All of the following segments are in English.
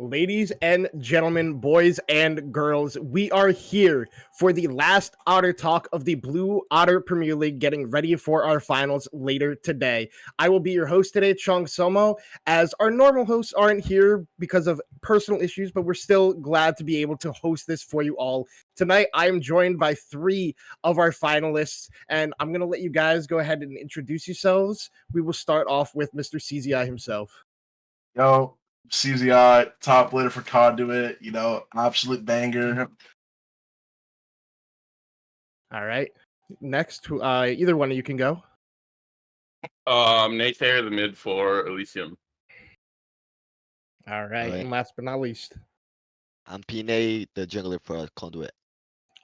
Ladies and gentlemen, boys and girls, we are here for the last Otter Talk of the Blue Otter Premier League, getting ready for our finals later today. I will be your host today, Chong Somo, as our normal hosts aren't here because of personal issues, but we're still glad to be able to host this for you all. Tonight, I am joined by three of our finalists, and I'm going to let you guys go ahead and introduce yourselves. We will start off with Mr. CZI himself. Yo, CZI, top later for Conduit, absolute banger. All right. Next, either one of you can go. Nate Thayer, the mid for Elysium. All right. Alright. And last but not least. I'm Pine, the jungler for Conduit.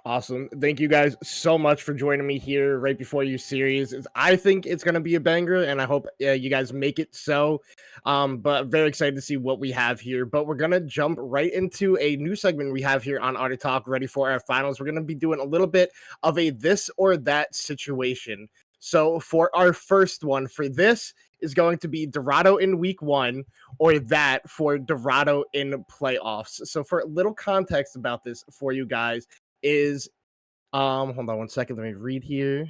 Awesome. Thank you guys so much for joining me here right before your series. I think it's going to be a banger, and I hope you guys make it so. But very excited to see what we have here. But we're going to jump right into a new segment we have here on Otter Talk, ready for our finals. We're going to be doing a little bit of a this or that situation. So for our first one, for this is going to be Dorado in week 1 or that for Dorado in playoffs. So for a little context about this for you guys, is hold on one second, let me read here.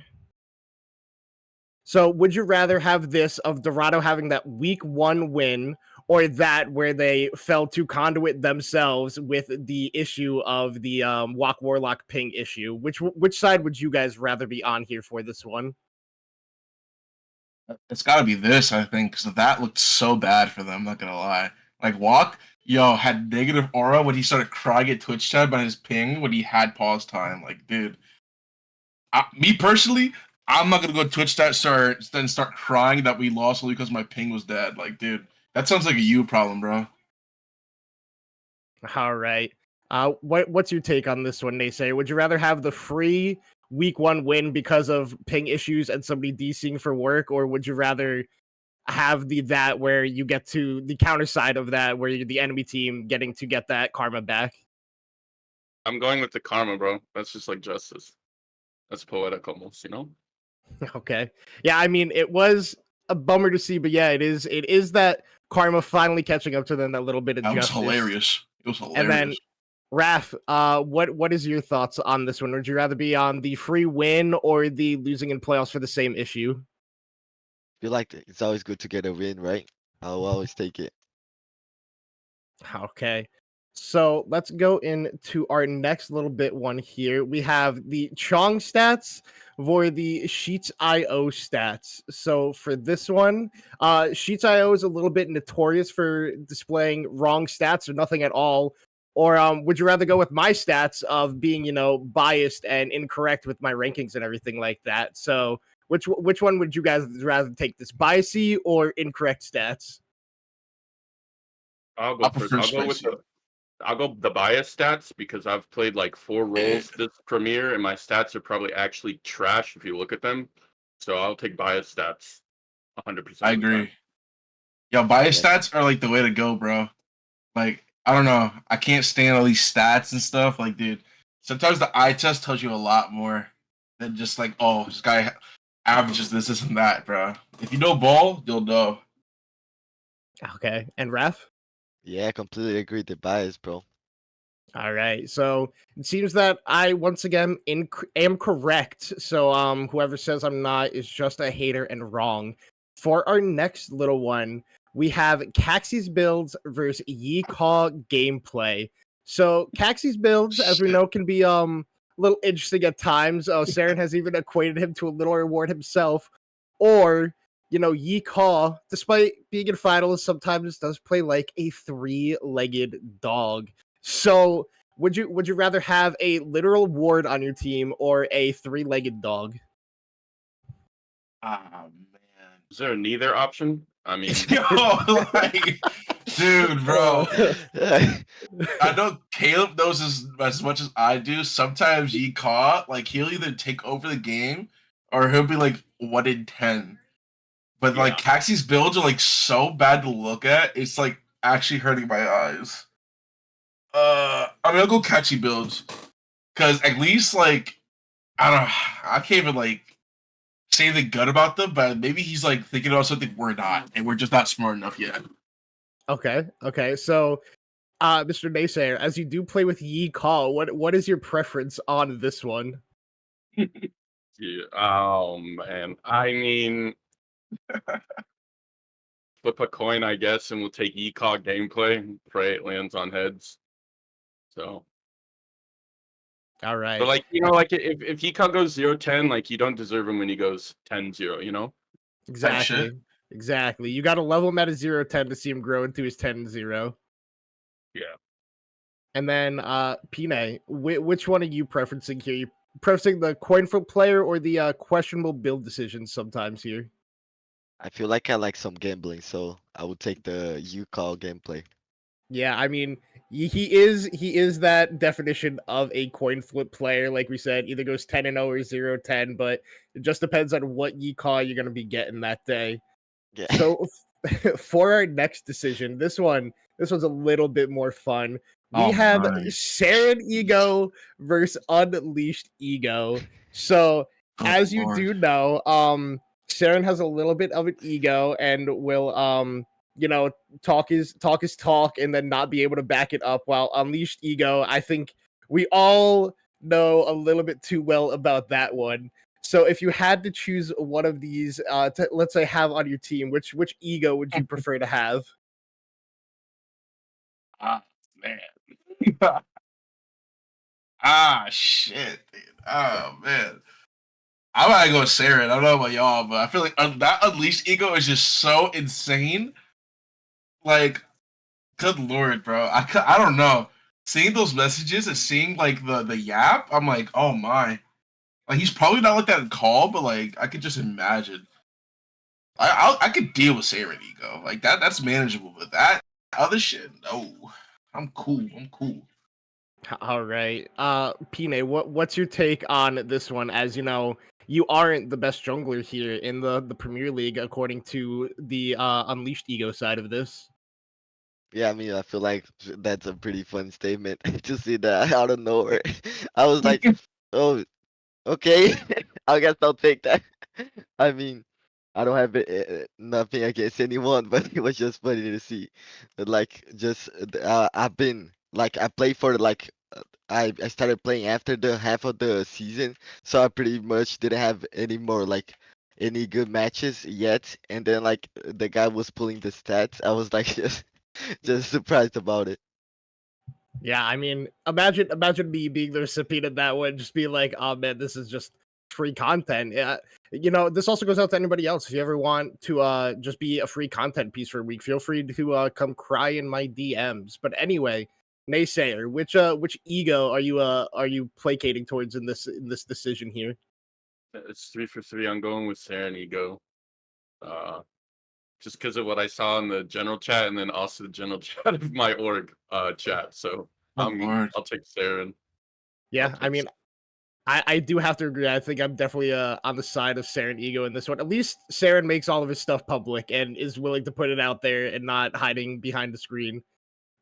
So would you rather have this of Dorado having that week 1 win, or that where they fell to Conduit themselves with the issue of the Walk Warlock ping issue? Which side would you guys rather be on here for this one? It's got to be this, I think, because that looked so bad for them, not going to lie. Like, Walk, had negative aura when he started crying at Twitch chat about his ping when he had pause time. Like, dude. Me personally, I'm not gonna go to Twitch then start crying that we lost only because my ping was dead. Like, dude, that sounds like a you problem, bro. All right. What's your take on this one, Naysayer? Would you rather have the free week 1 win because of ping issues and somebody DCing for work, or would you rather have that where you get to the counter side of that, where you're the enemy team getting to get that karma back? I'm going with the karma, bro. That's just like justice. That's poetic almost, you know? Okay. Yeah, I mean, it was a bummer to see, but yeah, it is that karma finally catching up to them, that little bit of That was justice. hilarious. It was hilarious. And then Raph, what is your thoughts on this one? Would you rather be on the free win or the losing in playoffs for the same issue? Feel like it's always good to get a win, right? I'll always take it. Okay. So let's go into our next little bit one here. We have the Chong stats for the Sheets IO stats. So for this one, Sheets IO is a little bit notorious for displaying wrong stats or nothing at all. Or would you rather go with my stats of being, biased and incorrect with my rankings and everything like that? So which one would you guys rather take, this biasy or incorrect stats? I'll go I first. prefer I'll spicy. go the bias stats because I've played like 4 roles this premiere and my stats are probably actually trash if you look at them. So I'll take bias stats 100% I of the time. agree. Yo, bias Yeah. stats are like the way to go, bro. Like, I don't know. I can't stand all these stats and stuff. Like, dude, sometimes the eye test tells you a lot more than just like, oh, this guy averages this and that, bro. If you know ball, you'll know. Okay. And Raph? Yeah, I completely agree. The bias, bro. All right. So it seems that I once again am correct. So whoever says I'm not is just a hater and wrong. For our next little one, we have Caxie's builds versus Yeehaw gameplay. So Caxie's builds, as we Shit. know, can be a little interesting at times. Saren has even equated him to a little reward himself. Or Yeehaw, despite being in finals, sometimes does play like a 3-legged dog. So, would you rather have a literal ward on your team or a 3-legged dog? Ah, man. Is there a neither option? I mean, Yo, like, dude, bro. I know Caleb knows as much as I do. Sometimes Yeehaw, like, he'll either take over the game or he'll be like 1 in 10. But like Caxie's builds are like so bad to look at, it's like actually hurting my eyes. I mean, I'll go catchy builds because at least like I don't know, I can't even like say anything good about them, but maybe he's like thinking about something we're not, and we're just not smart enough yet. Okay. So, Mr. Naysayer, as you do play with Yeehaw, what is your preference on this one? yeah, oh man. I mean, flip a coin, I guess, and we'll take ECOG gameplay and pray it lands on heads. So, All right. but like, like if ECOG goes 0-10, like you don't deserve him when he goes 10-0, you know? Exactly. Exactly. You got to level him at a 0-10 to see him grow into his 10-0. Yeah. And then, Pine, which one are you preferencing here? You preferencing the coin flip player or the questionable build decisions sometimes here? I feel like I like some gambling, so I would take the you call gameplay. Yeah, I mean, he is that definition of a coin flip player. Like we said, either goes 10-0 or 0-10, but it just depends on what Yeehaw you're gonna be getting that day. Yeah. So for our next decision, this one's a little bit more fun. We Oh have my. Saren Ego versus Unleashed Ego. So Good as you Lord. do know, Saren has a little bit of an ego and will talk his talk and then not be able to back it up, while Unleashed Ego, I think we all know a little bit too well about that one. So if you had to choose one of these to, let's say, have on your team, which ego would you prefer to have? Ah, man. Shit, dude. Oh man. I might go with Saren. I don't know about y'all, but I feel like that Unleashed ego is just so insane. Like, good lord, bro. I don't know. Seeing those messages and seeing like the yap, I'm like, oh my. Like he's probably not like that in call, but like I could just imagine. I could deal with Sarah and Ego like that. That's manageable. But that other shit, no. I'm cool. I'm cool. All right. Pine, what's your take on this one? As you know, you aren't the best jungler here in the Premier League, according to the Unleashed Ego side of this. Yeah, I mean, I feel like that's a pretty fun statement to see that out of nowhere. I was like, oh, okay, I guess I'll take that. I mean, I don't have nothing against anyone, but it was just funny to see. Like, just I've been like I played for like I started playing after the half of the season, so I pretty much didn't have any more like any good matches yet. And then like the guy was pulling the stats, I was like just surprised about it. Yeah, I mean, imagine me being the recipient of that one, just being like, "Oh man, this is just free content." Yeah, you know, this also goes out to anybody else. If you ever want to just be a free content piece for a week, feel free to come cry in my DMs. But anyway, Naysayer, which ego are you placating towards in this decision here? It's 3 for 3. I'm going with Sarah and Ego. Uh, just because of what I saw in the general chat, and then also the general chat of my org chat. So Oh Lord. I'll take Sarah. Yeah, I mean, I do have to agree. I think I'm definitely on the side of Saren Ego in this one. At least Saren makes all of his stuff public and is willing to put it out there and not hiding behind the screen.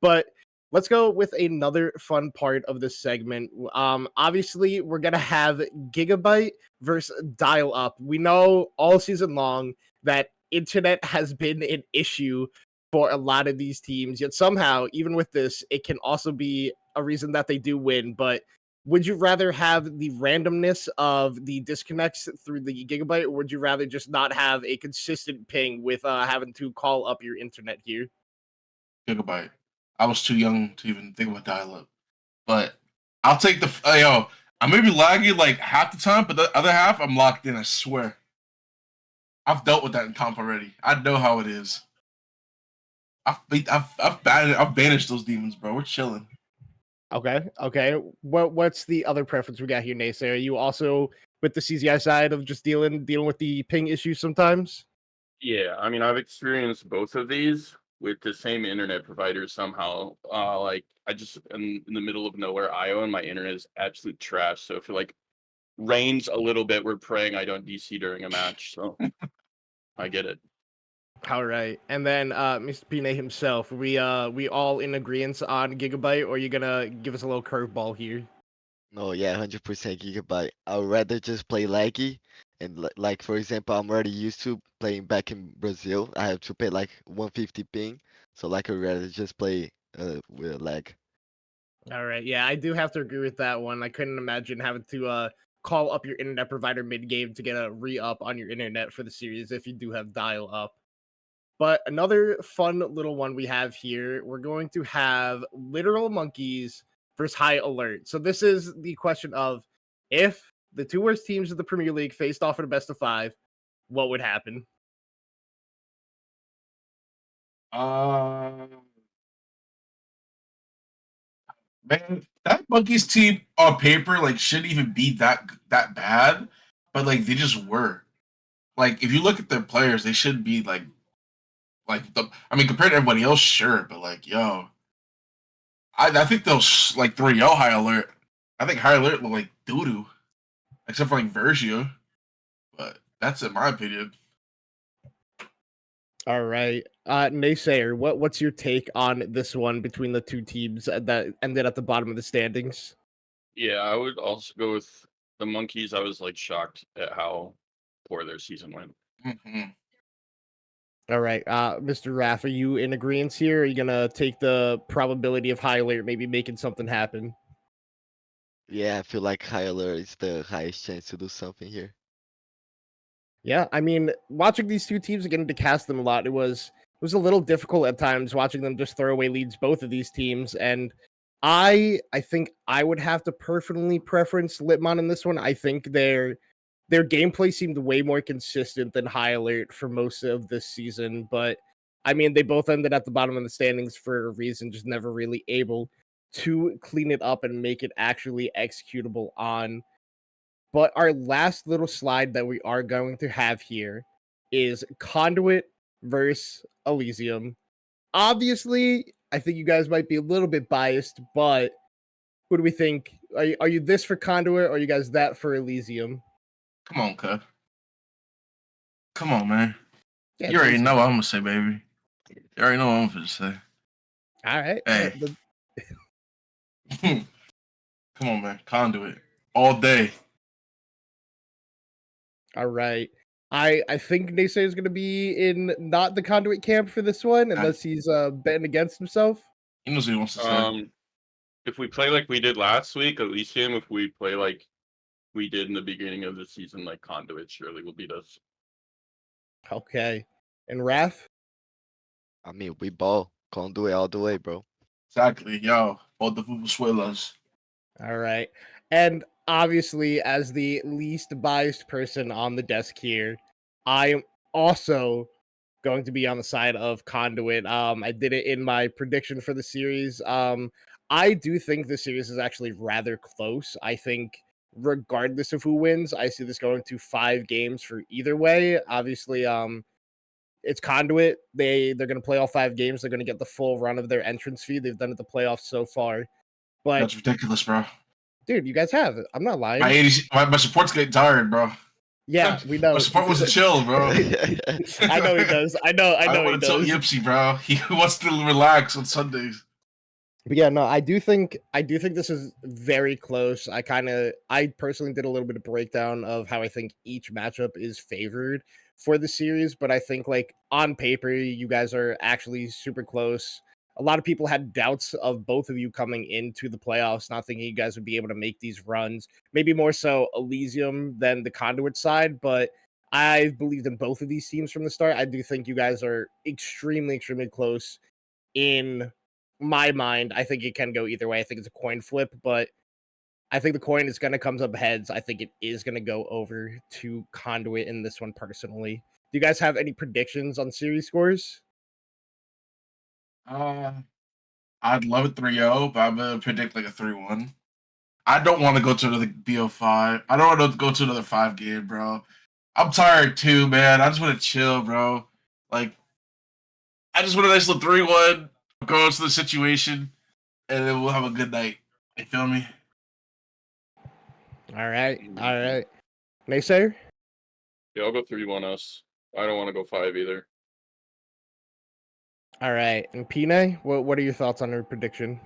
But let's go with another fun part of this segment. Obviously, we're gonna have Gigabyte versus Dial Up. We know all season long that internet has been an issue for a lot of these teams. Yet somehow, even with this, it can also be a reason that they do win. But would you rather have the randomness of the disconnects through the Gigabyte, or would you rather just not have a consistent ping with having to call up your internet here? Gigabyte. I was too young to even think about dial-up, but I'll take the. Yo, I may be laggy like half the time, but the other half I'm locked in. I swear. I've dealt with that in comp already. I know how it is. I've banished those demons, bro. We're chilling. Okay. What's the other preference we got here, Naysayer? Are you also with the CZI side of just dealing with the ping issues sometimes? Yeah, I mean, I've experienced both of these with the same internet provider somehow. Like I just in the middle of nowhere, Iowa, and my internet is absolute trash. So if it like rains a little bit, we're praying I don't DC during a match. So I get it. All right. And then Mr. Pine himself, we all in agreement on Gigabyte, or are you gonna give us a little curveball here? No, yeah, 100% Gigabyte. I would rather just play laggy. And like for example, I'm already used to playing back in Brazil. I have to pay like 150 ping. So like I'd rather just play with lag. All right. Yeah, I do have to agree with that one. I couldn't imagine having to call up your internet provider mid game to get a re-up on your internet for the series if you do have dial up. But another fun little one we have here, we're going to have literal monkeys versus high alert. So this is the question of if the two worst teams of the Premier League faced off in a best of 5, what would happen? Uh, Man, that Monkeys team on paper like shouldn't even be that bad, but like they just were. Like if you look at their players, they should be like the. I mean, compared to everybody else, sure, but like yo, I think they'll like 3-0 high alert. I think high alert look like doo doo, except for like Vergio, but that's in my opinion. All right. Naysayer, what's your take on this one between the two teams that ended at the bottom of the standings? Yeah, I would also go with the Monkeys. I was like shocked at how poor their season went. Mm-hmm. All right. Mr. Raff, are you in agreement here? Are you gonna take the probability of high alert maybe making something happen? Yeah, I feel like high alert is the highest chance to do something here. Yeah, I mean, watching these two teams getting to cast them a lot, it was a little difficult at times watching them just throw away leads, both of these teams. And I think I would have to personally preference Litmon in this one. I think their gameplay seemed way more consistent than High Alert for most of this season. But I mean, they both ended at the bottom of the standings for a reason, just never really able to clean it up and make it actually executable on But our last little slide that we are going to have here is Conduit versus Elysium. Obviously, I think you guys might be a little bit biased, but who do we think? Are you this for Conduit, or are you guys that for Elysium? Come on, cuz. Come on, man. Yeah, You it's already easy. know what I'm gonna say, baby. You already know what I'm gonna say. All right. Hey. Come on, man. Conduit. All day. All right. I think Naysay is going to be in not the Conduit camp for this one, unless he's betting against himself. He knows what he wants to say. If we play like we did last week, Elysium, if we play like we did in the beginning of the season, like Conduit surely will beat us. Okay. And Wrath? I mean, we ball. Conduit all the way, bro. Exactly. Yo. Both the Fubusuelas. All right. And obviously, as the least biased person on the desk here, I am also going to be on the side of Conduit. I did it in my prediction for the series. I do think the series is actually rather close. I think regardless of who wins, I see this going to 5 games for either way. Obviously, it's Conduit. They're going to play all 5 games. They're going to get the full run of their entrance fee. They've done it the playoffs so far. But That's ridiculous, bro. dude, you guys have it. I'm not lying. My support's getting tired, bro. Yeah, we know. My support wants to chill, bro. I know he does. I know I he want to tell does. Yipsy, bro. He wants to relax on Sundays. But yeah, no, I do think this is very close. I personally did a little bit of breakdown of how I think each matchup is favored for the series, but I think like on paper, you guys are actually super close. A lot of people had doubts of both of you coming into the playoffs, not thinking you guys would be able to make these runs. Maybe more so Elysium than the Conduit side, but I believed in both of these teams from the start. I do think you guys are extremely, extremely close in my mind. I think it can go either way. I think it's a coin flip, but I think the coin is going to come up heads. I think it is going to go over to Conduit in this one personally. Do you guys have any predictions on series scores? I'd love a 3-0, but I'm gonna predict like a 3-1. I don't want to go to another BO5. I don't want to go to another 5 game, bro. I'm tired too, man. I just want to chill, bro. Like, I just want a nice little 3-1, go into the situation, and then we'll have a good night. You feel me? All right. Naysayer? Yeah, I'll go 3-1 us. I don't want to go 5 either. All right. And Pine, what are your thoughts on her prediction?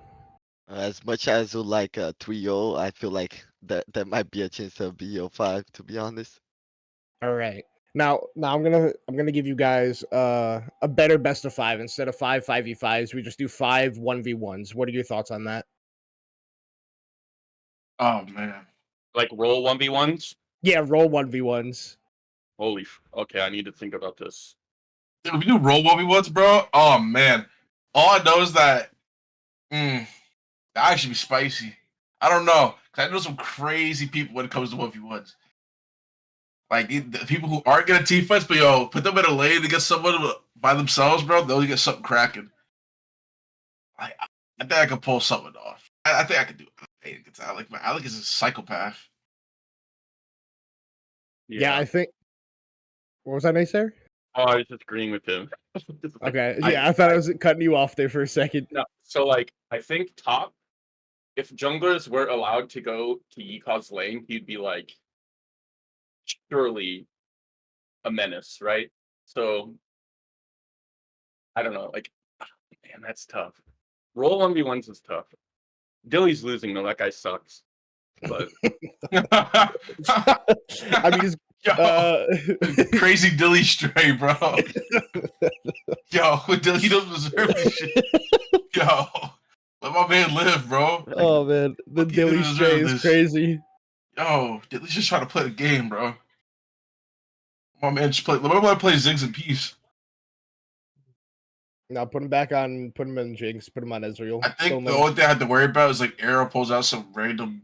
As much as you like 3-0, I feel like there might be a chance of BO5, to be honest. All right. Now I'm gonna give you guys a better best of 5 instead of 5-5v5s. We just do 5 1v1s. What are your thoughts on that? Oh man. Like roll 1v1s? Yeah, roll 1v1s. Okay, I need to think about this. If we do roll 1v1s, bro, oh man. All I know is that that actually be spicy. I don't know. Cause I know some crazy people when it comes to 1v1s. Like the people who aren't gonna team fights, but yo, put them in a lane to get someone by themselves, bro. They'll get something cracking. I think I could pull something off. I think I could do it. Alec is a psychopath. Yeah, I think. What was that, Naysayer? Oh, I was just agreeing with him. Okay, yeah, I thought I was cutting you off there for a second. No, so like I think top, if junglers were allowed to go to Yikaw's lane, he'd be like surely a menace, right? So I don't know, like man, that's tough. Roll 1v1s is tough. Dilly's losing though, that guy sucks. But I mean, crazy Dilly stray, bro. Yo, Dilly don't deserve this shit. Yo, let my man live, bro. Oh man, the Dilly stray is crazy. Yo, Dilly's just trying to play the game, bro. My man just play. Let my man play Ziggs in peace. Now put him back on. Put him in Jinx. Put him on Ezreal. I think the only thing I had to worry about is like Arrow pulls out some random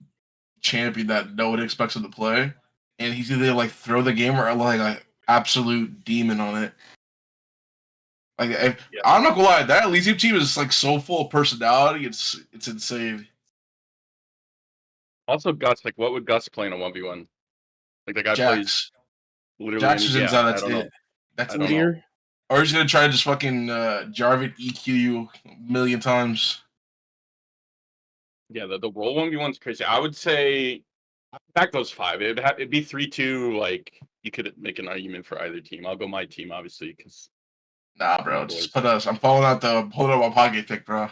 champion that no one expects him to play, and he's either like throw the game or like an absolute demon on it. Like I'm not gonna lie, that Elysium team is like so full of personality. It's insane. Also, Gus, like, what would Gus play in a 1v1? Like the guy plays Jax. literally Jax any. is Yeah, inside. I That's don't know. it. That's I it. don't know. Udyr. Or he's gonna try to just fucking Jarvan EQ you a million times. Yeah, the roll 1v1's crazy. I would say back those 5. It'd be 3-2. Like you could make an argument for either team. I'll go my team, obviously, because Nah, bro. Just put us. I'm pulling out my pocket pick, bro.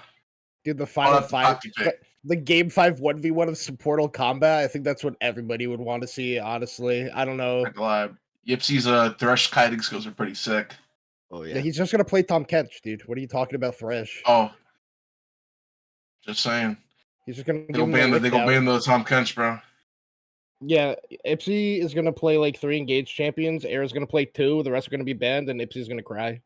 Dude, the Pulling final out the 5, pocket pick. the game 5 1v1 of Supportal Combat. I think that's what everybody would want to see. Honestly, I don't know. Not gonna lie. Yipsy's Thresh kiting skills are pretty sick. Oh Yeah, yeah. he's just gonna play Tom Kench, dude. What are you talking about, Thresh? Oh, just saying. He's just gonna They give go him ban the the lick out. Tom Kench, bro. Yeah, Ipsy is gonna play like 3 engaged champions. Air's gonna play 2. The rest are gonna be banned, and Ipsy's gonna cry.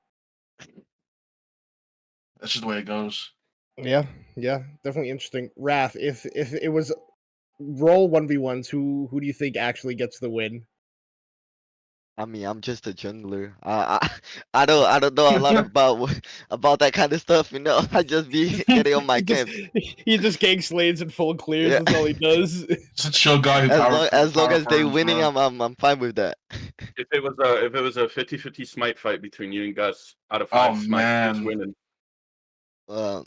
That's just the way it goes. Yeah, definitely interesting. Wrath, if it was roll 1v1s, who do you think actually gets the win? I mean, I'm just a jungler. I don't know a lot about that kind of stuff. You know, I just be getting on my he just camp. he just gang slays and full clears. Yeah. That's all he does. Just a chill guy who As long power as they farms, winning, bro. I'm fine with that. if it was a 50-50 smite fight between you and Gus, out of 5 Oh smite, who's man. winning? Uh,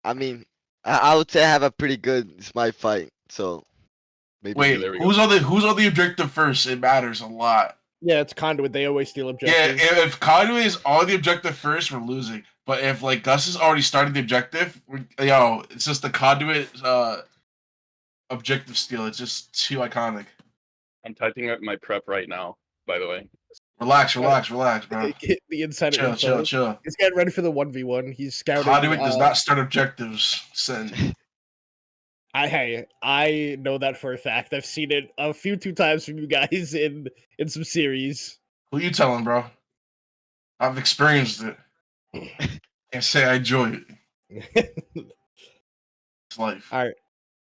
I mean, I would say I have a pretty good smite fight. So maybe Okay, Wait, there we go. who's on the objective first? It matters a lot. Yeah, it's Conduit. They always steal Yeah, objectives. if Conduit is on the objective first, we're losing. But if like Gus has already started the objective, it's just the Conduit objective steal. It's just too iconic. I'm typing up my prep right now, by the way. Relax, bro. Get the insider Chill, info. chill. He's getting ready for the 1v1. He's scouting. Conduit does not start objectives. Send. I know that for a fact. I've seen it a few times from you guys in some series. Who you telling, bro? I've experienced it. And say I enjoy it. It's life. All right.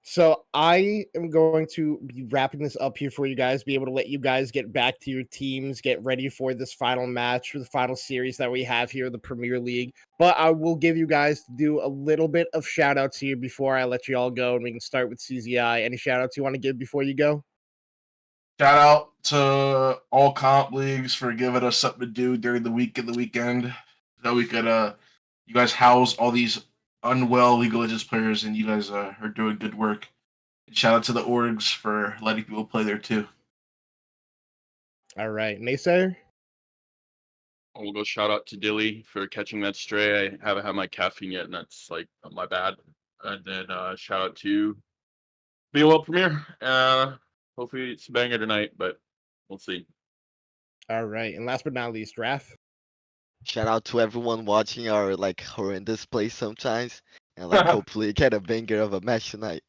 So I am going to be wrapping this up here for you guys, be able to let you guys get back to your teams, get ready for this final match, for the final series that we have here, the Premier League. But I will give you guys to do a little bit of shout outs here before I let you all go, and we can start with CZI. Any shout outs you want to give before you go? Shout out to all comp leagues for giving us something to do during the week and the weekend. So we could you guys house all these unwell League of Legends players, and you guys are doing good work. And shout out to the orgs for letting people play there too. All right. Naysayer? We'll go shout out to Dilly for catching that stray. I haven't had my caffeine yet, and that's like my bad. And then shout out to BOL Premier. Hopefully it's a banger tonight, but we'll see. All right. And last but not least, Wrath? Shout out to everyone watching our like horrendous play sometimes, and like hopefully get a banger of a match tonight.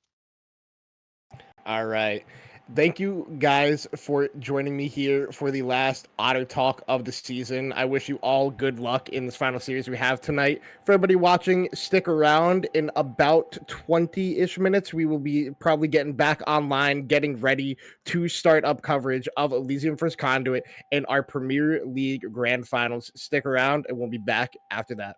All right. Thank you guys for joining me here for the last Auto Talk of the season. I wish you all good luck in this final series we have tonight. For everybody watching, stick around. In about 20-ish minutes, we will be probably getting back online, getting ready to start up coverage of Elysium vs. Conduit in our Premier League Grand Finals. Stick around, and we'll be back after that.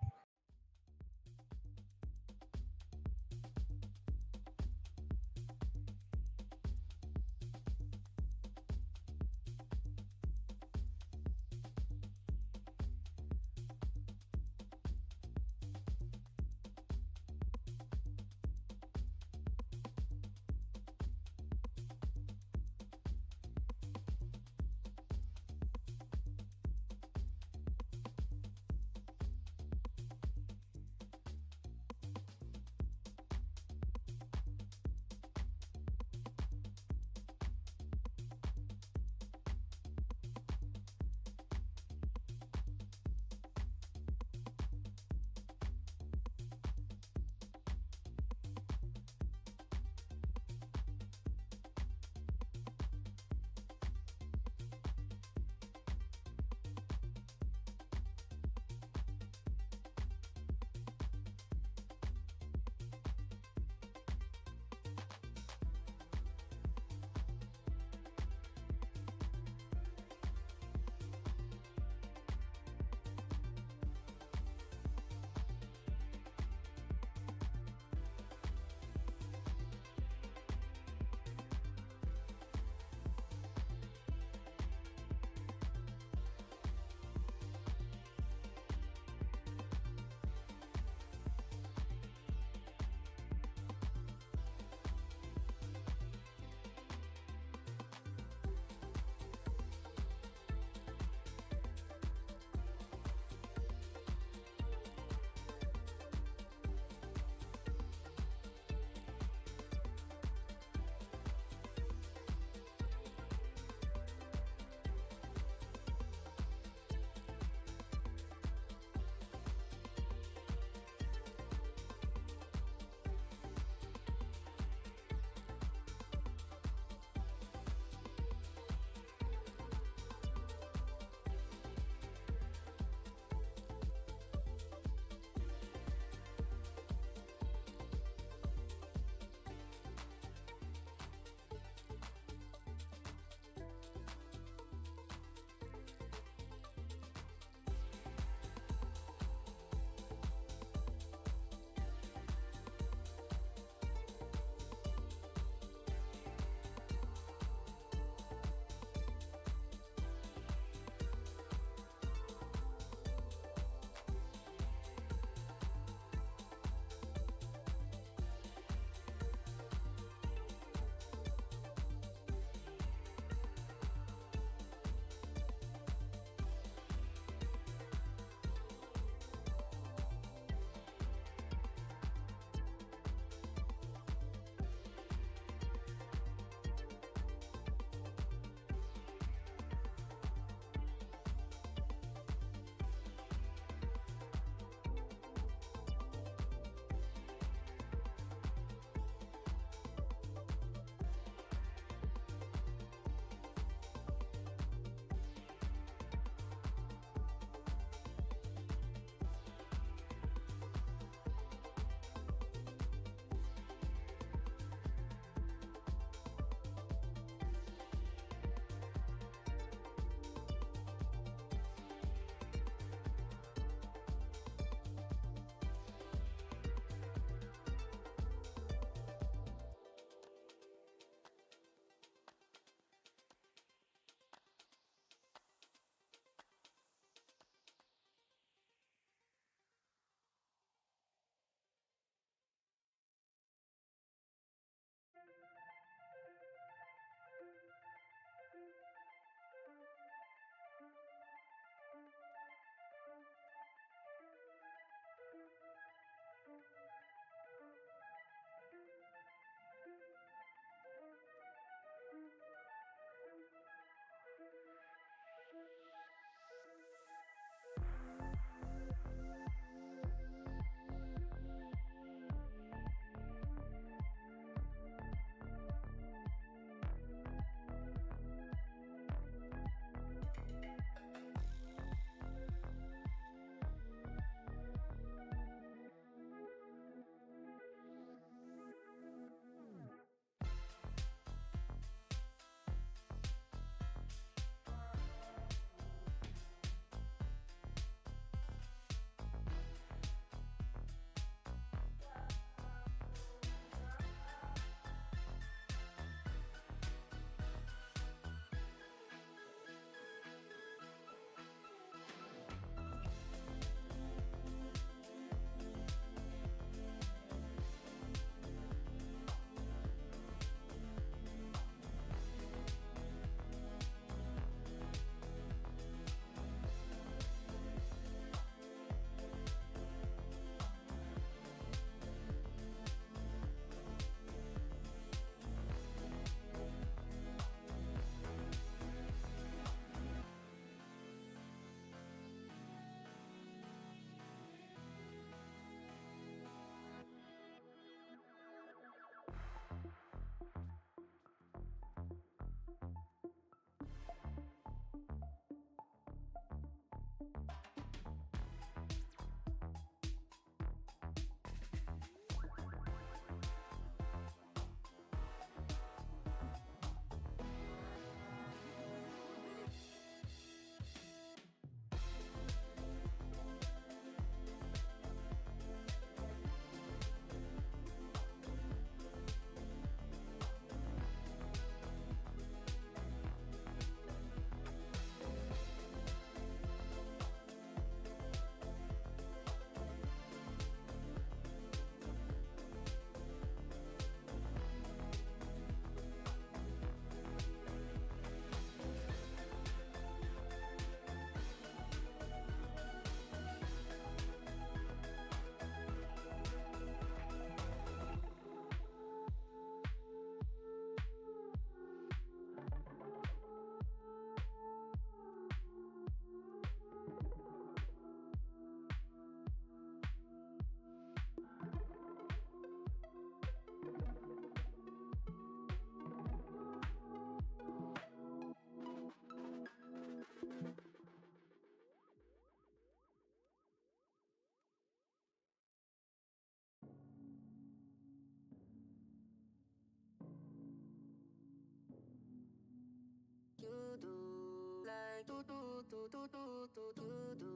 like do do do do do do do do,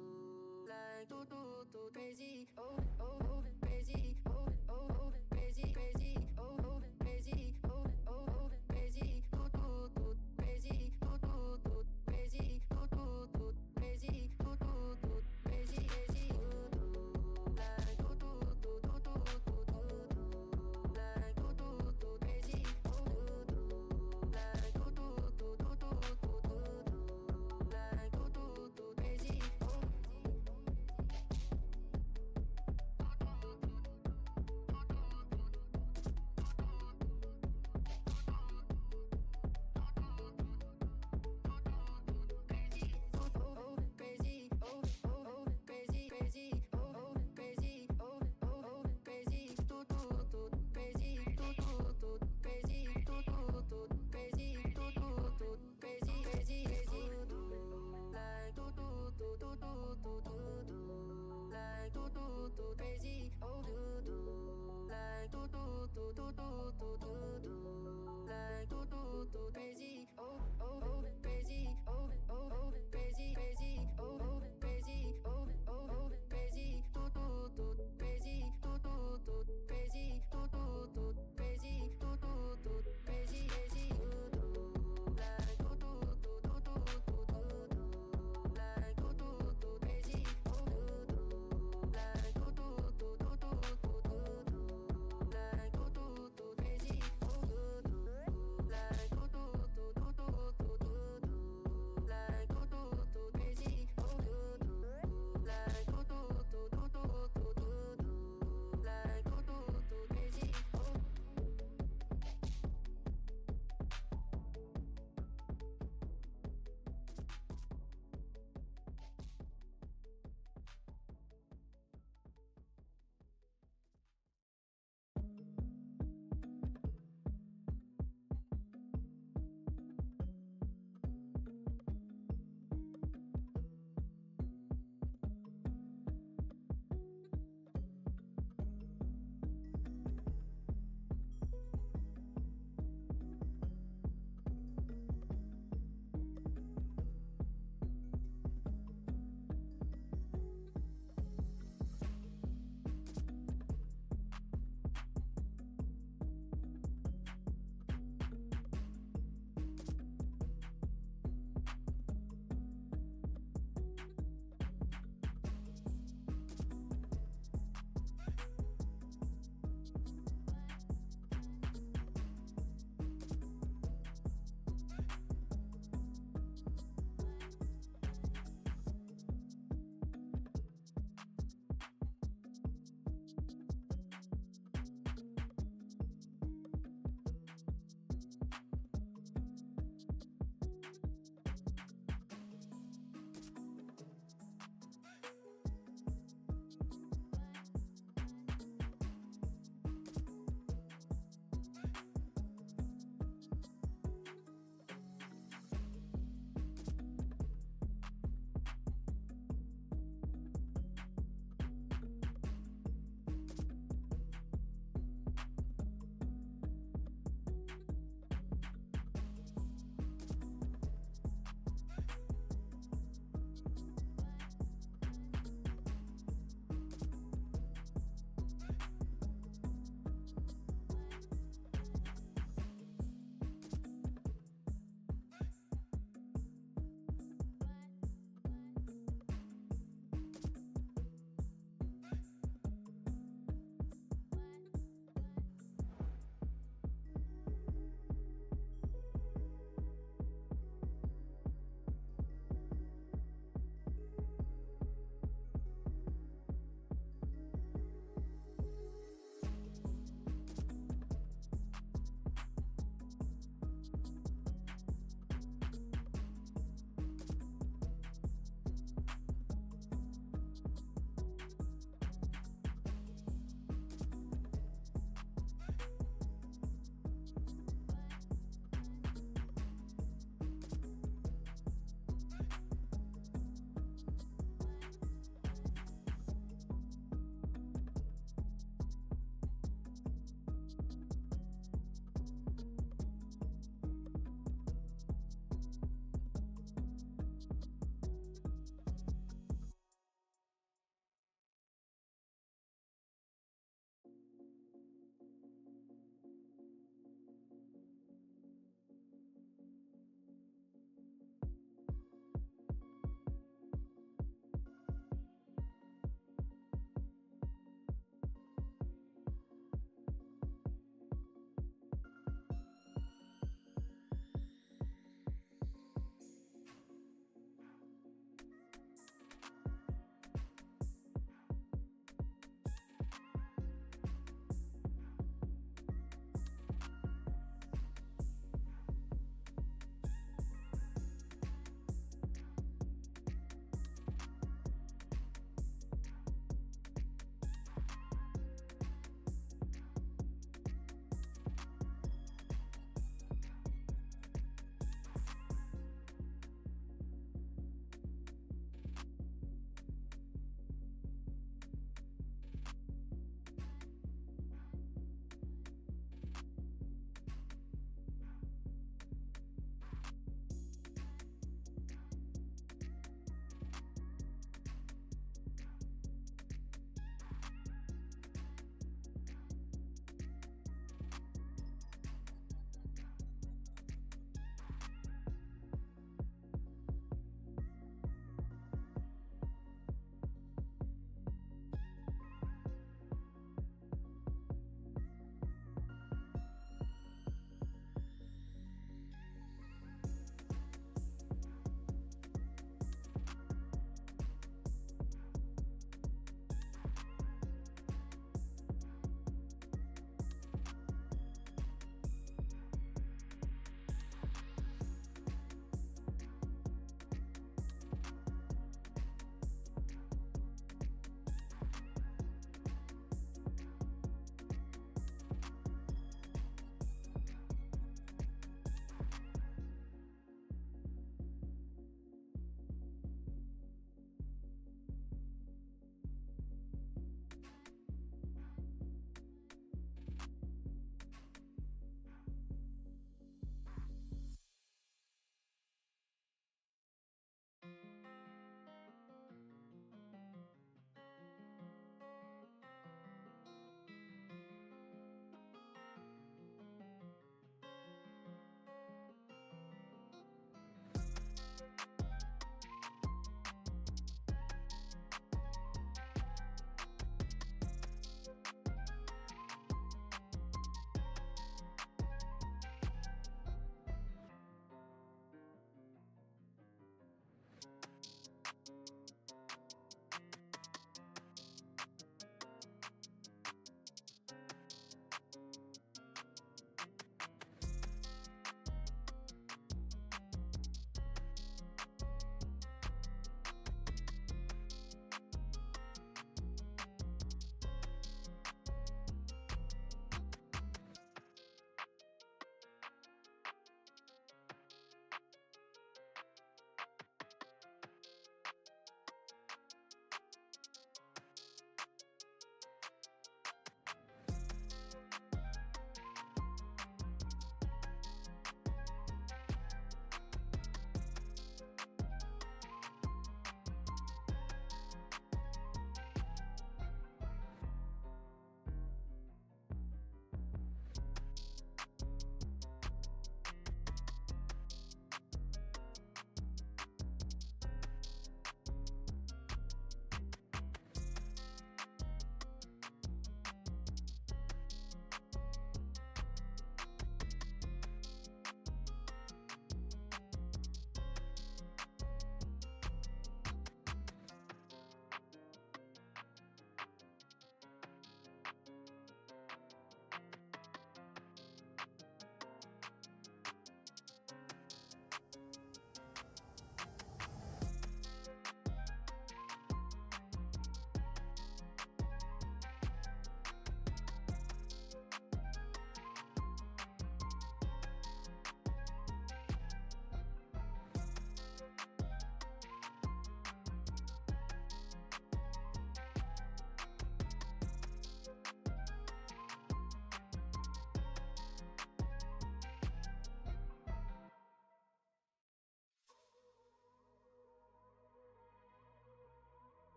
like do do do crazy, oh oh oh crazy, oh oh oh crazy crazy, oh oh crazy, oh oh oh crazy, do do do crazy, do do do crazy, do do do crazy, do do do crazy crazy, do do like do do do do do do do do, like do do do crazy, oh do do like do do do do do do do do, like do do do crazy, oh.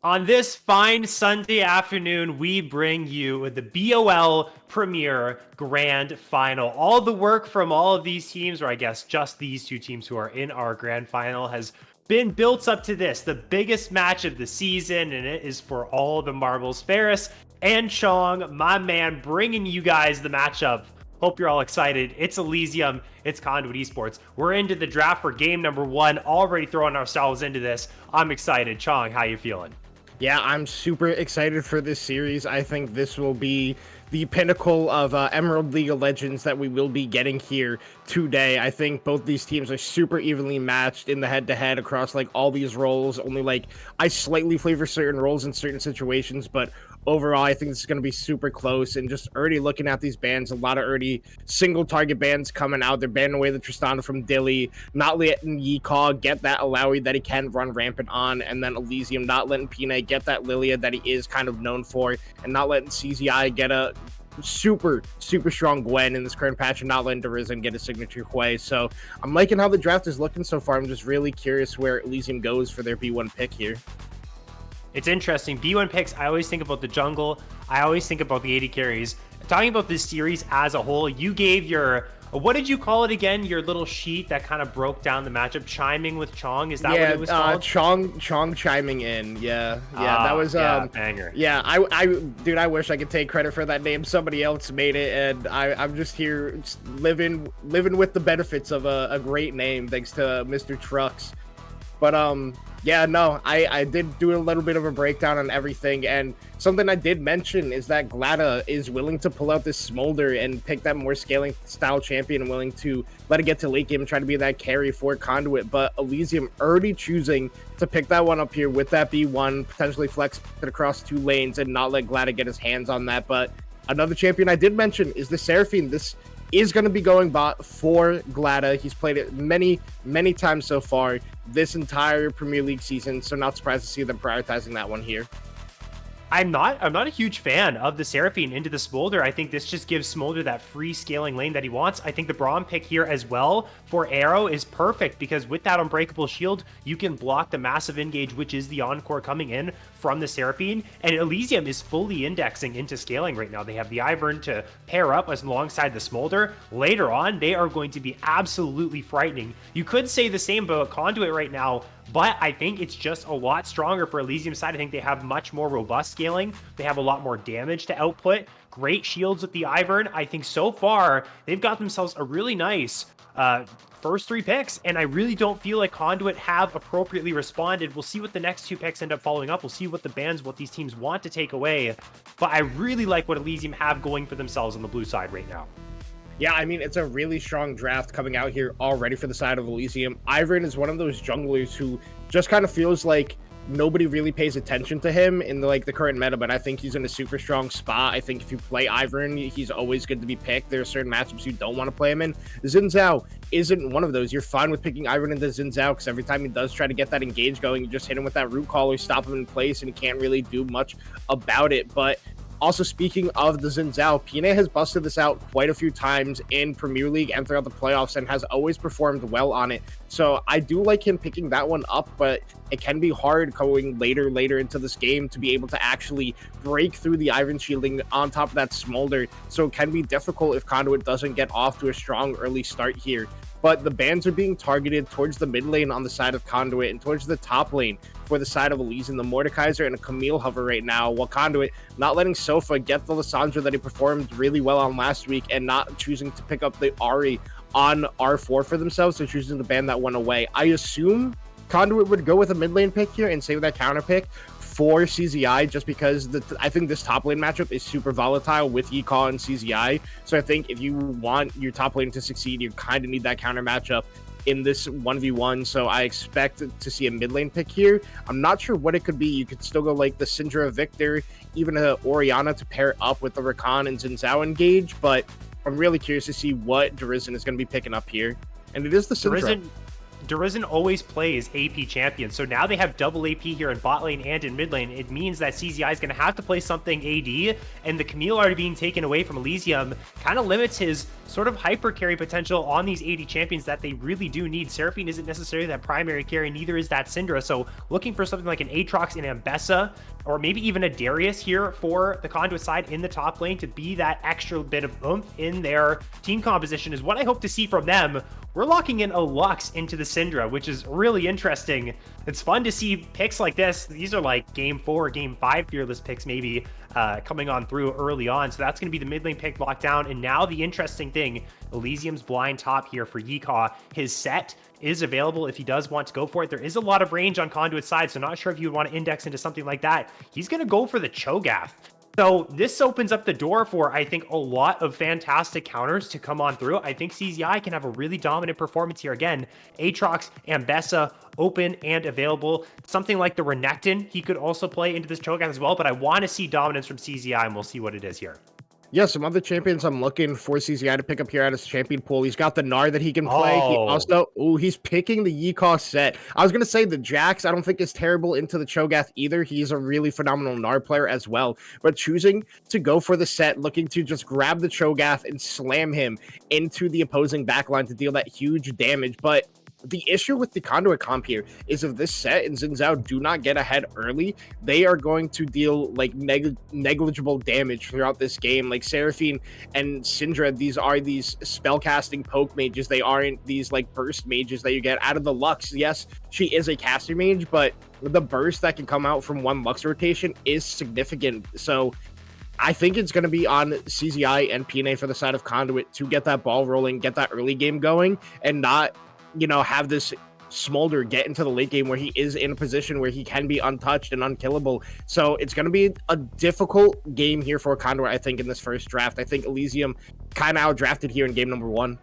On this fine Sunday afternoon, we bring you the BOL Premier Grand Final. All the work from all of these teams, or I guess just these two teams who are in our Grand Final, has been built up to this, the biggest match of the season, and it is for all the marbles. Ferris and Chong, my man, bringing you guys the matchup. Hope you're all excited. It's Elysium. It's Conduit Esports. We're into the draft for game number 1, already throwing ourselves into this. I'm excited. Chong, how you feeling? Yeah, I'm super excited for this series. I think this will be the pinnacle of Emerald League of Legends that we will be getting here today. I think both these teams are super evenly matched in the head-to-head across like all these roles. Only like I slightly favor certain roles in certain situations, but overall, I think this is going to be super close. And just already looking at these bans, a lot of already single target bans coming out. They're banning away the Tristana from Dilly, not letting Yeecaw get that Alawi that he can run rampant on, and then Elysium not letting Pina get that Lilia that he is kind of known for, and not letting CZI get a super strong Gwen in this current patch, and not letting Derizen get a signature Hwei. So I'm liking how the draft is looking so far. I'm just really curious where Elysium goes for their B1 pick here. It's interesting. B1 picks, I always think about the jungle. I always think about the AD carries. Talking about this series as a whole, you gave your, what did you call it again? Your little sheet that kind of broke down the matchup, chiming with Chong. Is that what it was called? Chong chiming in. Yeah, that was banger. Yeah, dude, I wish I could take credit for that name. Somebody else made it, and I'm just here just living with the benefits of a great name, thanks to Mr. Trucks. But yeah, no, I did do a little bit of a breakdown on everything, and something I did mention is that Glada is willing to pull out this Smolder and pick that more scaling style champion, and willing to let it get to late game and try to be that carry for Conduit. But Elysium already choosing to pick that one up here with that B1, potentially flex it across 2 lanes and not let Glada get his hands on that. But another champion I did mention is the Seraphine. This is going to be going bot for Glada. He's played it many times so far this entire Premier League season, so not surprised to see them prioritizing that one here. I'm not a huge fan of the Seraphine into the Smolder. I think this just gives Smolder that free scaling lane that he wants. I think the Braum pick here as well for Arrow is perfect, because with that unbreakable shield, you can block the massive engage, which is the Encore coming in from the Seraphine. And Elysium is fully indexing into scaling right now. They have the Ivern to pair up alongside the Smolder. Later on, they are going to be absolutely frightening. You could say the same about Conduit right now, but I think it's just a lot stronger for Elysium's side. I think they have much more robust scaling. They have a lot more damage to output. Great shields with the Ivern. I think so far, they've got themselves a really nice first 3 picks, and I really don't feel like Conduit have appropriately responded. We'll see what the next 2 picks end up following up. We'll see what the bans, what these teams want to take away. But I really like what Elysium have going for themselves on the blue side right now. Yeah, I mean, it's a really strong draft coming out here already for the side of Elysium. Ivern is one of those junglers who just kind of feels like nobody really pays attention to him in the current meta, but I think he's in a super strong spot. I think if you play Ivern, he's always good to be picked. There are certain matchups you don't want to play him in. Xin Zhao isn't one of those. You're fine with picking Ivern into Xin Zhao, because every time he does try to get that engage going, you just hit him with that root call or stop him in place, and he can't really do much about it. But also, speaking of the Xin Zhao, Pina has busted this out quite a few times in Premier League and throughout the playoffs, and has always performed well on it. So I do like him picking that one up, but it can be hard going later into this game to be able to actually break through the Ivern shielding on top of that Smolder. So it can be difficult if Conduit doesn't get off to a strong early start here. But the bans are being targeted towards the mid lane on the side of Conduit, and towards the top lane for the side of Elysium. The Mordekaiser and a Camille hover right now, while Conduit not letting Sofa get the Lissandra that he performed really well on last week, and not choosing to pick up the Ahri on R4 for themselves. They're choosing to ban that one away. I assume Conduit would go with a mid lane pick here and save that counter pick for CZI, just because I think this top lane matchup is super volatile with Yeecaw and CZI. So I think if you want your top lane to succeed, you kind of need that counter matchup in this 1v1. So I expect to see a mid lane pick here. I'm not sure what it could be. You could still go like the Syndra Victor, even a Orianna to pair up with the Rakan and Xin Zhao engage, but I'm really curious to see what Derizen is going to be picking up here. And it is the Syndra. Derizen always plays AP champion, so now they have double AP here in bot lane and in mid lane. It means that CZI is going to have to play something AD, and the Camille already being taken away from Elysium kind of limits his sort of hyper carry potential on these 80 champions that they really do need. Seraphine isn't necessarily that primary carry, neither is that Syndra. So looking for something like an Aatrox and Ambessa, or maybe even a Darius here for the Conduit side in the top lane to be that extra bit of oomph in their team composition is what I hope to see from them. We're locking in a Lux into the Syndra, which is really interesting. It's fun to see picks like this. These are like game 4, game 5 Fearless picks maybe coming on through early on. So that's going to be the mid lane pick locked down. And now the interesting thing, Elysium's blind top here for Yeehaw. His set is available if he does want to go for it. There is a lot of range on Conduit's side, so not sure if you would want to index into something like that. He's going to go for the Cho'Gath. So this opens up the door for, I think, a lot of fantastic counters to come on through. I think CZI can have a really dominant performance here. Again, Aatrox, Ambessa, open and available. Something like the Renekton, he could also play into this Cho'Gath as well, but I want to see dominance from CZI, and we'll see what it is here. Yeah, some other champions I'm looking for CZI to pick up here out of his champion pool. He's got the Gnar that he can play. He also, he's picking the Yeehaw set. I was going to say the Jax, I don't think is terrible into the Cho'Gath either. He's a really phenomenal Gnar player as well. But choosing to go for the set, looking to just grab the Cho'Gath and slam him into the opposing backline to deal that huge damage. But the issue with the Conduit comp here is if this set and Xin Zhao do not get ahead early, they are going to deal like negligible damage throughout this game. Like Seraphine and Syndra, these are these spellcasting poke mages. They aren't these like burst mages that you get out of the Lux. Yes, she is a caster mage, but the burst that can come out from one Lux rotation is significant. So I think it's going to be on CZI and PNA for the side of Conduit to get that ball rolling, get that early game going, and not, you know, have this Smolder get into the late game where he is in a position where he can be untouched and unkillable. So it's going to be a difficult game here for Conduit, I think, in this first draft. I think Elysium kind of outdrafted here in game number 1.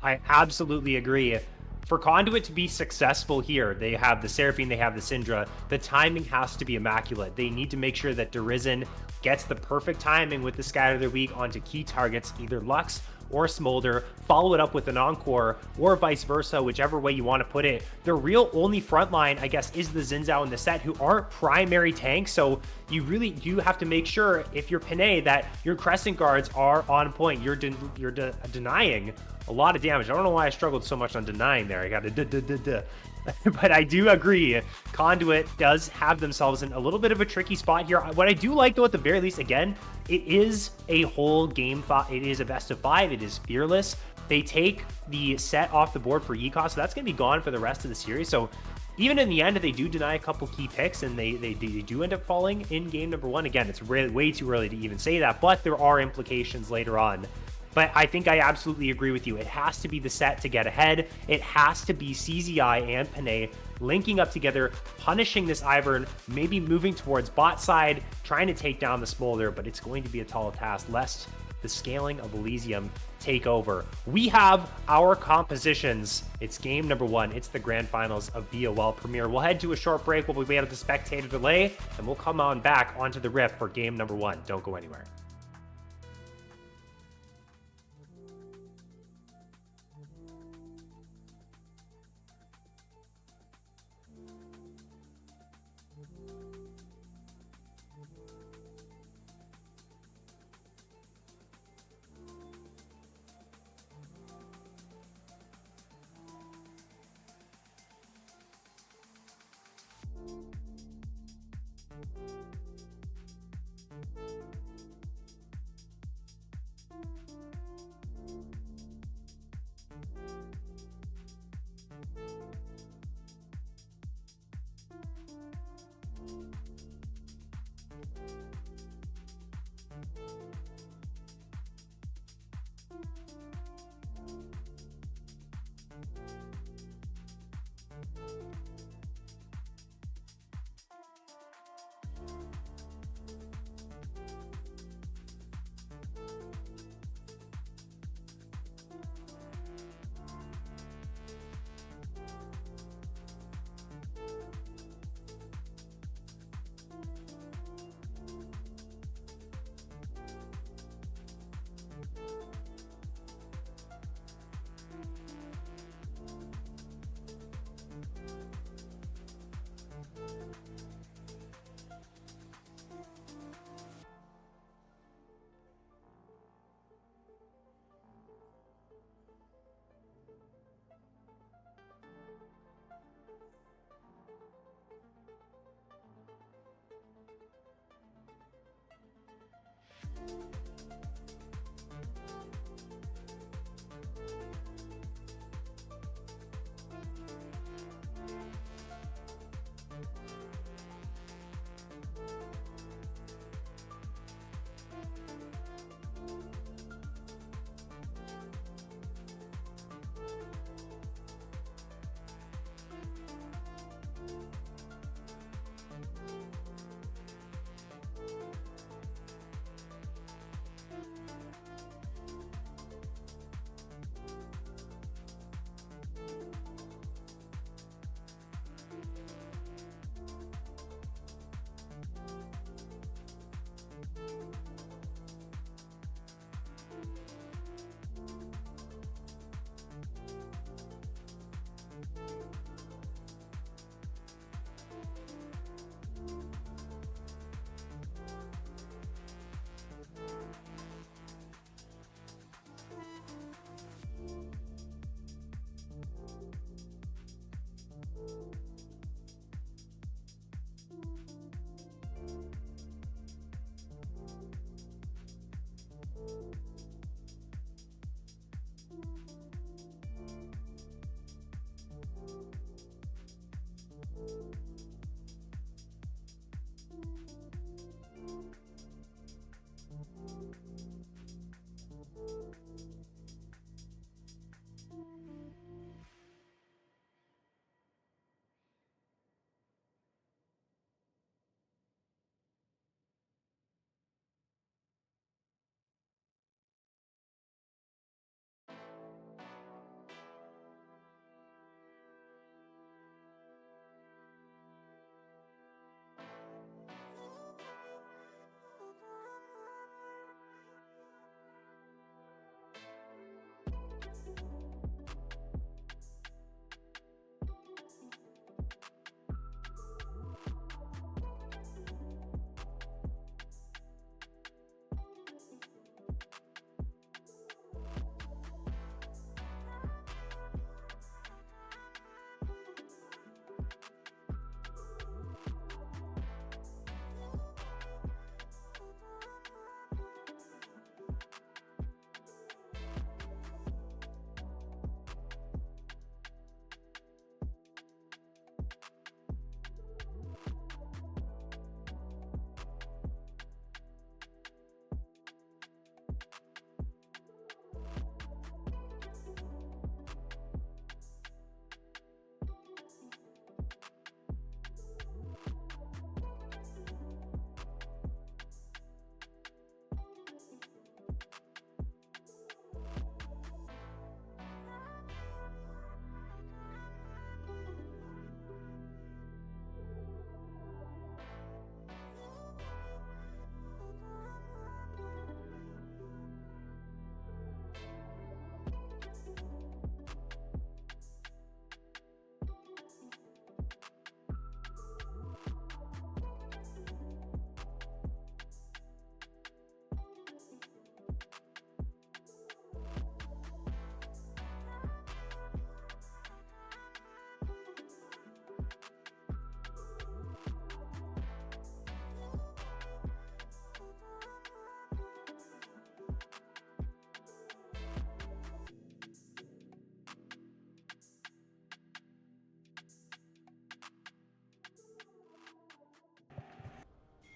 I absolutely agree. For Conduit to be successful here, they have the Seraphine, they have the Syndra. The timing has to be immaculate. They need to make sure that Derizen gets the perfect timing with the Scatter the Weak onto key targets, either Lux or Smolder, follow it up with an Encore, or vice versa, whichever way you want to put it. The real only frontline, I guess, is the Xin Zhao and the set, who aren't primary tanks, so you really do have to make sure, if you're Panay, that your Crescent Guards are on point. You're denying a lot of damage. I don't know why I struggled so much on denying there. I got a but I do agree, Conduit does have themselves in a little bit of a tricky spot here. What I do like, though, at the very least, again, it is a whole game thought. It is a best of 5. It is fearless. They take the set off the board for Yeehaw, so that's going to be gone for the rest of the series. So even in the end, if they do deny a couple key picks and they do end up falling in game number 1, again, it's really way too early to even say that, but there are implications later on. But I think I absolutely agree with you. It has to be the set to get ahead. It has to be CZI and Panay linking up together, punishing this Ivern, maybe moving towards bot side, trying to take down the Smolder, but it's going to be a tall task, lest the scaling of Elysium take over. We have our compositions. It's game number 1. It's the grand finals of BOL Premier. We'll head to a short break while we wait out the spectator delay, and we'll come on back onto the Rift for game number 1. Don't go anywhere.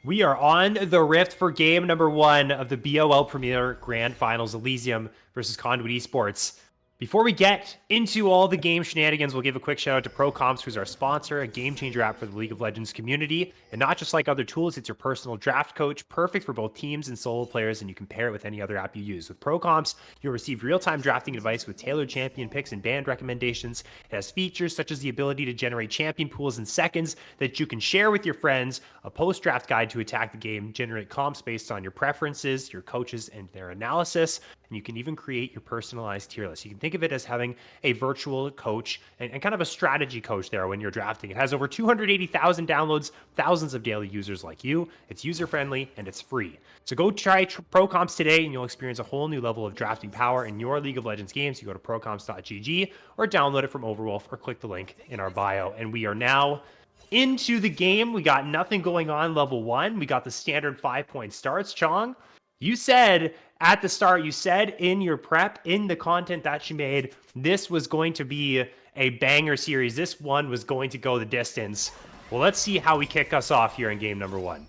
We are on the Rift for game number 1 of the BOL Premier Grand Finals, Elysium versus Conduit Esports. Before we get into all the game shenanigans, we'll give a quick shout out to ProComps, who's our sponsor, a game changer app for the League of Legends community. And not just like other tools, it's your personal draft coach, perfect for both teams and solo players, and you can pair it with any other app you use. With ProComps, you'll receive real-time drafting advice with tailored champion picks and band recommendations. It has features such as the ability to generate champion pools in seconds that you can share with your friends, a post-draft guide to attack the game, generate comps based on your preferences, your coaches, and their analysis. And you can even create your personalized tier list. You can think of it as having a virtual coach and kind of a strategy coach there when you're drafting. It has over 280,000 downloads, thousands of daily users like you. It's user-friendly and it's free. So go try ProComps today and you'll experience a whole new level of drafting power in your League of Legends games. You go to procomps.gg or download it from Overwolf or click the link in our bio. And we are now into the game. We got nothing going on level 1. We got the standard 5-point starts. Chong, You said at the start, you said in your prep, in the content that you made, this was going to be a banger series. This one was going to go the distance. Well, let's see how we kick us off here in game number 1.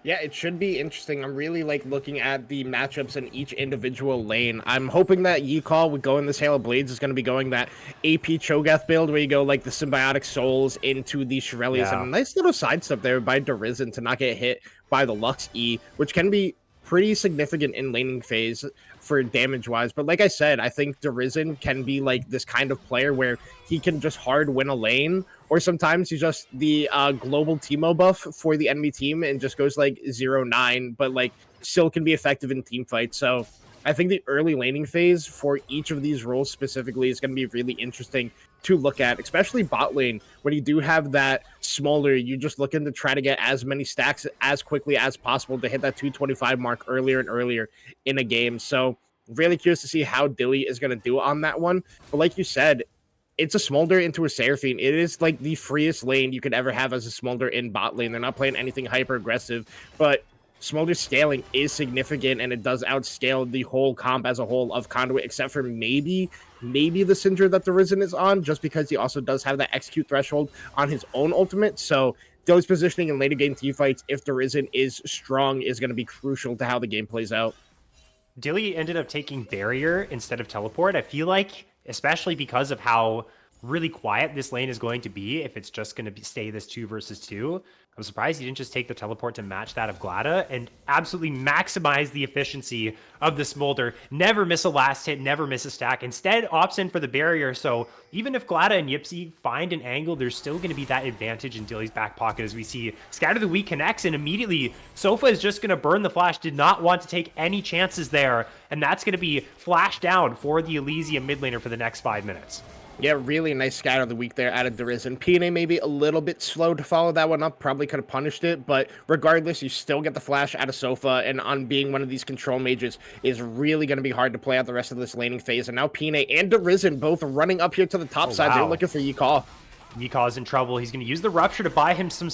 Yeah, it should be interesting. I'm really looking at the matchups in each individual lane. I'm hoping that Yicall would go in this Hail of Blades is going to be going that AP Cho'Gath build where you go the Symbiotic Souls into the Shurellias. And a nice little sidestep there by Derizen to not get hit by the Lux E, which can be pretty significant in laning phase for damage wise. But like I said, I think Derizen can be this kind of player where he can just hard win a lane, or sometimes he's just the global Teemo buff for the enemy team and just goes 0-9, but still can be effective in team fights. So I think the early laning phase for each of these roles specifically is going to be really interesting to look at, especially bot lane. When you do have that smolder, you're just looking to try to get as many stacks as quickly as possible to hit that 225 mark earlier and earlier in a game. So really curious to see how Dilly is going to do on that one. But like you said, it's a smolder into a Seraphine. It is the freest lane you could ever have as a smolder in bot lane. They're not playing anything hyper aggressive, but smolder scaling is significant, and it does outscale the whole comp as a whole of Conduit, except for maybe the Syndra that the Risen is on, just because he also does have that execute threshold on his own ultimate. So Dilly's positioning in later game team fights, if the Risen is strong, is going to be crucial to how the game plays out. Dilly ended up taking Barrier instead of Teleport. I feel like, especially because of how really quiet this lane is going to be, if it's just going to stay this 2 versus 2, I'm surprised he didn't just take the Teleport to match that of Glada and absolutely maximize the efficiency of the Smolder. Never miss a last hit, never miss a stack. Instead, opts in for the Barrier. So even if Glada and Yipsy find an angle, there's still going to be that advantage in Dilly's back pocket as we see Scatter the Weak connects, and immediately Sofa is just going to burn the flash. Did not want to take any chances there, and that's going to be flash down for the Elysium mid laner for the next 5 minutes. Yeah, really nice Scatter of the Week there out of Derizen. PNA maybe a little bit slow to follow that one up, probably could have punished it, but regardless, you still get the flash out of Sofa, and on being one of these control mages is really going to be hard to play out the rest of this laning phase. And now PNA and Derizen both running up here to the top side. They're looking for Yicall. Yicall's in trouble. He's going to use the Rupture to buy him some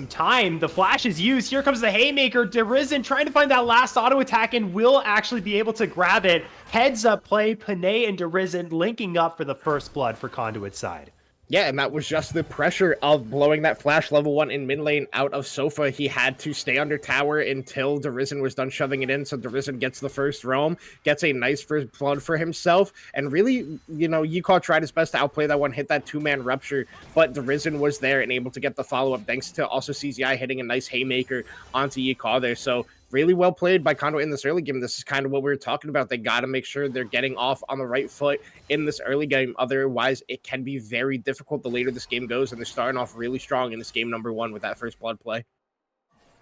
time. The flash is used. Here comes the Haymaker. Derizen trying to find that last auto attack and will actually be able to grab it. Heads up play. Panay and Derizen linking up for the first blood for Conduit side. Yeah, and that was just the pressure of blowing that flash level 1 in mid lane out of Sofa. He had to stay under tower until Derizen was done shoving it in, so Derizen gets the first roam, gets a nice first blood for himself, and really, Yicall tried his best to outplay that one, hit that 2-man rupture, but Derizen was there and able to get the follow-up, thanks to also CZI hitting a nice haymaker onto Yicall there. So really well played by Conduit in this early game. This is kind of what we were talking about. They got to make sure they're getting off on the right foot in this early game. Otherwise, it can be very difficult the later this game goes, and they're starting off really strong in this game number 1 with that first blood play.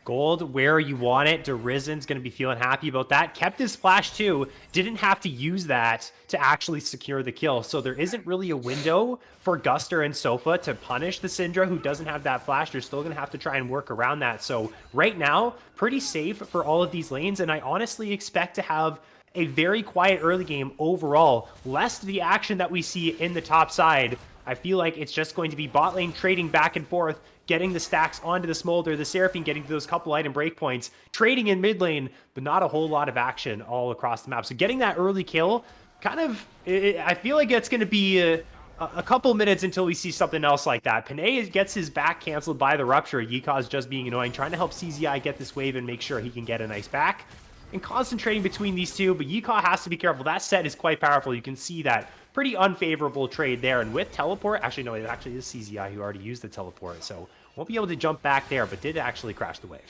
Gold where you want it. Derizen's going to be feeling happy about that. Kept his flash too. Didn't have to use that to actually secure the kill. So there isn't really a window for Guster and Sofa to punish the Syndra who doesn't have that flash. They're still going to have to try and work around that. So right now, pretty safe for all of these lanes. And I honestly expect to have a very quiet early game overall. Less the action that we see in the top side. I feel like it's just going to be bot lane trading back and forth, getting the stacks onto the Smolder, the Seraphine getting to those couple item breakpoints, trading in mid lane, but not a whole lot of action all across the map. So getting that early kill, I feel like it's going to be a couple minutes until we see something else like that. Panay gets his back canceled by the Rupture. Yicall's just being annoying, trying to help CZI get this wave and make sure he can get a nice back. And concentrating between these two, but Yicall has to be careful. That set is quite powerful. You can see that pretty unfavorable trade there. And with teleport, actually, no, it actually is CZI who already used the teleport. So won't be able to jump back there, but did actually crash the wave.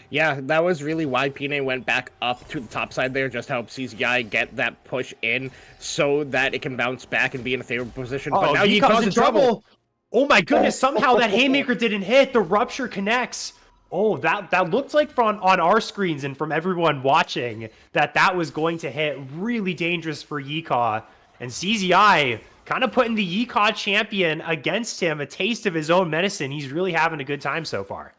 Yeah, that was really why PNA went back up to the top side there, just to help CZI get that push in so that it can bounce back and be in a favorable position. But now Yicall's in trouble. Oh my goodness, somehow that Haymaker didn't hit. The Rupture connects. Oh, that looked like on our screens and from everyone watching that was going to hit. Really dangerous for Yicall. And CZI kind of putting the Yicall champion against him, a taste of his own medicine. He's really having a good time so far.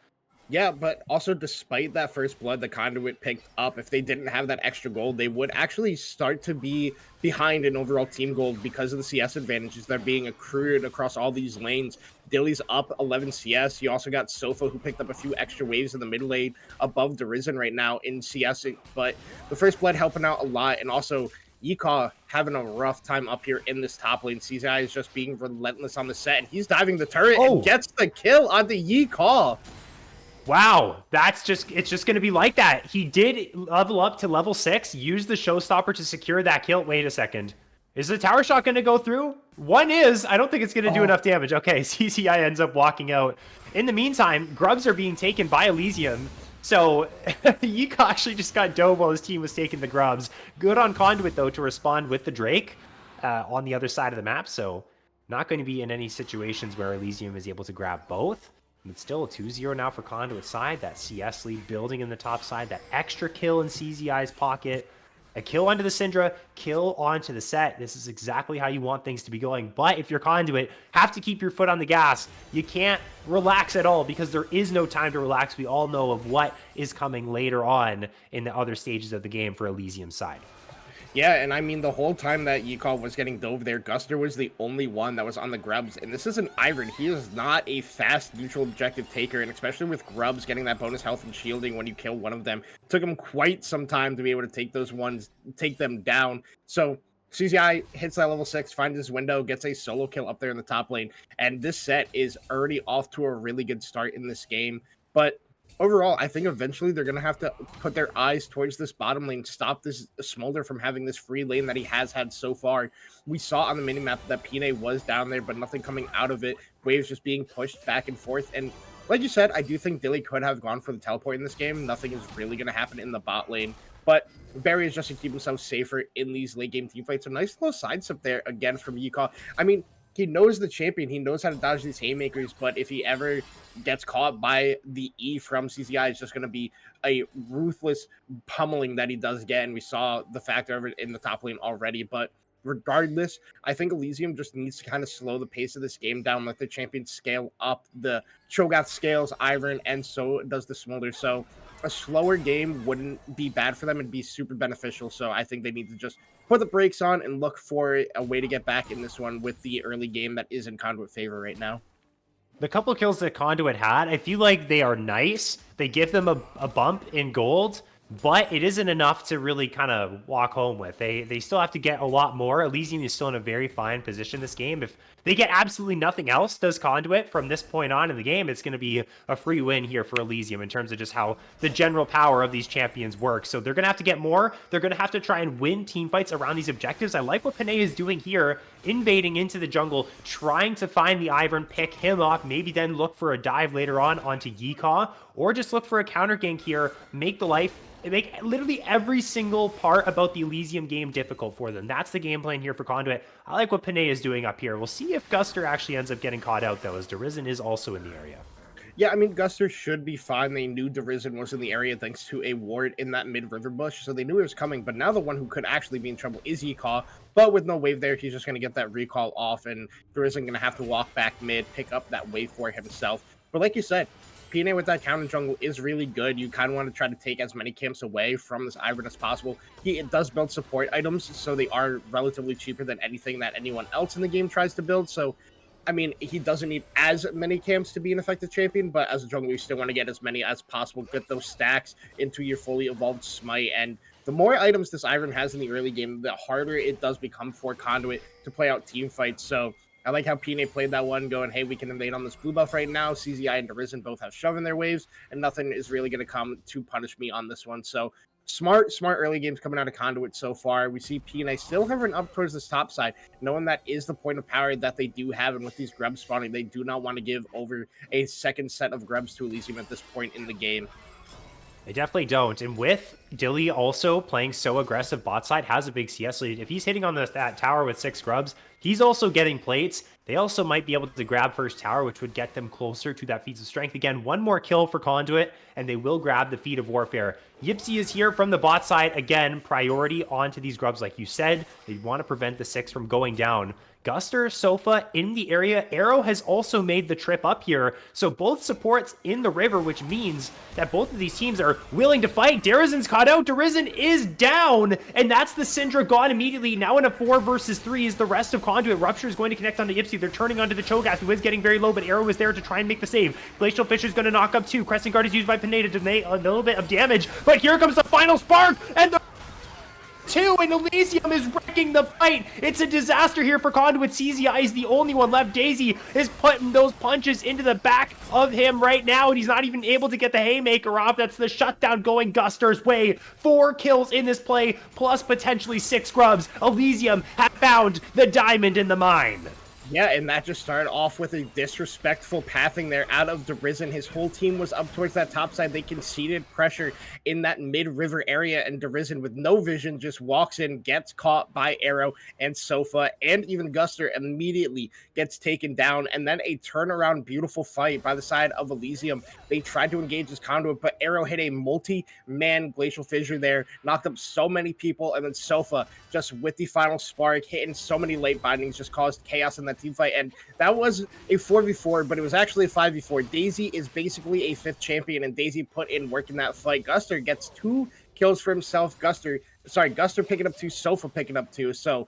Yeah, but also despite that first blood the Conduit picked up, if they didn't have that extra gold, they would actually start to be behind in overall team gold because of the CS advantages that are being accrued across all these lanes. Dilly's up 11 CS. You also got Sofa, who picked up a few extra waves in the mid lane above the Risen right now in CS, but the first blood helping out a lot, and also Yika having a rough time up here in this top lane. CZI is just being relentless on the set, and he's diving the turret and gets the kill on the Yika. Wow, it's just going to be like that. He did level up to level 6, use the showstopper to secure that kill. Wait a second. Is the tower shot going to go through? One is. I don't think it's going to do enough damage. Okay, CCI ends up walking out. In the meantime, grubs are being taken by Elysium. So Yika actually just got dove while his team was taking the grubs. Good on Conduit, though, to respond with the Drake on the other side of the map. So not going to be in any situations where Elysium is able to grab both. It's still a 2-0 now for Conduit side. That CS lead building in the top side. That extra kill in CZI's pocket. A kill onto the Syndra, kill onto the set. This is exactly how you want things to be going. But if you're Conduit, have to keep your foot on the gas. You can't relax at all because there is no time to relax. We all know of what is coming later on in the other stages of the game for Elysium's side. Yeah, and I mean, the whole time that Yikal was getting dove there, Guster was the only one that was on the grubs. And this is an Iron. He is not a fast neutral objective taker. And especially with grubs getting that bonus health and shielding when you kill one of them, it took him quite some time to be able to take them down. So CZI hits that level 6, finds his window, gets a solo kill up there in the top lane. And this set is already off to a really good start in this game. But overall, I think eventually they're going to have to put their eyes towards this bottom lane, stop this Smolder from having this free lane that he has had so far. We saw on the minimap that Pine was down there, but nothing coming out of it. Waves just being pushed back and forth. And like you said, I do think Dilly could have gone for the teleport in this game. Nothing is really going to happen in the bot lane. But Barry is just to keep himself safer in these late game team fights. A nice little sidestep there again from Yukon. I mean, he knows the champion. He knows how to dodge these haymakers, but if he ever gets caught by the E from CCI, it's just going to be a ruthless pummeling that he does get, and we saw the factor of it in the top lane already. But regardless, I think Elysium just needs to kind of slow the pace of this game down, let the champion scale up. The Cho'Gath scales Iron, and so does the Smolder. So a slower game wouldn't be bad for them. It'd be super beneficial. So I think they need to just put the brakes on and look for a way to get back in this one with the early game that is in Conduit favor right now. The couple kills that Conduit had, I feel like they are nice. They give them a bump in gold, but it isn't enough to really kind of walk home with. They still have to get a lot more. Elysium is still in a very fine position this game. If they get absolutely nothing else, does Conduit from this point on in the game, it's going to be a free win here for Elysium in terms of just how the general power of these champions work. So they're going to have to get more. They're going to have to try and win team fights around these objectives. I like what Panay is doing here, invading into the jungle, trying to find the Ivern, pick him off, maybe then look for a dive later on onto Yika, or just look for a counter gank here, make literally every single part about the Elysium game difficult for them. That's the game plan here for Conduit. I like what Panay is doing up here. We'll see if Guster actually ends up getting caught out, though, as Derizen is also in the area. Yeah, I mean, Guster should be fine. They knew Derizen was in the area thanks to a ward in that mid-river bush, so they knew it was coming. But now the one who could actually be in trouble is Yika. But with no wave there, he's just going to get that recall off, and Derizen going to have to walk back mid, pick up that wave for himself. But like you said, Pine with that counter jungle is really good. You kind of want to try to take as many camps away from this Ivern as possible. It does build support items, so they are relatively cheaper than anything that anyone else in the game tries to build. So, I mean, he doesn't need as many camps to be an effective champion, but as a jungler, you still want to get as many as possible. Get those stacks into your fully evolved smite, and the more items this Ivern has in the early game, the harder it does become for Conduit to play out team fights. So I like how Pine played that one, going, hey, we can invade on this blue buff right now. CZI and Derizen both have shove in their waves, and nothing is really going to come to punish me on this one. So smart early games coming out of Conduit so far. We see Pine still hovering up towards this top side, knowing that is the point of power that they do have, and with these grubs spawning, they do not want to give over a second set of grubs to Elysium at this point in the game. They definitely don't. And with Dilly also playing so aggressive bot side, has a big CS lead. If he's hitting on that tower with 6 grubs, he's also getting plates. They also might be able to grab first tower, which would get them closer to that Feats of Strength. Again, one more kill for Conduit, and they will grab the Feat of Warfare. Yipsy is here from the bot side. Again, priority onto these grubs, like you said. They want to prevent the 6 from going down. Guster, Sofa in the area. Arrow has also made the trip up here. So both supports in the river, which means that both of these teams are willing to fight. Derizen's caught out. Derizen is down. And that's the Syndra gone immediately. Now in a 4 versus 3 is the rest of Conduit. Rupture is going to connect onto Ipsy. They're turning onto the Cho'Gath, who is getting very low, but Arrow is there to try and make the save. Glacial Fish is going to knock up 2. Crescent Guard is used by Pineda to make a little bit of damage. But here comes the final spark. And the 2, and Elysium is wrecking the fight. It's a disaster here for Conduit. CZI is the only one left. Daisy is putting those punches into the back of him right now, and he's not even able to get the haymaker off. That's the shutdown going Guster's way. 4 kills in this play, plus potentially 6 grubs. Elysium have found the diamond in the mine. Yeah, and that just started off with a disrespectful pathing there out of Derizen. His whole team was up towards that top side. They conceded pressure in that mid-river area, and Derizen, with no vision, just walks in, gets caught by Arrow and Sofa, and even Guster immediately gets taken down. And then a turnaround, beautiful fight by the side of Elysium. They tried to engage his Conduit, but Arrow hit a multi-man Glacial Fissure there, knocked up so many people, and then Sofa, just with the final spark, hitting so many late bindings, just caused chaos in that team fight. And that was a 4v4, but it was actually a 5v4. Daisy is basically a 5th champion, and Daisy put in work in that fight. Guster gets 2 kills for himself. Guster picking up 2, Sofa picking up 2. So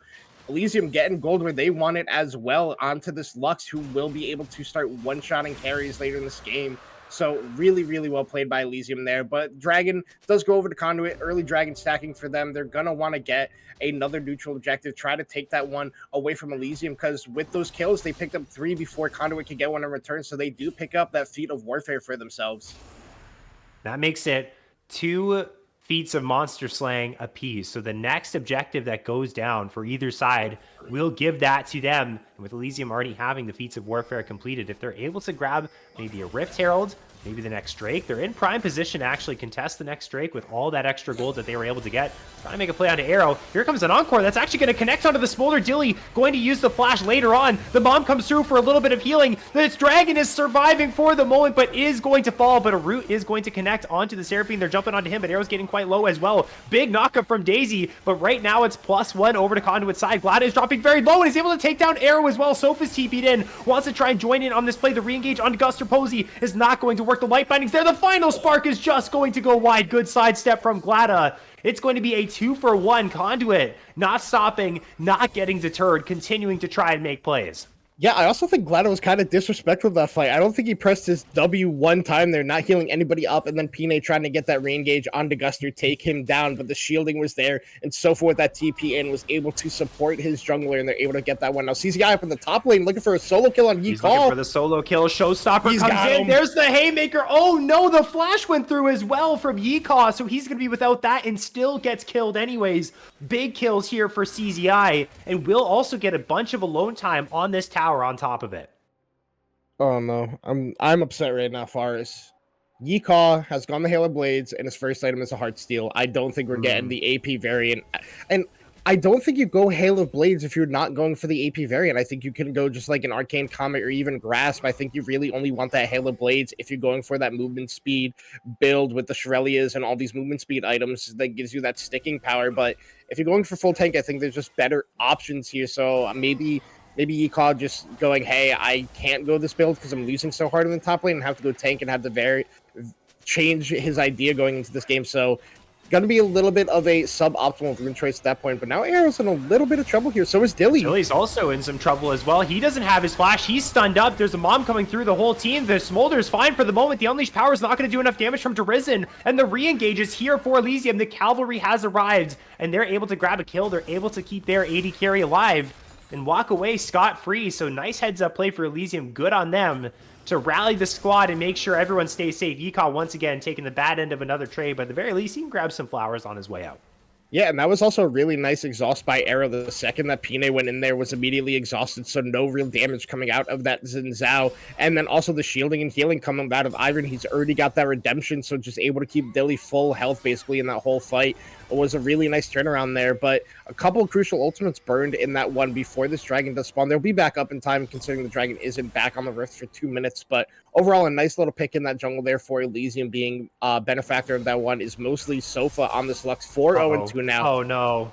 Elysium getting gold where they want it as well onto this Lux, who will be able to start one-shotting carries later in this game. So really, really well played by Elysium there. But Dragon does go over to Conduit. Early Dragon stacking for them. They're going to want to get another neutral objective, try to take that one away from Elysium, because with those kills, they picked up 3 before Conduit could get one in return. So they do pick up that feat of warfare for themselves. That makes it 2 feats of monster slaying apiece. So the next objective that goes down for either side will give that to them. And with Elysium already having the feats of warfare completed, if they're able to grab maybe a Rift Herald, maybe the next Drake, they're in prime position to actually contest the next Drake with all that extra gold that they were able to get. Trying to make a play onto Arrow. Here comes an Encore that's actually going to connect onto the Smolder. Dilly going to use the flash later on. The bomb comes through for a little bit of healing. This Dragon is surviving for the moment, but is going to fall. But a root is going to connect onto the Seraphine. They're jumping onto him, but Arrow's getting quite low as well. Big knockup from Daisy, but right now it's +1 over to Conduit side. Glad is dropping very low and is able to take down Arrow as well. Sofa's TP'd in. Wants to try and join in on this play. The re-engage onto Guster Posey is not going to work. The light bindings there. The final spark is just going to go wide. Good sidestep from Glada. It's going to be a 2-for-1. Conduit not stopping, not getting deterred, continuing to try and make plays. Yeah, I also think Glado was kind of disrespectful of that fight. I don't think he pressed his W one time there, not healing anybody up, and then Pine trying to get that re-engage onto Guster, take him down, but the shielding was there, and Sofa with that TP in was able to support his jungler, and they're able to get that one. Now CZI up in the top lane looking for a solo kill on Yi He's looking Call. for the solo kill. Showstopper comes in. There's the haymaker. Oh no, the flash went through as well from Yikaw, so he's going to be without that and still gets killed anyways. Big kills here for CZI, and will also get a bunch of alone time on this tower on top of it. Oh no, I'm upset right now, Faris. Yikaw has gone the Halo Blades, and his first item is a Heartsteel. I don't think we're getting the AP variant. And I don't think you go Halo Blades if you're not going for the AP variant. I think you can go just like an Arcane Comet or even Grasp. I think you really only want that Halo Blades if you're going for that movement speed build with the Shurelya's and all these movement speed items that gives you that sticking power. But if you're going for full tank, I think there's just better options here. So maybe Yikaw just going, hey, I can't go this build because I'm losing so hard in the top lane and have to go tank and have to change his idea going into this game. So going to be a little bit of a suboptimal rune choice at that point. But now Arrow's in a little bit of trouble here. So is Dilly. Dilly's also in some trouble as well. He doesn't have his flash. He's stunned up. There's a mom coming through the whole team. The Smolder's fine for the moment. The Unleashed Power is not going to do enough damage from Derizen. And the re-engage is here for Elysium. The cavalry has arrived, and they're able to grab a kill. They're able to keep their AD carry alive and walk away scot-free. So nice heads-up play for Elysium. Good on them to rally the squad and make sure everyone stays safe. Yikaw once again taking the bad end of another trade, but at the very least, he can grab some flowers on his way out. Yeah, and that was also a really nice exhaust by Arrow. The second that Pine went in there was immediately exhausted, so no real damage coming out of that Xin Zhao. And then also the shielding and healing coming out of Iron. He's already got that redemption, so just able to keep Dilly full health basically in that whole fight. It was a really nice turnaround there, but a couple of crucial ultimates burned in that one before this dragon does spawn. They'll be back up in time considering the dragon isn't back on the rift for 2 minutes, but overall a nice little pick in that jungle there for Elysium being benefactor of that one is mostly Sofa on this Lux 4-0-2 now. Oh no.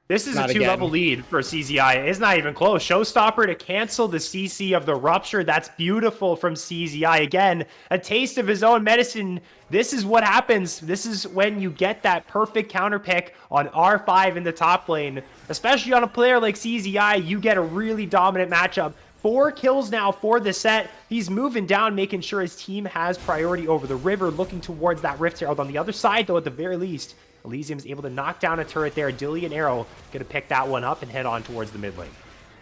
This is Not a 2-level lead for CZI. It's not even close. Showstopper to cancel the CC of the Rupture. That's beautiful from CZI. Again, a taste of his own medicine. This is what happens. This is when you get that perfect counter pick on R5 in the top lane. Especially on a player like CZI, you get a really dominant matchup. 4 kills now for the set. He's moving down, making sure his team has priority over the river, looking towards that Rift Herald. On the other side, though, at the very least, Elysium's able to knock down a turret there. Dilly and Arrow gonna pick that one up and head on towards the mid lane.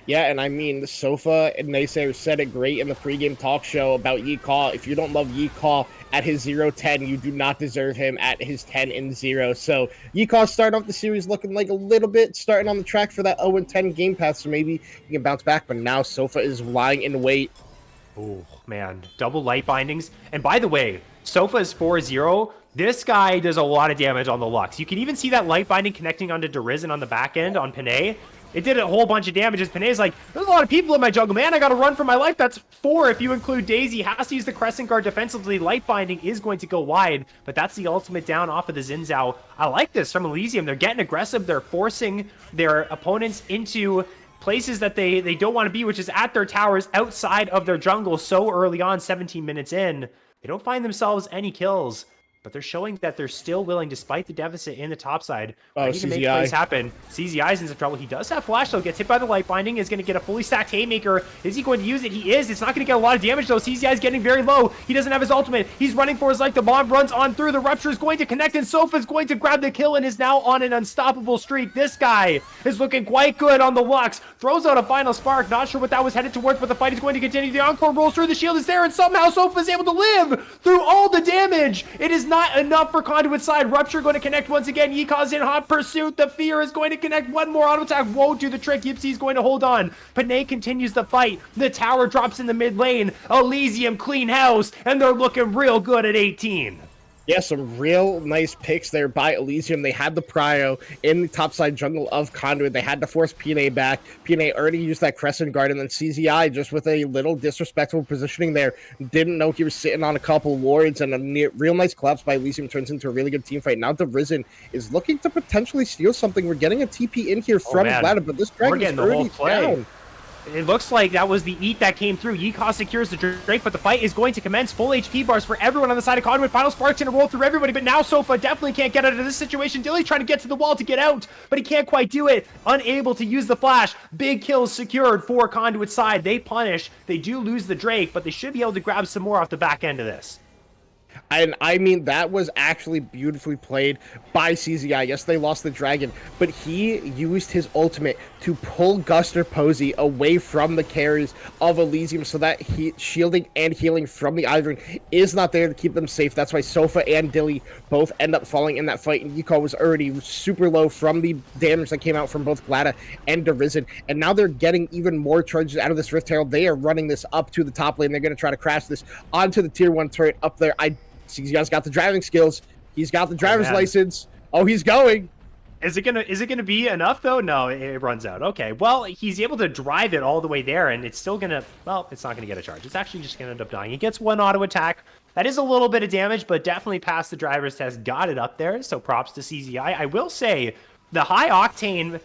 Yeah, and I mean, Sofa and Naysayer said it great in the pregame talk show about Yeehaw. If you don't love Yeehaw at his 0-10, you do not deserve him at his 10-0. So Yeehaw starting off the series looking like a little bit starting on the track for that 0-10 game path, so maybe he can bounce back. But now Sofa is lying in wait. Oh, man. Double light bindings. And by the way, Sofa is 4-0. This guy does a lot of damage on the Lux. You can even see that light binding connecting onto Derizen on the back end on Panay. It did a whole bunch of damage as Panay's like, there's a lot of people in my jungle, man. I gotta run for my life. That's 4 if you include Daisy. Has to use the Crescent Guard defensively. Light binding is going to go wide, but that's the ultimate down off of the Xin Zhao. I like this from Elysium. They're getting aggressive. They're forcing their opponents into places that they don't want to be, which is at their towers outside of their jungle so early on, 17 minutes in. They don't find themselves any kills, but they're showing that they're still willing, despite the deficit in the top side, ready to make plays happen. CZI's in some trouble. He does have flash, though. Gets hit by the light binding. Is going to get a fully stacked Haymaker. Is he going to use it? He is. It's not going to get a lot of damage, though. CZI's getting very low. He doesn't have his ultimate. He's running for his life. The bomb runs on through. The Rupture is going to connect, and Sofa's going to grab the kill and is now on an unstoppable streak. This guy is looking quite good on the Lux. Throws out a final spark. Not sure what that was headed towards, but the fight is going to continue. The Encore rolls through. The shield is there, and somehow Sofa is able to live through all the damage. It is not enough for Conduit side. Rupture going to connect once again. Yeekaw's in hot pursuit. The Fear is going to connect. One more auto attack won't do the trick. Yipsy's going to hold on. Panay continues the fight. The tower drops in the mid lane. Elysium clean house, and they're looking real good at 18. Yeah, some real nice picks there by Elysium. They had the prio in the topside jungle of Conduit. They had to force PNA back. PNA already used that Crescent Guard, and then CZI, just with a little disrespectful positioning there, didn't know he was sitting on a couple wards, and a real nice collapse by Elysium turns into a really good team fight. Now Derizen is looking to potentially steal something. We're getting a TP in here from Vlada, but this dragon is already down. It looks like that was the eat that came through. Yeehaw secures the Drake, but the fight is going to commence. Full HP bars for everyone on the side of Conduit. Final Spark's going to roll through everybody, but now Sofa definitely can't get out of this situation. Dilly's trying to get to the wall to get out, but he can't quite do it. Unable to use the flash. Big kills secured for Conduit's side. They punish. They do lose the Drake, but they should be able to grab some more off the back end of this. And I mean, that was actually beautifully played by CZI. Yes, they lost the dragon, but he used his ultimate to pull Guster Posey away from the carries of Elysium so that shielding and healing from the Ivern is not there to keep them safe. That's why Sofa and Dilly both end up falling in that fight, and Yiko was already super low from the damage that came out from both Glada and Derizen, and now they're getting even more charges out of this Rift Herald. They are running this up to the top lane. They're going to try to crash this onto the tier 1 turret up there. CZI's got the driving skills. He's got the driver's license. Oh, he's going. Is it gonna be enough though? No, it runs out. Okay, well, he's able to drive it all the way there, and it's still gonna, well, it's not gonna get a charge. It's actually just gonna end up dying. He gets one auto attack. That is a little bit of damage, but definitely passed the driver's test. Got it up there, so props to CZI. I will say, the high octane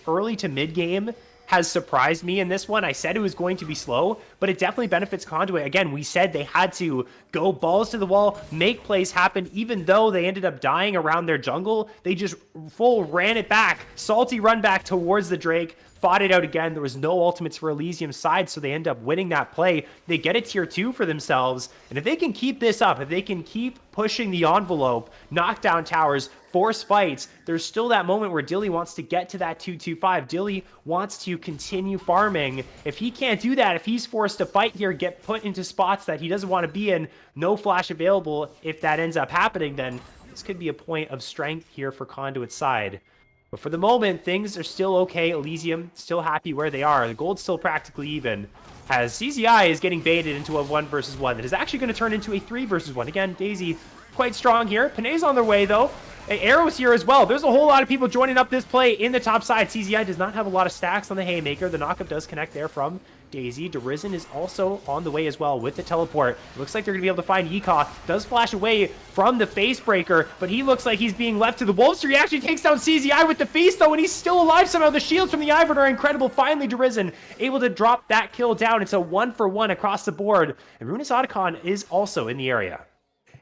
early to mid game has surprised me in this one. I said it was going to be slow, but it definitely benefits Conduit. Again, we said they had to go balls to the wall, make plays happen, even though they ended up dying around their jungle. They just full ran it back. Salty run back towards the Drake, fought it out again. There was no ultimates for Elysium's side, so they end up winning that play. They get a tier 2 for themselves, and if they can keep this up, if they can keep pushing the envelope, knock down towers, force fights, there's still that moment where Dilly wants to get to that 2-2-5. Dilly wants to continue farming. If he can't do that, if he's forced to fight here, get put into spots that he doesn't want to be in, no flash available, if that ends up happening, then this could be a point of strength here for Conduit's side. But for the moment, things are still okay. Elysium still happy where they are. The gold's still practically even, as CZI is getting baited into a 1 versus 1 that is actually going to turn into a 3 versus 1. Again, Daisy quite strong here. Panay's on their way, though. Arrows here as well. There's a whole lot of people joining up this play in the top side. CZI does not have a lot of stacks on the Haymaker. The knockup does connect there from Daisy. DeRisen is also on the way as well with the teleport. Looks like they're going to be able to find Yeekoth. Does flash away from the face breaker, but he looks like he's being left to the wolves. He actually takes down CZI with the feast, though, and he's still alive somehow. The shields from the Ivern are incredible. Finally, DeRisen able to drop that kill down. It's a 1-for-1 across the board, and Ruinous Otacon is also in the area.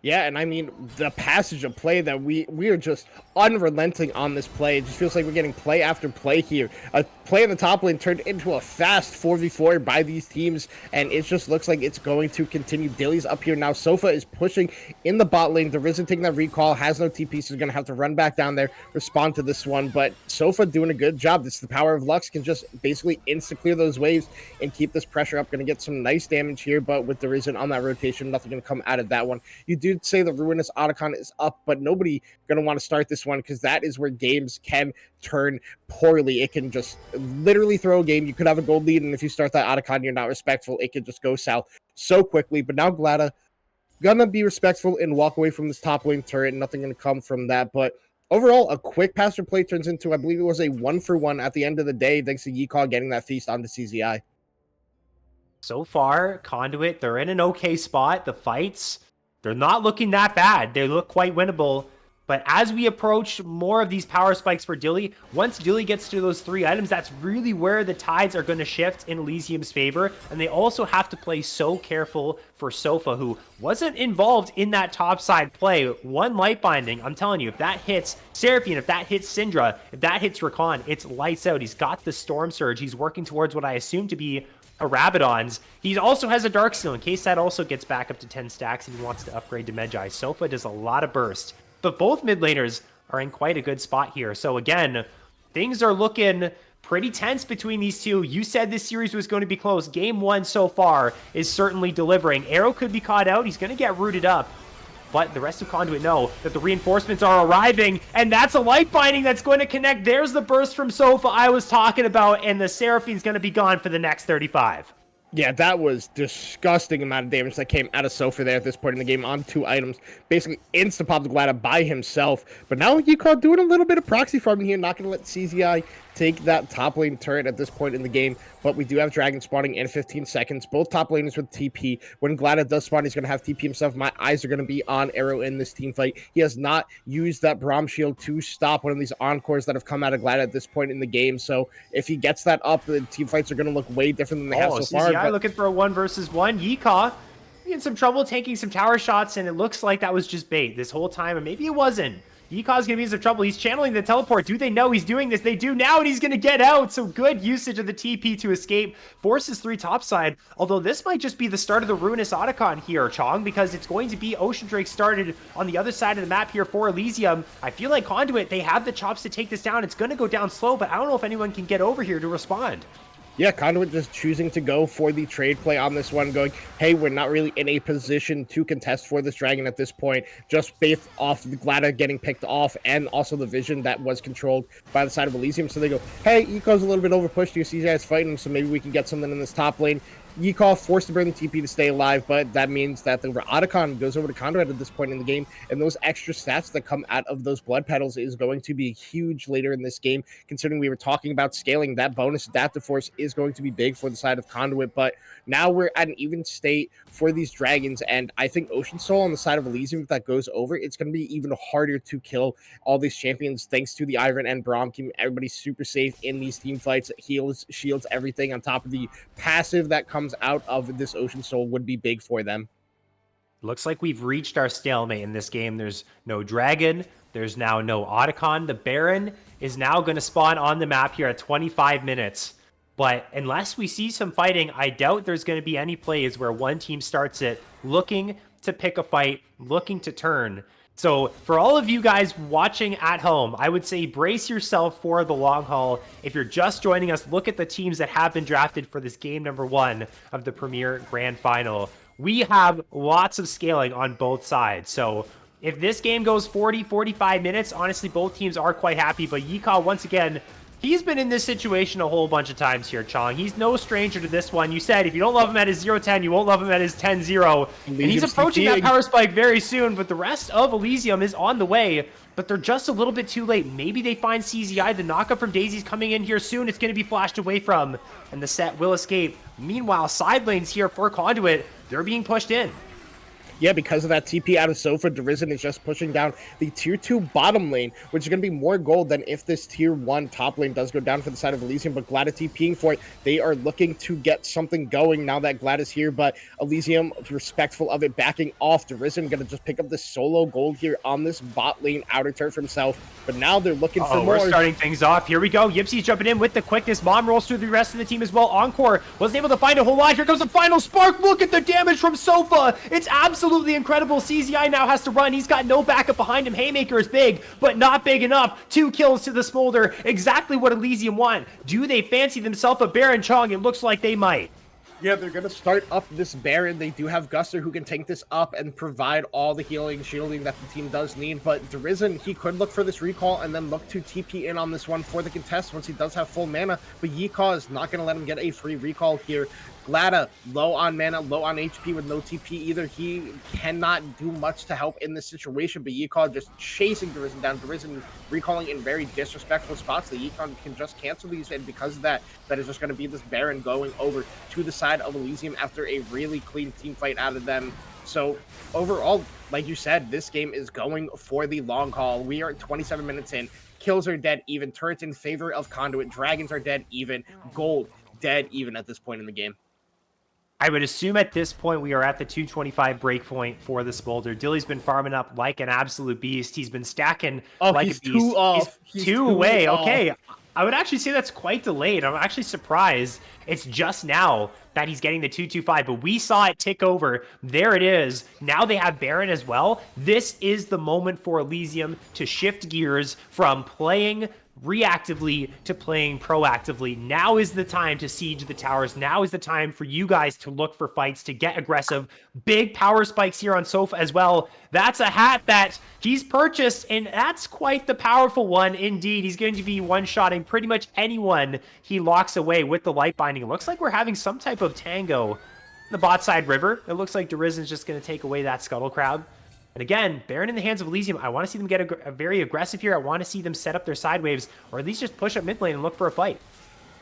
Yeah, and I mean, the passage of play that we are just unrelenting on this play. It just feels like we're getting play after play here. A play in the top lane turned into a fast 4v4 by these teams, and it just looks like it's going to continue. Dilly's up here now. Sofa is pushing in the bot lane. DeRisen taking that recall, has no TP, so he's going to have to run back down there, respond to this one, but Sofa doing a good job. This is the power of Lux, can just basically insta-clear those waves and keep this pressure up. Going to get some nice damage here, but with DeRisen on that rotation, nothing going to come out of that one. You do say the Ruinous Otacon is up, but nobody going to want to start this one because that is where games can turn poorly. It can just literally throw a game. You could have a gold lead, and if you start that Otacon, you're not respectful. It could just go south so quickly. But now Glada gonna be respectful and walk away from this top lane turret. Nothing going to come from that. But overall, a quick passer play turns into, I believe it was a 1-for-1 at the end of the day, thanks to Yeehaw getting that feast onto CZI. So far, Conduit, they're in an okay spot. The fights, they're not looking that bad. They look quite winnable. But as we approach more of these power spikes for Dilly, once Dilly gets to those 3 items, that's really where the tides are going to shift in Elysium's favor. And they also have to play so careful for Sofa, who wasn't involved in that top side play. One light binding, I'm telling you, if that hits Seraphine, if that hits Syndra, if that hits Rakan, it's lights out. He's got the Storm Surge. He's working towards what I assume to be a Rabadon's. He also has a Darksteel in case that also gets back up to 10 stacks and he wants to upgrade to Medjai. Sofa does a lot of burst, but both mid laners are in quite a good spot here. So again, things are looking pretty tense between these two. You said this series was going to be close. Game 1 so far is certainly delivering. Arrow could be caught out. He's going to get rooted up. But the rest of Conduit know that the reinforcements are arriving, and that's a light binding that's going to connect. There's the burst from Sofa I was talking about, and the Seraphine's going to be gone for the next 35. Yeah, that was disgusting amount of damage that came out of Sofa there at this point in the game on 2 items. Basically insta-pop the Glada by himself. But now Yeehaw doing a little bit of proxy farming here, not going to let CZI take that top lane turret at this point in the game. But we do have Dragon spawning in 15 seconds. Both top laners with TP. When Glada does spawn, he's going to have TP himself. My eyes are going to be on Arrow in this team fight. He has not used that Braum shield to stop one of these encores that have come out of Glada at this point in the game. So if he gets that up, the team fights are going to look way different than they have so far. CZI looking for a 1 versus 1. Yeehaw in some trouble taking some tower shots, and it looks like that was just bait this whole time, and maybe it wasn't. Yeekaw's gonna be in some trouble. He's channeling the teleport. Do they know he's doing this? They do now, and he's gonna get out. So good usage of the TP to escape. Forces 3 topside. Although this might just be the start of the Ruinous Otacon here, Chong, because it's going to be Ocean Drake started on the other side of the map here for Elysium. I feel like Conduit, they have the chops to take this down. It's gonna go down slow, but I don't know if anyone can get over here to respond. Yeah, Conduit just choosing to go for the trade play on this one, going, hey, we're not really in a position to contest for this dragon at this point, just based off the Glada getting picked off and also the vision that was controlled by the side of Elysium. So they go, hey, Eco's a little bit overpushed. You see guys fighting, so maybe we can get something in this top lane. Yeehaw forced to burn the TP to stay alive, but that means that the Otacon goes over to Conduit at this point in the game, and those extra stats that come out of those blood petals is going to be huge later in this game, considering we were talking about scaling. That bonus adaptive force is going to be big for the side of Conduit, but now we're at an even state for these dragons, and I think Ocean Soul on the side of Elysium, if that goes over, it's going to be even harder to kill all these champions thanks to the Ivern and Braum keeping everybody super safe in these team fights. Heals, shields, everything on top of the passive that comes out of this Ocean Soul would be big for them. Looks like we've reached our stalemate in this game. There's no dragon. There's now no Otacon. The Baron is now going to spawn on the map here at 25 minutes. But unless we see some fighting, I doubt there's going to be any plays where one team starts it looking to pick a fight, looking to turn. So for all of you guys watching at home, I would say brace yourself for the long haul. If you're just joining us, look at the teams that have been drafted for this game number 1 of the Premier Grand Final. We have lots of scaling on both sides. So if this game goes 40, 45 minutes, honestly, both teams are quite happy. But Yeehaw, once again, He's been in this situation a whole bunch of times here, Chong. He's no stranger to this one. You said if you don't love him at his 0-10, you won't love him at his 10-0. And he's approaching that power spike very soon, but the rest of Elysium is on the way, but they're just a little bit too late. Maybe they find CZI. The knockup from Daisy's coming in here soon. It's going to be flashed away from, and the set will escape. Meanwhile, side lanes here for Conduit, they're being pushed in. Yeah, because of that TP out of Sofa, Derizen is just pushing down the tier 2 bottom lane, which is going to be more gold than if this tier 1 top lane does go down for the side of Elysium, but Glad TPing for it. They are looking to get something going now that Glad is here, but Elysium, respectful of it, backing off. Derizen going to just pick up this solo gold here on this bot lane outer turf himself, but now they're looking for more. We're starting things off. Here we go. Yipsy's jumping in with the quickness. Mom rolls through the rest of the team as well. Encore wasn't able to find a whole lot. Here comes the final spark. Look at the damage from Sofa. It's absolutely incredible. CZI now has to run. He's got no backup behind him. Haymaker is big, but not big enough. 2 kills to the Smolder. Exactly what Elysium want. Do they fancy themselves a Baron, Chong? It looks like they might. Yeah, they're going to start up this Baron. They do have Guster who can tank this up and provide all the healing, shielding that the team does need. But Derizen, he could look for this recall and then look to TP in on this one for the contest once he does have full mana. But Yika is not going to let him get a free recall here. Glada, low on mana, low on HP with no TP either. He cannot do much to help in this situation, but Yikon just chasing Derizen down. Derizen recalling in very disrespectful spots. The Yikon can just cancel these, and because of that, that is just going to be this Baron going over to the side of Elysium after a really clean team fight out of them. So overall, like you said, this game is going for the long haul. We are 27 minutes in. Kills are dead even. Turrets in favor of Conduit. Dragons are dead even. Gold dead even at this point in the game. I would assume at this point we are at the 225 breakpoint for the Smolder. Dilly's been farming up like an absolute beast. He's been stacking like a beast. Too off. He's two away. Okay. I would actually say that's quite delayed. I'm actually surprised it's just now that he's getting the 225, but we saw it tick over. There it is. Now they have Baron as well. This is the moment for Elysium to shift gears from playing reactively to playing proactively. Now is the time to siege the towers. Now is the time for you guys to look for fights, to get aggressive. Big power spikes here on Sofa as well. That's a hat that he's purchased, and that's quite the powerful one indeed. He's going to be one-shotting pretty much anyone he locks away with the light binding. It looks like we're having some type of tango in the bot side river. It looks like Derizen's just going to take away that Scuttle Crab. And again, Baron in the hands of Elysium. I want to see them get very aggressive here. I want to see them set up their side waves, or at least just push up mid lane and look for a fight.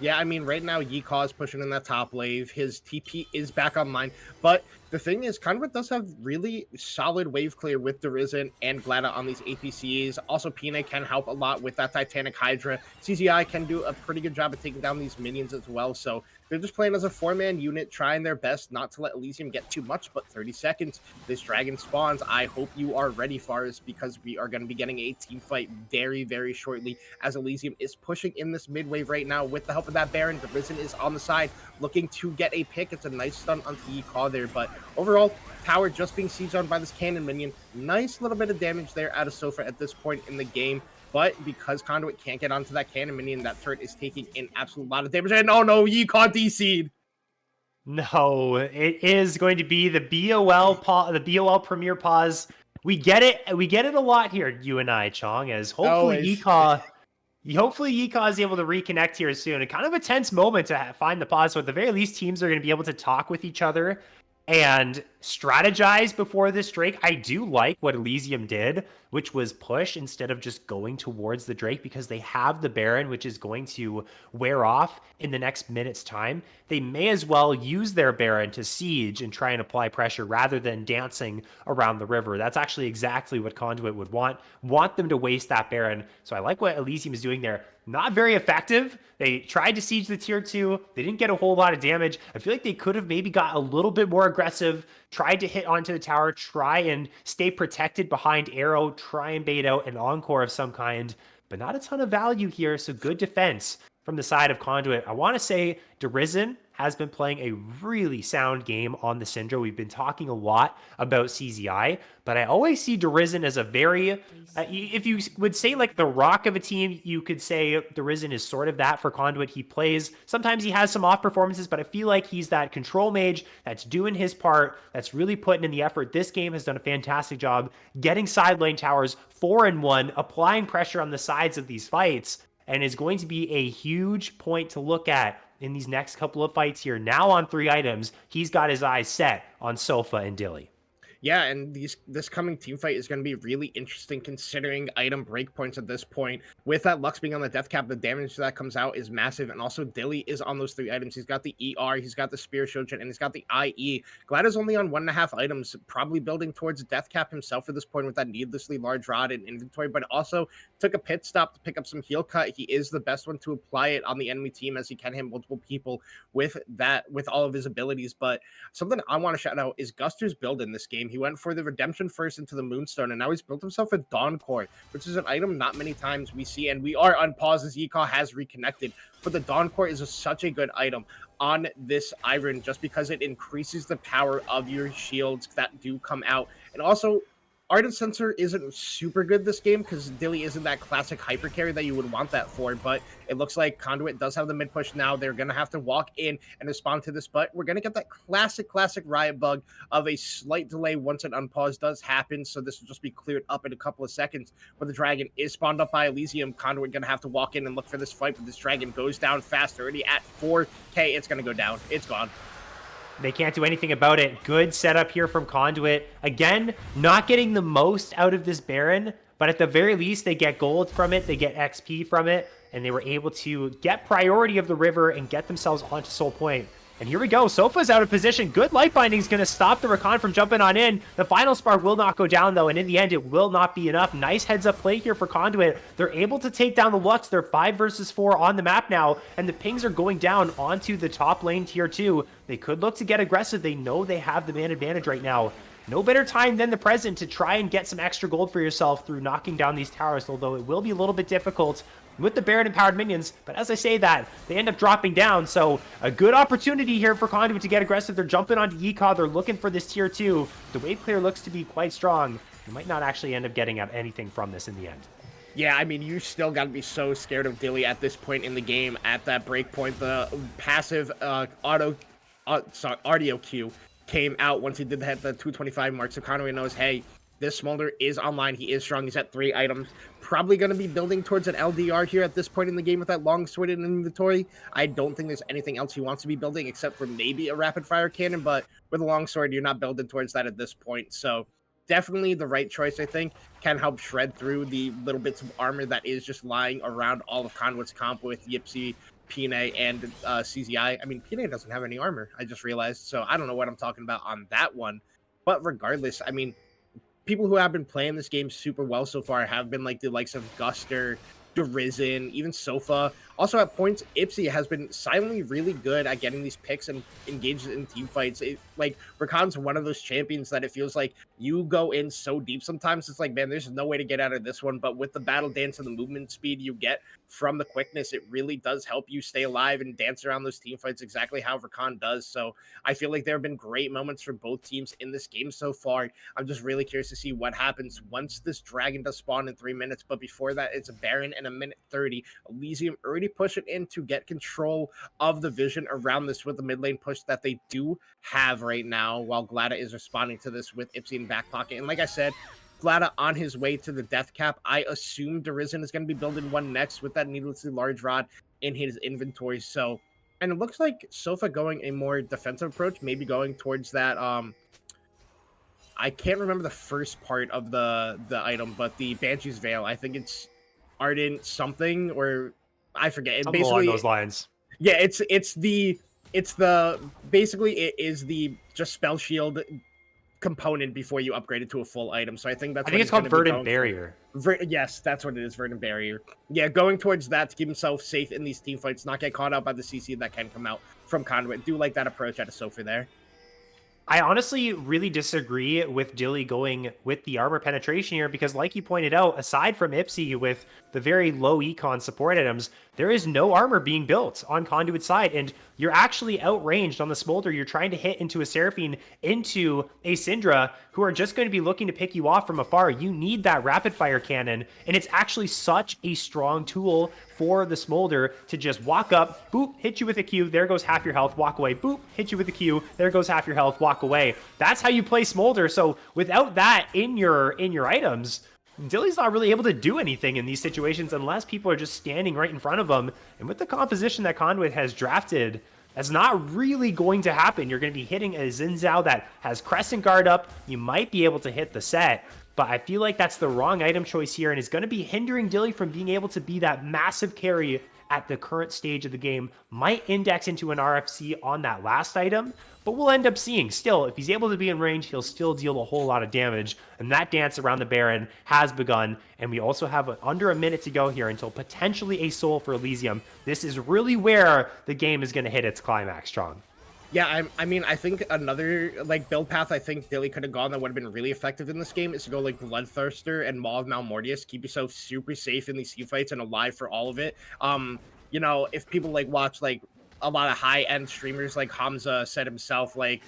Yeah, I mean, right now, Yika is pushing in that top wave. His TP is back online. But the thing is, Conduit does have really solid wave clear with Derizen and Glada on these APCs. Also, Pina can help a lot with that Titanic Hydra. CZI can do a pretty good job of taking down these minions as well. So they're just playing as a 4-man unit, trying their best not to let Elysium get too much, but 30 seconds, this dragon spawns. I hope you are ready, Fars, because we are going to be getting a team fight very, very shortly as Elysium is pushing in this mid wave right now with the help of that Baron. Derizen is on the side looking to get a pick. It's a nice stun onto Yika there, but overall, tower just being sieged on by this cannon minion. Nice little bit of damage there out of Sofa at this point in the game. But because Conduit can't get onto that cannon minion, that turret is taking an absolute lot of damage. And oh no, Yika DC'd. No, it is going to be the BOL Premier pause. We get it. We get it a lot here, you and I, Chong, as hopefully Yika is able to reconnect here soon. A kind of a tense moment to find the pause. So at the very least, teams are going to be able to talk with each other and strategize before this Drake. I do like what Elysium did, which was push instead of just going towards the Drake, because they have the Baron, which is going to wear off in the next minute's time. They may as well use their Baron to siege and try and apply pressure rather than dancing around the river. That's actually exactly what Conduit would want them to waste that Baron. So I like what Elysium is doing there. Not very effective. They tried to siege the tier 2. They didn't get a whole lot of damage. I feel like they could have maybe got a little bit more aggressive, tried to hit onto the tower, try and stay protected behind Arrow, try and bait out an encore of some kind, but not a ton of value here. So good defense from the side of Conduit. I want to say Derizen has been playing a really sound game on the Syndra. We've been talking a lot about CZI, but I always see Derizen as a very, if you would say like the rock of a team, you could say Derizen is sort of that for Conduit. He plays, sometimes he has some off performances, but I feel like he's that control mage that's doing his part, that's really putting in the effort. This game has done a fantastic job getting side lane towers 4-1, applying pressure on the sides of these fights. and is going to be a huge point to look at in these next couple of fights here. Now on 3 items, he's got his eyes set on Sofa and Dilly. Yeah, and this coming team fight is going to be really interesting considering item breakpoints at this point. With that Lux being on the death cap, the damage that comes out is massive, and also Dilly is on those 3 items. He's got the ER, he's got the Spear Shojin, and he's got the IE. Glad is only on 1.5 items, probably building towards death cap himself at this point with that needlessly large rod in inventory, but also took a pit stop to pick up some heal cut. He is the best one to apply it on the enemy team as he can hit multiple people with all of his abilities. But something I want to shout out is Guster's build in this game. He went for the Redemption first into the Moonstone, and now he's built himself a Dawn Core, which is an item not many times we see, and we are on pause as Yika has reconnected. But the Dawn Core is such a good item on this Iron just because it increases the power of your shields that do come out. And also, Ardent Sensor isn't super good this game because Dilly isn't that classic hyper carry that you would want that for, but it looks like Conduit does have the mid push now. They're going to have to walk in and respond to this, but we're going to get that classic Riot bug of a slight delay once an unpause does happen, so this will just be cleared up in a couple of seconds. But the dragon is spawned up by Elysium. Conduit going to have to walk in and look for this fight, but this dragon goes down fast, already at 4K. It's going to go down. It's gone. They can't do anything about it. Good setup here from Conduit. Again, not getting the most out of this Baron, but at the very least, they get gold from it, they get XP from it, and they were able to get priority of the river and get themselves onto Soul Point. And here we go. Sofa's out of position. Good light binding is going to stop the Rakan from jumping on in. The final spark will not go down, though, and in the end, it will not be enough. Nice heads-up play here for Conduit. They're able to take down the Lux. They're 5 versus 4 on the map now, and the pings are going down onto the top lane tier 2. They could look to get aggressive. They know they have the man advantage right now. No better time than the present to try and get some extra gold for yourself through knocking down these towers, although it will be a little bit difficult with the Baron empowered minions. But as I say that, they end up dropping down, so a good opportunity here for Conduit to get aggressive. They're jumping onto Yika. They're looking for this tier 2. The wave clear looks to be quite strong. You might not actually end up getting out anything from this in the end. Yeah, I mean, you still got to be so scared of Dilly at this point in the game. At that break point, the passive RDO Q came out once he did hit the 225 mark, so Conway knows, hey, this Smolder is online. He is strong. He's at 3 items. Probably going to be building towards an LDR here at this point in the game with that long sword in inventory. I don't think there's anything else he wants to be building except for maybe a rapid fire cannon, but with a long sword, you're not building towards that at this point. So definitely the right choice, I think. Can help shred through the little bits of armor that is just lying around all of Conduit's comp with Yipsy, Pine, and CZI. I mean, Pine doesn't have any armor, I just realized, so I don't know what I'm talking about on that one. But regardless, I mean, people who have been playing this game super well so far have been like the likes of Guster, Risen, even Sofa. Also at points, Ipsy has been silently really good at getting these picks and engaged in team fights. Like, Rakan's one of those champions that it feels like you go in so deep sometimes. It's like, man, there's no way to get out of this one. But with the battle dance and the movement speed you get from the quickness, it really does help you stay alive and dance around those team fights exactly how Rakan does. So I feel like there have been great moments for both teams in this game so far. I'm just really curious to see what happens once this dragon does spawn in 3 minutes. But before that, it's a Baron in 1:30. Elysium already pushing in to get control of the vision around this with the mid lane push that they do have right now, while Glada is responding to this with Ipsy in back pocket. And like I said, Glada on his way to the death cap. I assume Risen is going to be building one next with that needlessly large rod in his inventory. So, and it looks like Sofa going a more defensive approach, maybe going towards that. I can't remember the first part of the item, but the Banshee's Veil. I think it's Ardent something, or I forget. It Something basically along those lines. Yeah, it is the just spell shield component before you upgrade it to a full item. So I think that's I think it's called Verdant Barrier. Yes, that's what it is, Verdant Barrier. Yeah, going towards that to keep himself safe in these team fights, not get caught out by the CC that can come out from Conduit. Do like that approach out of Sofa there. I honestly really disagree with Dilly going with the armor penetration here because, like you pointed out, aside from Ipsy with the very low econ support items, there is no armor being built on Conduit's side, and you're actually outranged on the Smolder. You're trying to hit into a Seraphine, into a Syndra, who are just going to be looking to pick you off from afar. You need that rapid fire cannon, and it's actually such a strong tool for the Smolder to just walk up, boop, hit you with a Q, there goes half your health, walk away, boop, hit you with a Q, there goes half your health, walk away. That's how you play Smolder. So without that in your items, Dilly's not really able to do anything in these situations unless people are just standing right in front of him. And with the composition that Conduit has drafted, that's not really going to happen. You're going to be hitting a Xin Zhao that has Crescent Guard up. You might be able to hit the set, but I feel like that's the wrong item choice here and is going to be hindering Dilly from being able to be that massive carry at the current stage of the game. Might index into an RFC on that last item, but we'll end up seeing. Still, if he's able to be in range, he'll still deal a whole lot of damage, and that dance around the Baron has begun, and we also have under a minute to go here until potentially a soul for Elysium. This is really where the game is going to hit its climax, Strong. Yeah, I mean, I think another, like, build path I think Dilly could have gone that would have been really effective in this game is to go, like, Bloodthirster and Maw of Malmortius. Keep yourself super safe in these team fights and alive for all of it. You know, if people, like, watch, like, a lot of high-end streamers, like Hamza said himself, like,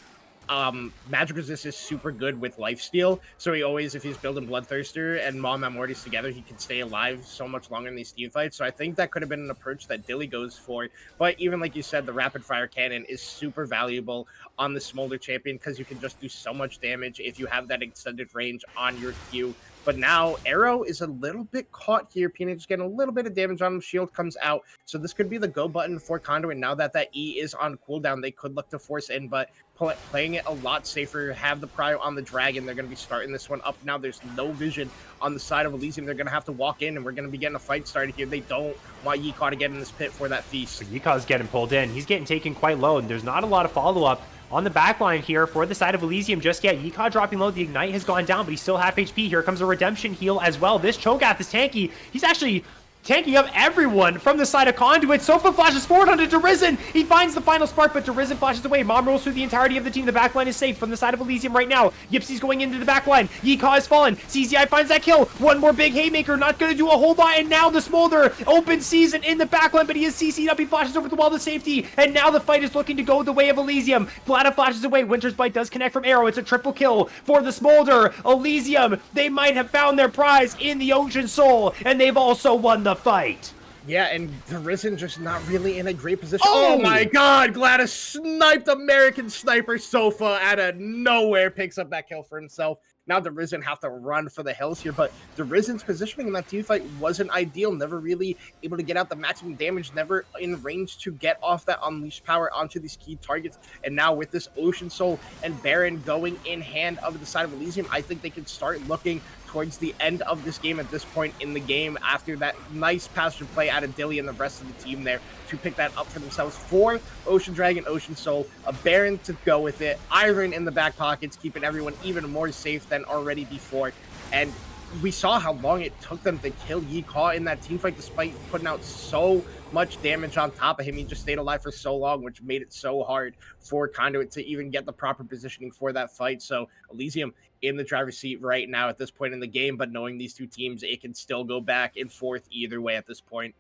Magic Resist is super good with lifesteal, so he always, if he's building Bloodthirster and Maw and Mortis together, he can stay alive so much longer in these team fights. So I think that could have been an approach that Dilly goes for. But even like you said, the rapid fire cannon is super valuable on the Smolder champion because you can just do so much damage if you have that extended range on your Q. But now Arrow is a little bit caught here. Peanut is getting a little bit of damage on him. Shield comes out. So this could be the go button for Conduit. Now that that E is on cooldown, they could look to force in, but playing it a lot safer. Have the prio on the dragon. They're going to be starting this one up now. There's no vision on the side of Elysium. They're going to have to walk in, and we're going to be getting a fight started here. They don't want Yeehaw to get in this pit for that feast. Yeehaw's getting pulled in. He's getting taken quite low, and there's not a lot of follow-up on the backline here for the side of Elysium just yet. Yeehaw dropping low. The Ignite has gone down, but he's still half HP. Here comes a Redemption heal as well. This Cho'Gath is tanky. He's actually tanking up everyone from the side of Conduit. Sofa flashes forward onto Derizen. He finds the final spark, but Derizen flashes away. Mom rolls through the entirety of the team. The backline is safe from the side of Elysium right now. Yipsy's going into the backline. Yeehaw has fallen. CZI finds that kill. One more big haymaker. Not going to do a whole lot. And now the Smolder open season in the backline, but he is CC'd up. He flashes over the wall to safety. And now the fight is looking to go the way of Elysium. Glada flashes away. Winter's Bite does connect from Arrow. It's a triple kill for the Smolder. Elysium, they might have found their prize in the Ocean Soul, and they've also won the fight. Yeah, and the Risen just not really in a great position. Oh my god, Gladys sniped American Sniper Sofa out of nowhere, picks up that kill for himself. Now the Risen have to run for the hills here, but the Risen's positioning in that team fight wasn't ideal. Never really able to get out the maximum damage, never in range to get off that unleashed power onto these key targets. And now with this Ocean Soul and Baron going in hand of the side of Elysium, I think they can start looking towards the end of this game at this point in the game after that nice pass and play out of Dilly and the rest of the team there to pick that up for themselves. 4 Ocean Dragon, Ocean Soul, a Baron to go with it, Iron in the back pockets, keeping everyone even more safe than already before. And we saw how long it took them to kill Yeehaw in that team fight despite putting out so much damage on top of him. He just stayed alive for so long, which made it so hard for Conduit to even get the proper positioning for that fight. So Elysium in the driver's seat right now at this point in the game, but knowing these two teams, it can still go back and forth either way at this point.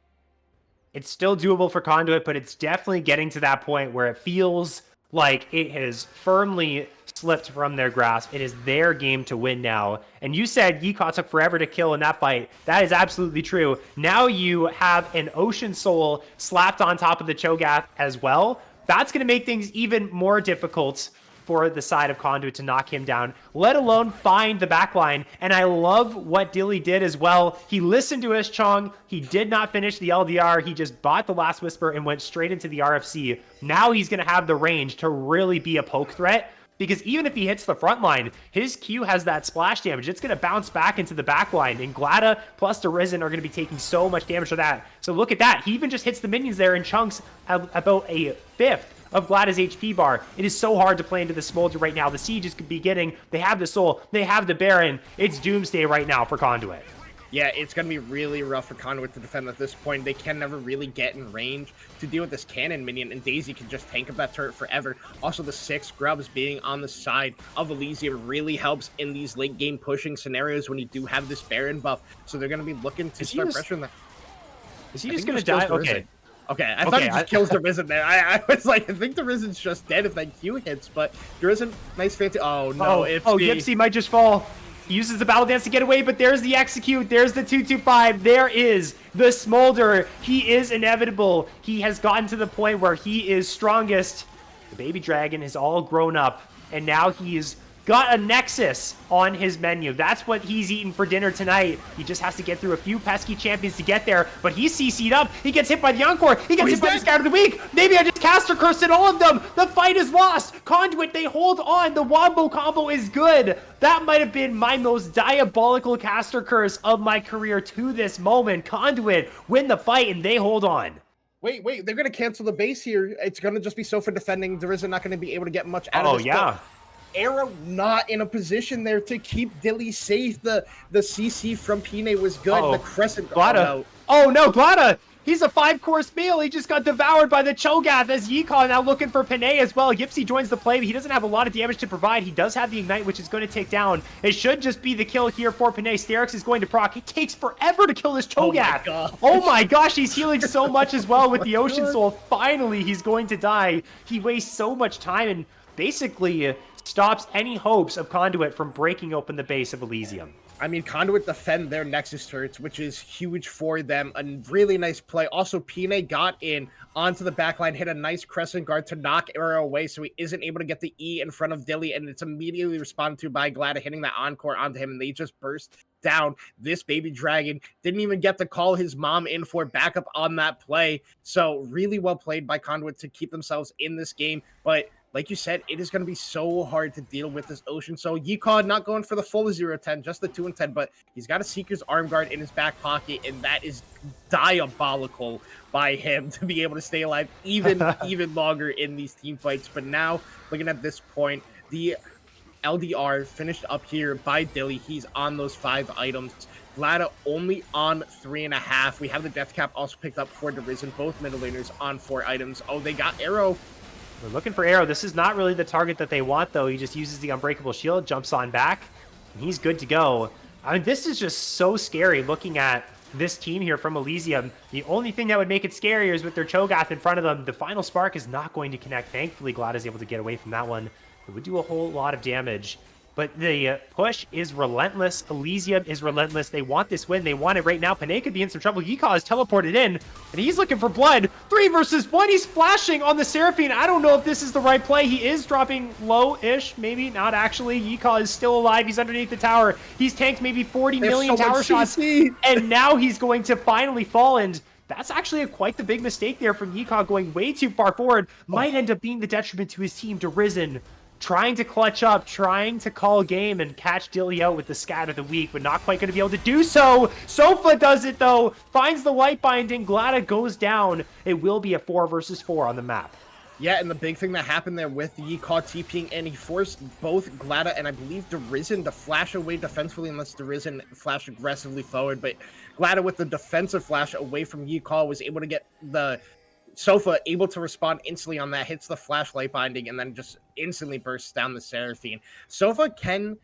It's still doable for Conduit, but it's definitely getting to that point where it feels like it has firmly slipped from their grasp. It is their game to win now. And you said Yeehaw took forever to kill in that fight. That is absolutely true. Now you have an Ocean Soul slapped on top of the Cho'Gath as well. That's going to make things even more difficult for the side of Conduit to knock him down, let alone find the backline. And I love what Dilly did as well. He listened to his Chong. He did not finish the LDR. He just bought the Last Whisper and went straight into the RFC. Now he's going to have the range to really be a poke threat, because even if he hits the front line, his Q has that splash damage. It's going to bounce back into the back line, and Glada plus Derizen are going to be taking so much damage for that. So look at that. He even just hits the minions there in chunks at about a fifth of Glada's HP bar. It is so hard to play into the Smolder right now. The siege is beginning. They have the Soul. They have the Baron. It's doomsday right now for Conduit. Yeah, it's going to be really rough for Conduit to defend at this point. They can never really get in range to deal with this cannon minion, and Daisy can just tank up that turret forever. Also, the 6 grubs being on the side of Elysium really helps in these late game pushing scenarios when you do have this Baron buff. So they're going to be looking to start pressuring that. Is he just going to die? Okay. Okay, I thought he just kills the Risen there. I was like, I think the Risen's just dead if that Q hits, but the Risen, nice fancy. Oh, no. Yipsy might just fall. He uses the Battle Dance to get away, but there's the Execute. There's the 225. There is the Smolder. He is inevitable. He has gotten to the point where he is strongest. The baby dragon is all grown up, and now he is got a Nexus on his menu. That's what he's eating for dinner tonight. He just has to get through a few pesky champions to get there, but he's CC'd up. He gets hit by the Encore. He gets hit by the Scout of the Week. Maybe I just caster cursed all of them. The fight is lost. Conduit, they hold on. The Wombo combo is good. That might have been my most diabolical caster curse of my career to this moment. Conduit win the fight, and they hold on. Wait, they're going to cancel the base here. It's going to just be Sofa defending. There isn't not going to be able to get much out of this. Oh, yeah. Arrow not in a position there to keep Dilly safe. The CC from Pine was good. Uh-oh. The Crescent. Glada. Oh no, Glada! He's a 5-course meal. He just got devoured by the Cho'Gath as Yeehaw now looking for Panay as well. Yipsy joins the play, but he doesn't have a lot of damage to provide. He does have the Ignite, which is going to take down. It should just be the kill here for Panay. Sterix is going to proc. It takes forever to kill this Cho'Gath. Oh my gosh, he's healing so much as well with the Ocean Soul. Finally, he's going to die. He wastes so much time and basically stops any hopes of Conduit from breaking open the base of Elysium. I mean, Conduit defend their Nexus turrets, which is huge for them. A really nice play. Also, Pine got in onto the backline, hit a nice Crescent Guard to knock Arrow away, so he isn't able to get the E in front of Dilly, and it's immediately responded to by Glada hitting that Encore onto him, and they just burst down. This baby dragon didn't even get to call his mom in for backup on that play. So really well played by Conduit to keep themselves in this game, but like you said, it is going to be so hard to deal with this Ocean Soul. Yeehaw not going for the full 0-10, just the 2-10, but he's got a Seeker's Arm Guard in his back pocket, and that is diabolical by him to be able to stay alive even longer in these team fights. But now, looking at this point, the LDR finished up here by Dilly. He's on those 5 items. Glada only on 3.5. We have the Death Cap also picked up for Derizen, both middle laners on 4 items. Oh, they got Arrow. We're looking for Arrow. This is not really the target that they want, though. He just uses the Unbreakable Shield, jumps on back, and he's good to go. I mean, this is just so scary looking at this team here from Elysium. The only thing that would make it scarier is with their Cho'Gath in front of them. The final spark is not going to connect. Thankfully, Glad is able to get away from that one. It would do a whole lot of damage. But the push is relentless. Elysium is relentless. They want this win. They want it right now. Panay could be in some trouble. Yeehaw is teleported in, and he's looking for blood. 3 versus 1. He's flashing on the Seraphine. I don't know if this is the right play. He is dropping low-ish. Maybe not actually. Yeehaw is still alive. He's underneath the tower. He's tanked maybe 40 million tower shots, and now he's going to finally fall. And that's actually quite the big mistake there from Yeehaw, going way too far forward. Might end up being the detriment to his team. Derizen trying to clutch up, trying to call game and catch Dilly out with the Scat of the Week, but not quite going to be able to do so. Sofa does it, though. Finds the light binding. Glada goes down. It will be a 4 versus 4 on the map. Yeah, and the big thing that happened there with Yeehaw TPing, and he forced both Glada and I believe Derizen to flash away defensively unless Derizen flashed aggressively forward. But Glada with the defensive flash away from Yeehaw was able to get the Sofa able to respond instantly on that, hits the flashlight binding, and then just instantly bursts down the Seraphine. Sofa can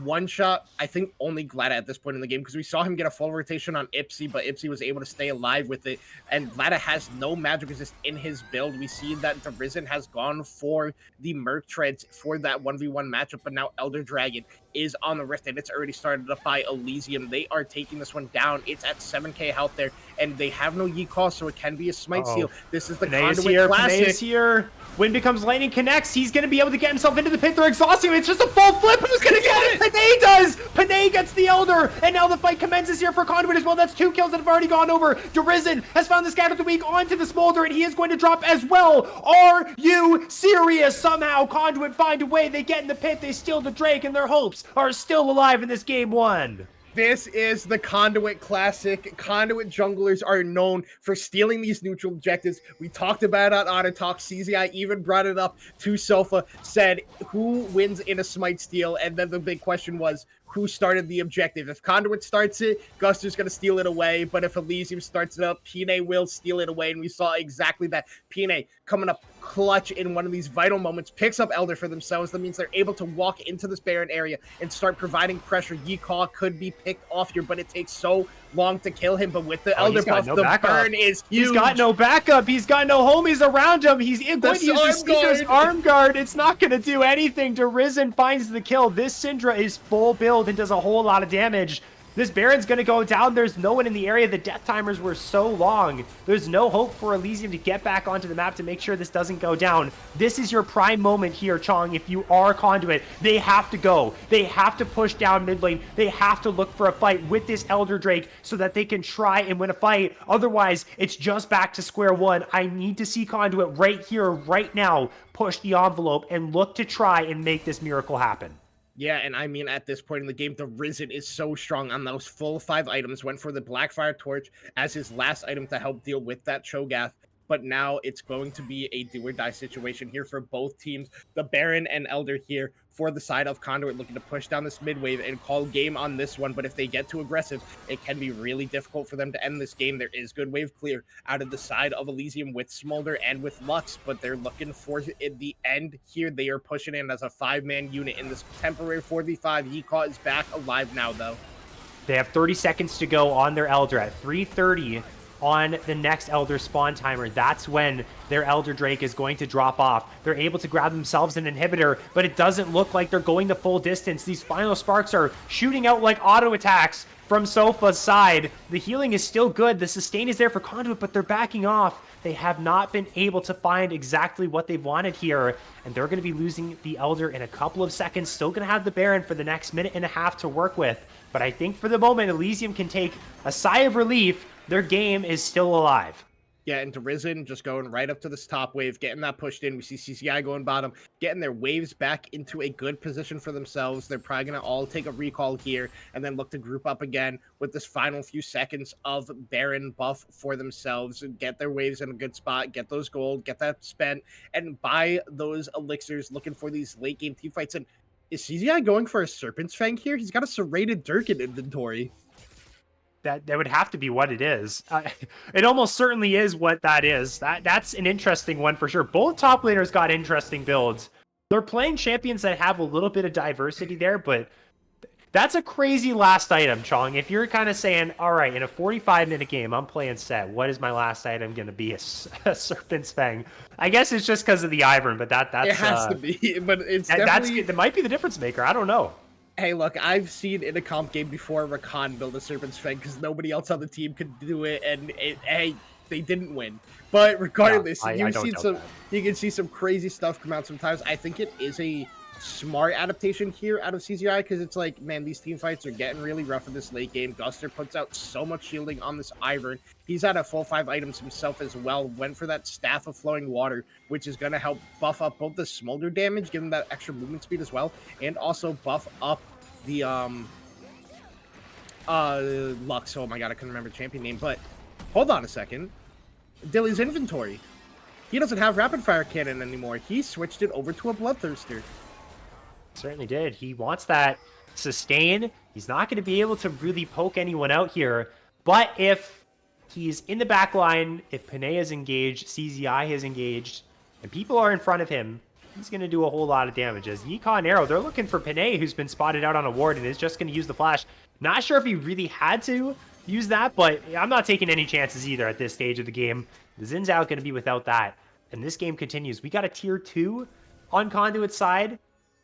one-shot, I think, only Glada at this point in the game, because we saw him get a full rotation on Ipsy, but Ipsy was able to stay alive with it, and Glada has no magic resist in his build. We see that Derizen has gone for the Merc Treads for that 1v1 matchup, but now Elder Dragon is on the Rift, and it's already started up by Elysium. They are taking this one down. It's at 7k health there, and they have no Yeehaw, so it can be a Smite Seal. This is the Conduit Classic. Panay is here. Wind becomes lightning, connects. He's going to be able to get himself into the pit. They're exhausting him. It's just a full flip. Who's going to get it? Panay does. Panay gets the Elder, and now the fight commences here for Conduit as well. That's 2 kills that have already gone over. Derizen has found the Scat of the Week onto the Smolder, and he is going to drop as well. Are you serious? Somehow Conduit find a way. They get in the pit. They steal the Drake, and their hopes are still alive in this game 1. This is the Conduit Classic. Conduit junglers are known for stealing these neutral objectives. We talked about it on Auto Talk. CZI even brought it up to Sofa, said who wins in a Smite steal, and then the big question was, who started the objective? If Conduit starts it, Guster's going to steal it away, but if Elysium starts it up, Pine will steal it away, and we saw exactly that. Pine coming up clutch in one of these vital moments, picks up Elder for themselves. That means they're able to walk into this Baron area and start providing pressure. Yeehaw could be picked off here, but it takes so long to kill him, but with the Elder buff, the burn is huge. He's got no backup. He's got no homies around him. He's going to use the Sneaker's Arm Guard. It's not going to do anything. Derizen finds the kill. This Syndra is full build and does a whole lot of damage. This Baron's going to go down. There's no one in the area. The death timers were so long. There's no hope for Elysium to get back onto the map to make sure this doesn't go down. This is your prime moment here, Chong. If you are Conduit, they have to go. They have to push down mid lane. They have to look for a fight with this Elder Drake so that they can try and win a fight. Otherwise, it's just back to square one. I need to see Conduit right here, right now, push the envelope and look to try and make this miracle happen. Yeah, and I mean, at this point in the game, the Risen is so strong on those full 5 items. Went for the Blackfire Torch as his last item to help deal with that Cho'Gath. But now it's going to be a do-or-die situation here for both teams. The Baron and Elder here for the side of Conduit looking to push down this mid wave and call game on this one. But if they get too aggressive, it can be really difficult for them to end this game. There is good wave clear out of the side of Elysium with Smolder and with Lux, but they're looking for the end here. They are pushing in as a 5-man unit in this temporary 4v5. Yeehaw is back alive now, though. They have 30 seconds to go on their Elder at 3:30. On the next Elder spawn timer. That's when their Elder Drake is going to drop off. They're able to grab themselves an inhibitor, but it doesn't look like they're going the full distance. These final sparks are shooting out like auto attacks from Sofa's side. The healing is still good. The sustain is there for Conduit, but they're backing off. They have not been able to find exactly what they've wanted here, and they're going to be losing the Elder in a couple of seconds. Still going to have the Baron for the next minute and a half to work with, but I think for the moment, Elysium can take a sigh of relief. Their game is still alive. Yeah, and to Risen, just going right up to this top wave, getting that pushed in. We see CCI going bottom, getting their waves back into a good position for themselves. They're probably going to all take a recall here and then look to group up again with this final few seconds of Baron buff for themselves. Get their waves in a good spot, get those gold, get that spent, and buy those elixirs, looking for these late game team fights. And is CCI going for a Serpent's Fang here? He's got a serrated Dirk in inventory. That would have to be what it is. It almost certainly is what that is. That's an interesting one for sure. Both top laners got interesting builds. They're playing champions that have a little bit of diversity there, but that's a crazy last item, Chong. If you're kind of saying, all right, in a 45-minute game, I'm playing set. What is my last item going to be? A Serpent's Fang. I guess it's just because of the Ivern, but that's... It has to be, but it's definitely... That might be the difference maker. I don't know. Hey, look, I've seen in a comp game before Rakan build a Serpent's Fang because nobody else on the team could do it, and hey, they didn't win. But regardless, you can see some crazy stuff come out sometimes. I think it is a smart adaptation here out of CCI because it's like, man, these team fights are getting really rough in this late game. Guster puts out so much shielding on this Ivern. He's at a full 5 items himself as well. Went for that Staff of Flowing Water, which is going to help buff up both the Smolder damage, give him that extra movement speed as well, and also buff up the Lux. Oh my god, I couldn't remember the champion name, but hold on a second. Dilly's inventory. He doesn't have rapid fire cannon anymore. He switched it over to a Bloodthirster. Certainly did. He wants that sustain. He's not going to be able to really poke anyone out here, but if he's in the back line, if Panay is engaged, CZI is engaged, and people are in front of him, he's going to do a whole lot of damage. As Yeehaw and Arrow, they're looking for Panay, who's been spotted out on a ward and is just going to use the flash. Not sure if he really had to use that, but I'm not taking any chances either at this stage of the game. The Xin Zhao going to be without that, and this game continues. We got a tier 2 on Conduit's side,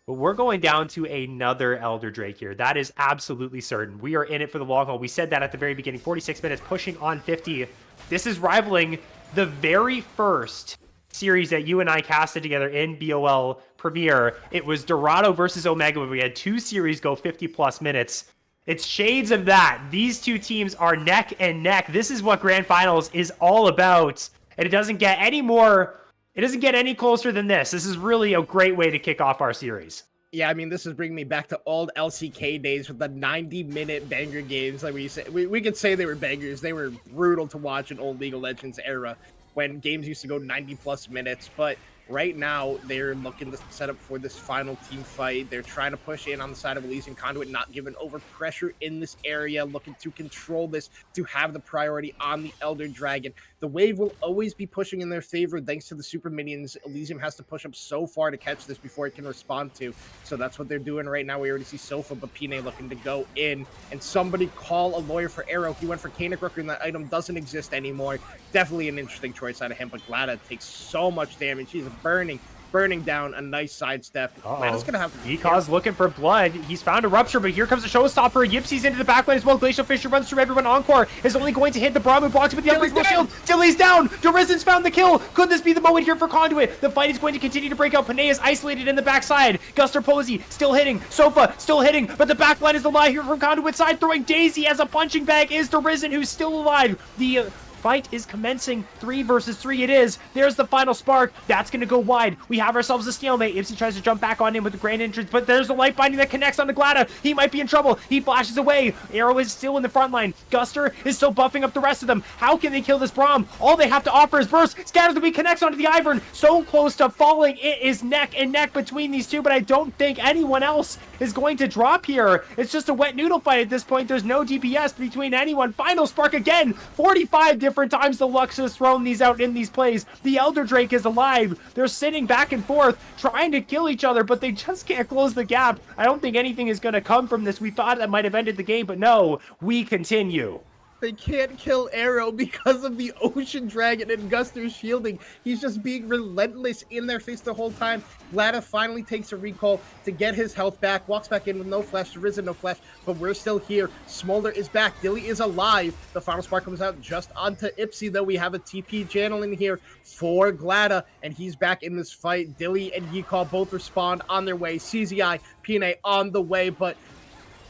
but we're going down to another Elder Drake here. That is absolutely certain. We are in it for the long haul. We said that at the very beginning. 46 minutes, pushing on 50. This is rivaling the very first series that you and I casted together in BOL Premier. It was Dorado versus Omega, where we had 2 series go 50+ minutes. It's shades of that. These 2 teams are neck and neck. This is what Grand Finals is all about. And it doesn't get any more... It doesn't get any closer than this. This is really a great way to kick off our series. Yeah, I mean, this is bringing me back to old LCK days with the 90-minute banger games. Like we could say they were bangers. They were brutal to watch in old League of Legends era when games used to go 90+ minutes. But right now, they're looking to set up for this final team fight. They're trying to push in on the side of Elysium. Conduit not giving over pressure in this area, looking to control this, to have the priority on the Elder Dragon. The wave will always be pushing in their favor thanks to the super minions. Elysium has to push up so far to catch this before it can respond to. So that's what they're doing right now. We already see Sofa, but Pine looking to go in. And somebody call a lawyer for Arrow. He went for Kanik Rooker, and that item doesn't exist anymore. Definitely an interesting choice out of him, but Glada takes so much damage. He's burning burning down a nice sidestep. Glada's gonna have to Yikaw's looking for blood. He's found a rupture, but here comes a showstopper. Yipsy's into the backline as well. Glacial Fisher runs through everyone. Encore is only going to hit the Braum, who blocks with the unbreakable shield. Dilly's down. Derizen's found the kill. Could this be the moment here for Conduit? The fight is going to continue to break out. Panay is isolated in the backside. Guster Posey still hitting. Sofa still hitting, but the backline is alive here from Conduit's side. Throwing Daisy as a punching bag is Derizen, who's still alive. The fight is commencing. 3 versus 3 it is. There's the final spark. That's going to go wide. We have ourselves a stalemate. Ipsy tries to jump back on him with the grand entrance, but there's the light binding that connects onto Glada. He might be in trouble. He flashes away. Arrow is still in the front line. Guster is still buffing up the rest of them. How can they kill this Braum? All they have to offer is burst. Scatter the Weak connects onto the Ivern. So close to falling. It is neck and neck between these two, but I don't think anyone else is going to drop here. It's just a wet noodle fight at this point. There's no DPS between anyone. Final spark again. 45 different times the Lux has thrown these out in these plays. The Elder Drake is alive. They're sitting back and forth trying to kill each other, but they just can't close the gap. I don't think anything is going to come from this. We thought that might have ended the game, but no, we continue. They can't kill Arrow because of the Ocean Dragon and Guster's shielding. He's just being relentless in their face the whole time. Glada finally takes a recall to get his health back. Walks back in with no flash. Risen, no flash, but we're still here. Smolder is back. Dilly is alive. The final spark comes out just onto Ipsy, though. We have a TP channel in here for Glada, and he's back in this fight. Dilly and Yikal both respond on their way. CZI, PNA on the way, but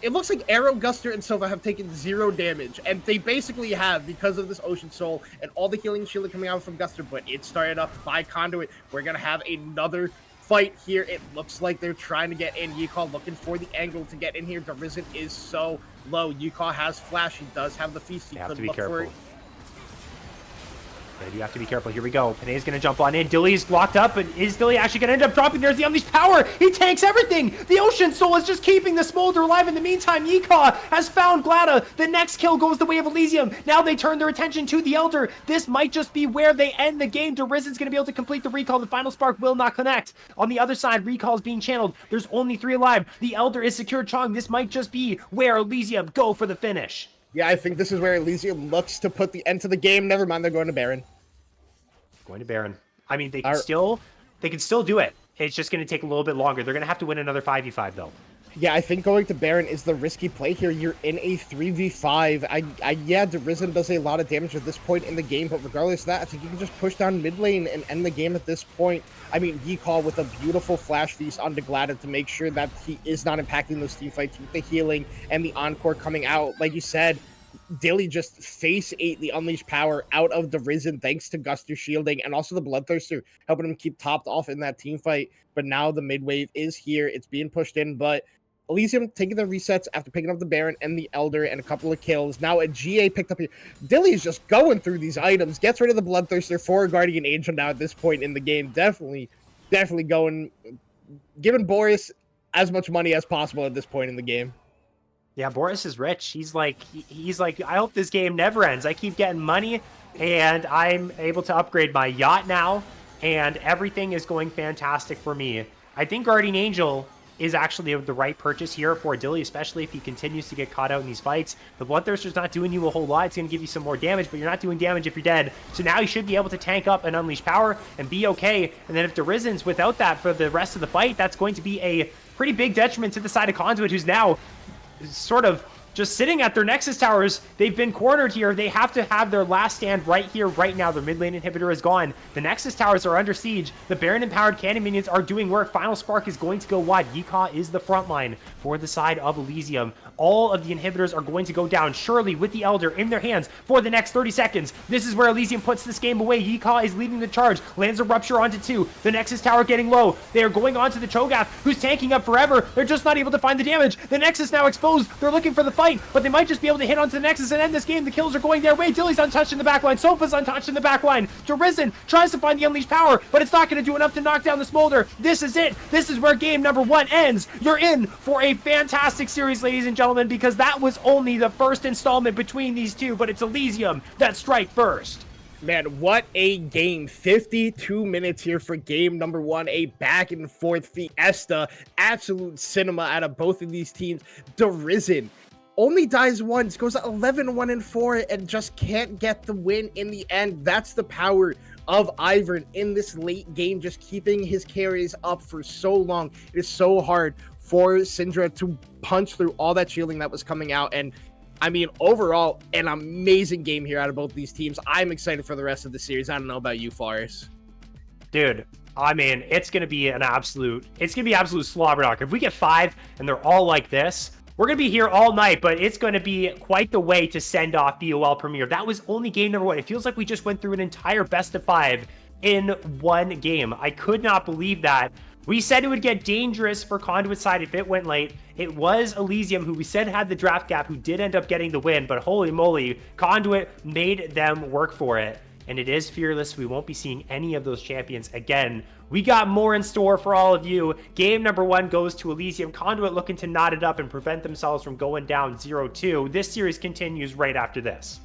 it looks like Arrow, Guster, and Silva have taken 0 damage, and they basically have because of this Ocean Soul and all the healing shielding coming out from Guster, but it started up by Conduit. We're going to have another fight here. It looks like they're trying to get in. Yikal looking for the angle to get in here. Derizen is so low. Yikal has flash. He does have the feast. He could look for it. You have to be careful. Here we go. Panay's going to jump on in. Dilly's locked up, but is Dilly actually going to end up dropping? There's the Unleashed Power. He tanks everything. The Ocean Soul is just keeping the Smolder alive. In the meantime, Yika has found Glada. The next kill goes the way of Elysium. Now they turn their attention to the Elder. This might just be where they end the game. Derizen's going to be able to complete the recall. The final spark will not connect. On the other side, recall is being channeled. There's only 3 alive. The Elder is secured. Chong, this might just be where Elysium go for the finish. Yeah, I think this is where Elysium looks to put the end to the game. Never mind, they're going to Baron. Going to Baron. I mean, they can still do it. It's just going to take a little bit longer. They're going to have to win another 5v5 though. Yeah, I think going to Baron is the risky play here. You're in a 3v5. Yeah, Derizen does a lot of damage at this point in the game, but regardless of that, I think you can just push down mid lane and end the game at this point. I mean, Yikal with a beautiful flash feast on Glada to make sure that he is not impacting those team fights with the healing and the encore coming out. Like you said, Dilly just face ate the Unleashed Power out of Derizen thanks to Guster shielding and also the Bloodthirster helping him keep topped off in that team fight. But now the mid wave is here. It's being pushed in, but Elysium taking the resets after picking up the Baron and the Elder and a couple of kills. Now a GA picked up here. Dilly is just going through these items. Gets rid of the Bloodthirster for a Guardian Angel now at this point in the game. Definitely going, giving Boris as much money as possible at this point in the game. Yeah, Boris is rich. He's like, I hope this game never ends. I keep getting money, and I'm able to upgrade my yacht now, and everything is going fantastic for me. I think Guardian Angel is actually the right purchase here for Dilly, especially if he continues to get caught out in these fights. The Bloodthirster's not doing you a whole lot. It's going to give you some more damage, but you're not doing damage if you're dead. So now you should be able to tank up an Unleashed Power and be okay. And then if Derizen's without that for the rest of the fight, that's going to be a pretty big detriment to the side of Conduit, who's now sort of just sitting at their Nexus towers. They've been cornered here. They have to have their last stand right here, right now. Their mid lane inhibitor is gone. The Nexus towers are under siege. The Baron empowered cannon minions are doing work. Final spark is going to go wide. Yika is the front line for the side of Elysium. All of the inhibitors are going to go down. Surely with the Elder in their hands for the next 30 seconds. This is where Elysium puts this game away. Yika is leading the charge. Lands a rupture onto 2. The Nexus tower getting low. They are going on to the Cho'Gath, who's tanking up forever. They're just not able to find the damage. The Nexus now exposed. They're looking for the fight, but they might just be able to hit onto the Nexus and end this game. The kills are going their way. Dilly's untouched in the backline. Sofa's untouched in the backline. Derizen tries to find the Unleashed Power, but it's not going to do enough to knock down the Smolder. This is it. This is where game number 1 ends. You're in for a fantastic series, ladies and gentlemen, because that was only the first installment between these two, but it's Elysium that strike first. Man, what a game. 52 minutes here for game number 1. A back and forth fiesta. Absolute cinema out of both of these teams. Derizen only dies once, goes 11-1-4, and just can't get the win in the end. That's the power of Ivern in this late game, just keeping his carries up for so long. It is so hard for Syndra to punch through all that shielding that was coming out. And I mean, overall, an amazing game here out of both these teams. I'm excited for the rest of the series. I don't know about you, Faris. Dude, I mean, it's gonna be absolute slobber knock. If we get 5 and they're all like this, we're gonna be here all night, but it's gonna be quite the way to send off BOL Premier. That was only game number 1. It feels like we just went through an entire best of 5 in one game. I could not believe that. We said it would get dangerous for Conduit side if it went late. It was Elysium, who we said had the draft gap, who did end up getting the win, but holy moly, Conduit made them work for it. And it is Fearless. We won't be seeing any of those champions again. We got more in store for all of you. Game number 1 goes to Elysium. Conduit looking to knot it up and prevent themselves from going down 0-2. This series continues right after this.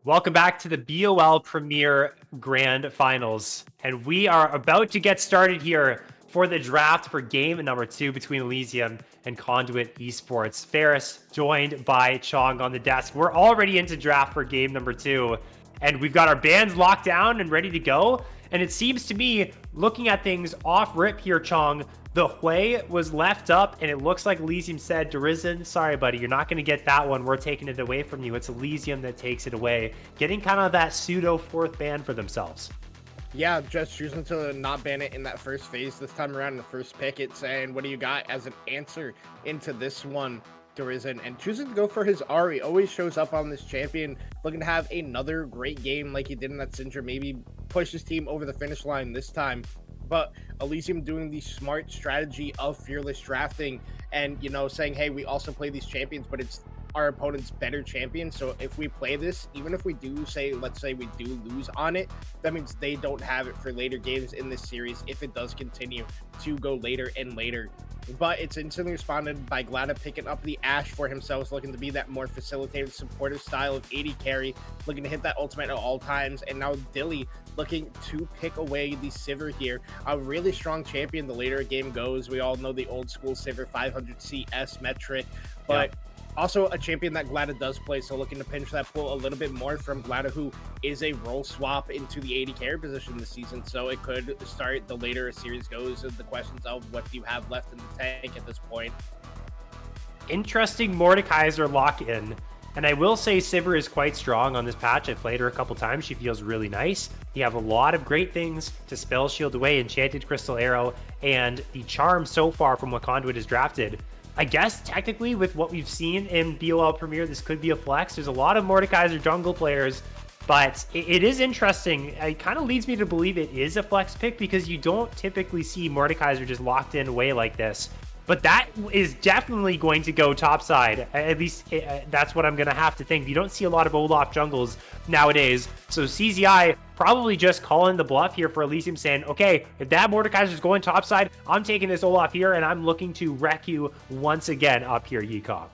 Welcome back to the BOL Premier Grand Finals. And we are about to get started here for the draft for game number 2 between Elysium and Conduit Esports. Ferris joined by Chong on the desk. We're already into draft for game number 2, and we've got our bands locked down and ready to go. And it seems to me, looking at things off rip here, Chong, the Hui was left up, and it looks like Elysium said, Derizen, sorry, buddy, you're not going to get that one. We're taking it away from you. It's Elysium that takes it away, getting kind of that pseudo 4th ban for themselves. Yeah, just choosing to not ban it in that first phase this time around in the first pick. It's saying, what do you got as an answer into this one, Derizen? And choosing to go for his Ari always shows up on this champion, looking to have another great game like he did in that Syndra, maybe push his team over the finish line this time. But Elysium doing the smart strategy of fearless drafting and, you know, saying, hey, we also play these champions, but it's our opponent's better champion. So if we play this, even if we do say, let's say we do lose on it, that means they don't have it for later games in this series if it does continue to go later and later. But it's instantly responded by Glada picking up the Ashe for himself, looking to be that more facilitative, supportive style of AD carry, looking to hit that ultimate at all times. And now Dilly looking to pick away the Sivir here. A really strong champion the later a game goes. We all know the old school Sivir 500 CS metric, but also a champion that Glada does play, so looking to pinch that pool a little bit more from Glada, who is a role swap into the AD carry position this season. So it could start the later a series goes of the questions of what do you have left in the tank at this point. Interesting Mordekaiser lock-in. And I will say Sivir is quite strong on this patch. I've played her a couple times. She feels really nice. You have a lot of great things to spell shield away, Enchanted Crystal Arrow, and the charm so far from what Conduit has drafted. I guess technically with what we've seen in BOL Premier, this could be a flex. There's a lot of Mordekaiser jungle players, but it is interesting. It kind of leads me to believe it is a flex pick because you don't typically see Mordekaiser just locked in away like this. But that is definitely going to go topside. At least that's what I'm going to have to think. You don't see a lot of Olaf jungles nowadays. So CZI probably just calling the bluff here for Elysium, saying, okay, if that Mordekaiser is going topside, I'm taking this Olaf here, and I'm looking to wreck you once again up here, Yikong.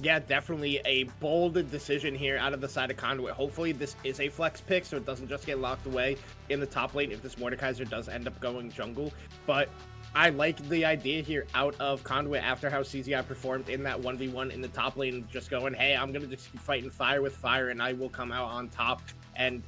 Yeah, definitely a bold decision here out of the side of Conduit. Hopefully this is a flex pick, so it doesn't just get locked away in the top lane if this Mordekaiser does end up going jungle. But I like the idea here out of Conduit after how CZI performed in that 1v1 in the top lane, just going, hey, I'm going to just keep fighting fire with fire and I will come out on top. And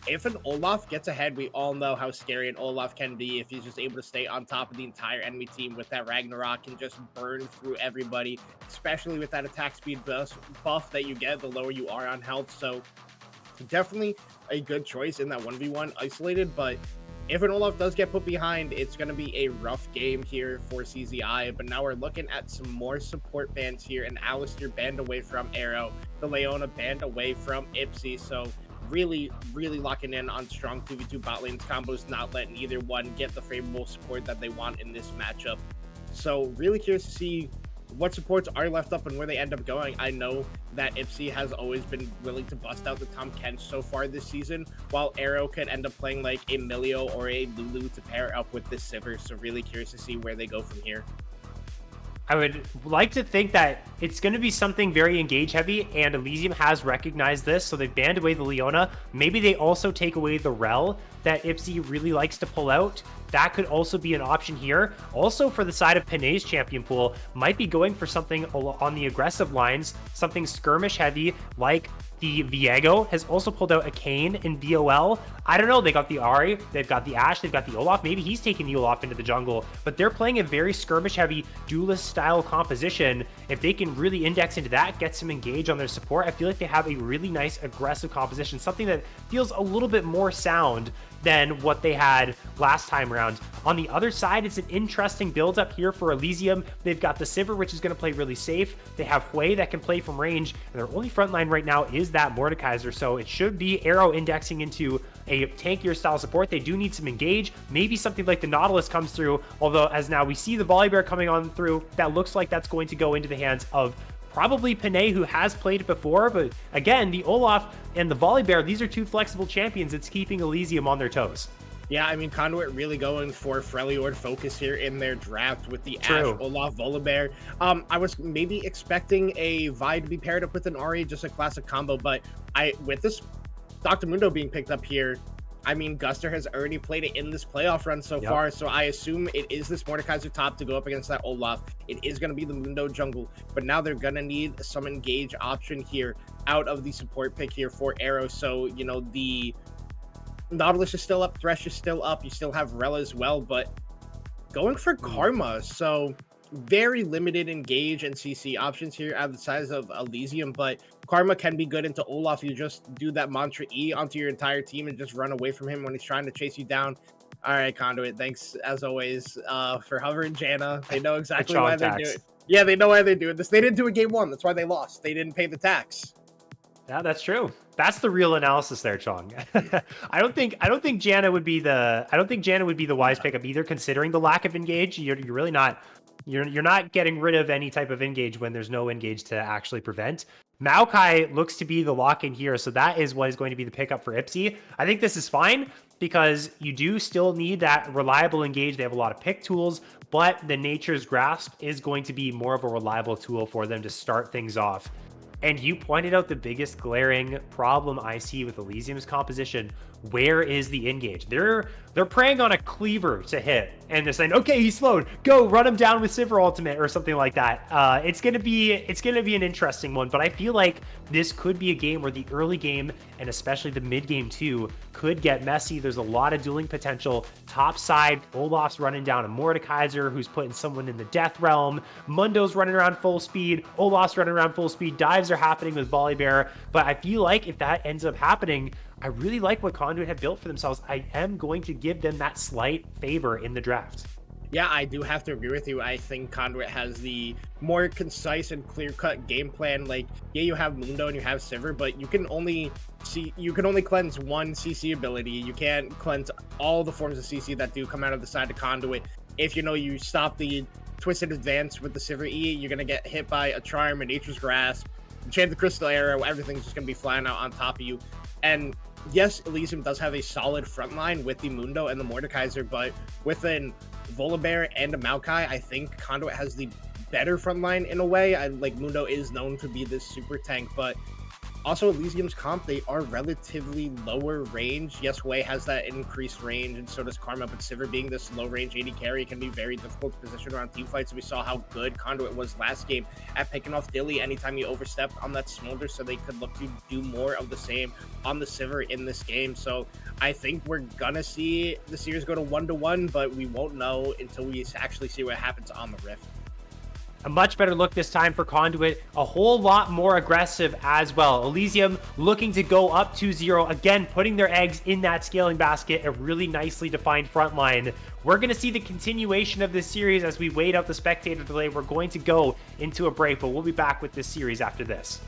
if an Olaf gets ahead, we all know how scary an Olaf can be if he's just able to stay on top of the entire enemy team with that Ragnarok and just burn through everybody, especially with that attack speed buff that you get the lower you are on health. So definitely a good choice in that 1v1 isolated, but if an Olaf does get put behind, it's going to be a rough game here for CZI. But now we're looking at some more support bans here. And Alistair banned away from Arrow. The Leona banned away from Ipsy. So really, really locking in on strong 2v2 bot lanes combos, not letting either one get the favorable support that they want in this matchup. So really curious to see what supports are left up and where they end up going. I know that Ipsy has always been willing to bust out the Tom Kench so far this season, while Arrow could end up playing like a Milio or a Lulu to pair up with this Sivir. So really curious to see where they go from here. I would like to think that it's going to be something very engage heavy, and Elysium has recognized this, so they've banned away the Leona. Maybe they also take away the Rel that Ipsy really likes to pull out. That could also be an option here. Also, for the side of Panay's champion pool, might be going for something on the aggressive lines, something skirmish heavy like The Viego has also pulled out a Kayn in BOL. I don't know, they got the Ahri, they've got the Ashe, they've got the Olaf. Maybe he's taking the Olaf into the jungle, but they're playing a very skirmish-heavy duelist-style composition. If they can really index into that, get some engage on their support, I feel like they have a really nice aggressive composition, something that feels a little bit more sound than what they had last time around. On the other side, it's an interesting build up here for Elysium. They've got the Sivir, which is going to play really safe. They have Hui that can play from range, and their only front line right now is that Mordekaiser, so it should be Arrow indexing into a tankier style support. They do need some engage. Maybe something like the Nautilus comes through, although as now we see the Volibear coming on through, that looks like that's going to go into the hands of probably Panay, who has played it before, but again, the Olaf and the Volibear, these are two flexible champions. It's keeping Elysium on their toes. Yeah, I mean, Conduit really going for Freljord focus here in their draft with the Ashe, Olaf, Volibear. I was maybe expecting a Vi to be paired up with an Ahri, just a classic combo, but with this Dr. Mundo being picked up here, I mean, Guster has already played it in this playoff run so far, so I assume it is this Mordekaiser top to go up against that Olaf. It is going to be the Mundo jungle, but now they're going to need some engage option here out of the support pick here for Arrow. So, you know, the Nautilus is still up, Thresh is still up, you still have Rella as well, but going for Karma, so very limited engage and CC options here at the size of Elysium, but Karma can be good into Olaf. You just do that mantra E onto your entire team and just run away from him when he's trying to chase you down. All right, Conduit, thanks as always for hovering Janna. They know exactly why they're doing it. Yeah, they know why they're doing this. They didn't do it game one. That's why they lost. They didn't pay the tax. Yeah, that's true. That's the real analysis there, Chong. I don't think Janna would be the wise pickup either, considering the lack of engage. You're really not. You're not getting rid of any type of engage when there's no engage to actually prevent. Maokai looks to be the lock-in here, so that is what is going to be the pickup for Ipsy. I think this is fine because you do still need that reliable engage. They have a lot of pick tools, but the Nature's Grasp is going to be more of a reliable tool for them to start things off. And you pointed out the biggest glaring problem I see with Elysium's composition. Where is the engage? They're preying on a cleaver to hit, and they're saying, okay, he's slowed. Go run him down with Sivir ultimate or something like that. It's gonna be an interesting one, but I feel like this could be a game where the early game and especially the mid game too could get messy. There's a lot of dueling potential. Top side, Olaf's running down a Mordekaiser who's putting someone in the death realm. Mundo's running around full speed. Olaf's running around full speed. Dives are happening with Volibear, but I feel like if that ends up happening, I really like what Conduit have built for themselves. I am going to give them that slight favor in the draft. Yeah, I do have to agree with you. I think Conduit has the more concise and clear-cut game plan. Like, yeah, you have Mundo and you have Sivir, but you can only cleanse one CC ability. You can't cleanse all the forms of CC that do come out of the side of Conduit. If you stop the Twisted Advance with the Sivir E, you're gonna get hit by a Charm, a Nature's Grasp, Enchanted Crystal Arrow. Everything's just gonna be flying out on top of you. And yes, Elysium does have a solid front line with the Mundo and the Mordekaiser, but with an Volibear and a Maokai, I think Conduit has the better front line in a way. Mundo is known to be this super tank, but also Elysium's comp, they are relatively lower range. Yes, Wei has that increased range, and so does Karma, but Sivir being this low range AD carry can be very difficult to position around team fights. We saw how good Conduit was last game at picking off Dilly anytime he overstepped on that smolder, so they could look to do more of the same on the Sivir in this game. So I think we're gonna see the series go to 1-1, but we won't know until we actually see what happens on the Rift. A much better look this time for Conduit, a whole lot more aggressive as well. Elysium looking to go up 2-0, again, putting their eggs in that scaling basket, a really nicely defined front line. We're going to see the continuation of this series as we wait out the spectator delay. We're going to go into a break, but we'll be back with this series after this.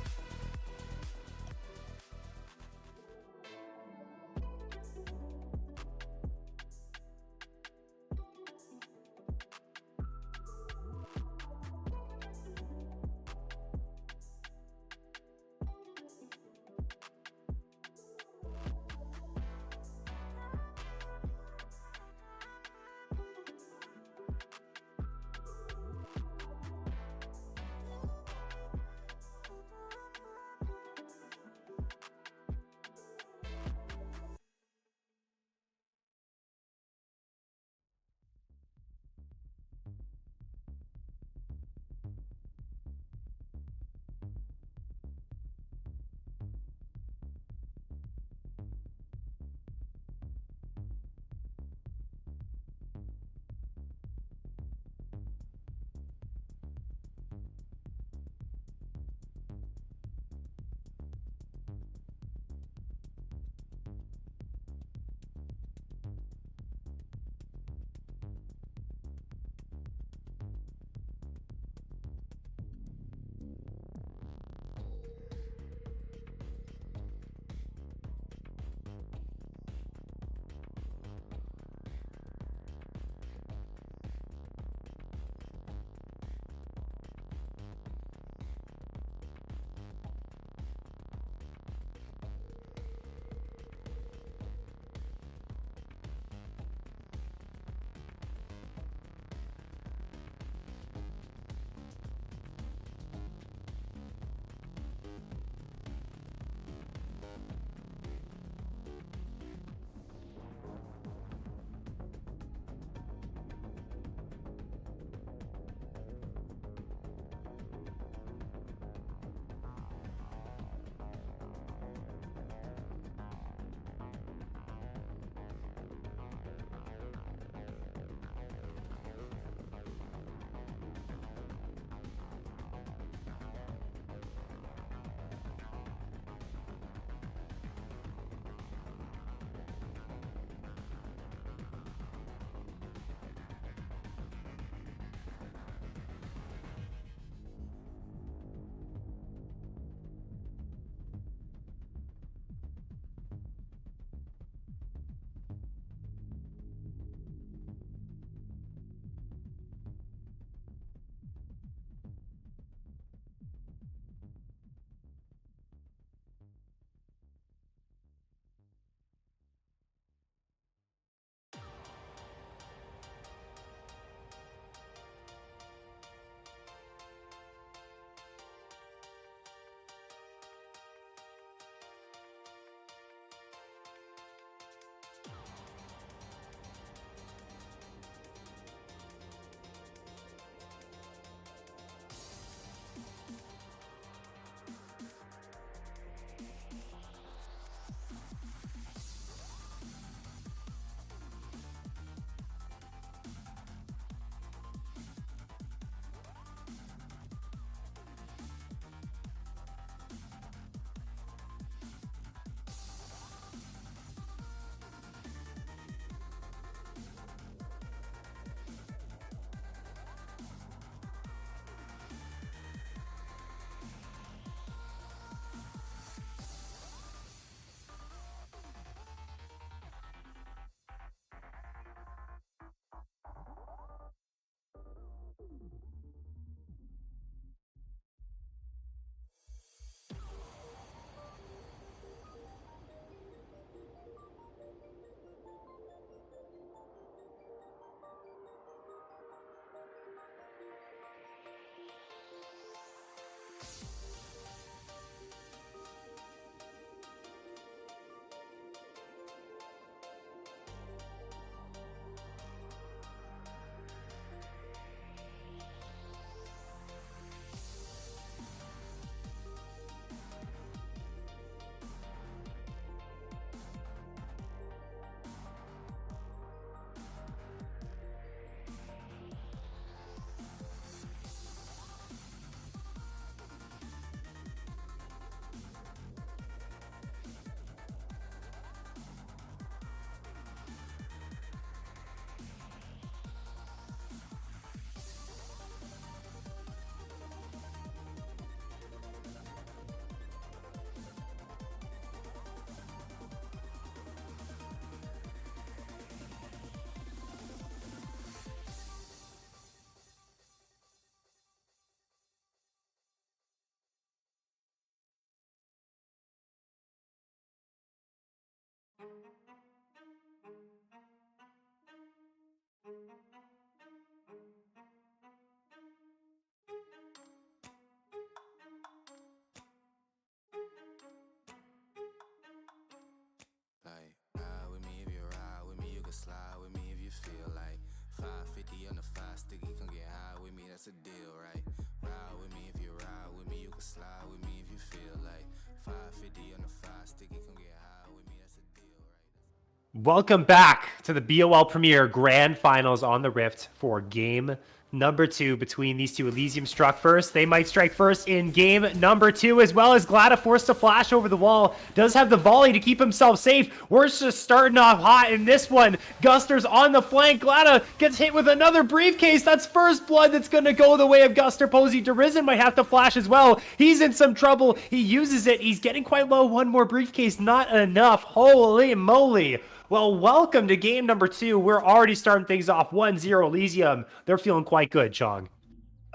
Like, ride with me if you ride with me, you can slide with me if you feel like 550 on the 5 sticky, come get high with me, that's a deal, right? Ride with me if you ride with me, you can slide with me if you feel like 550 on the 5 sticky, come get high with me, that's a deal, right? Welcome back to the BOL Premier Grand Finals on the Rift for game number 2 between these two. Elysium struck first. They might strike first in game number 2, as well as Glada forced to flash over the wall. Does have the volley to keep himself safe. We're just starting off hot in this one. Guster's on the flank. Glada gets hit with another briefcase. That's first blood that's going to go the way of Guster. Posey Derizen might have to flash as well. He's in some trouble. He uses it. He's getting quite low. One more briefcase, not enough. Holy moly. Well, welcome to game number 2. We're already starting things off 1-0 Elysium. They're feeling quite good, Chong.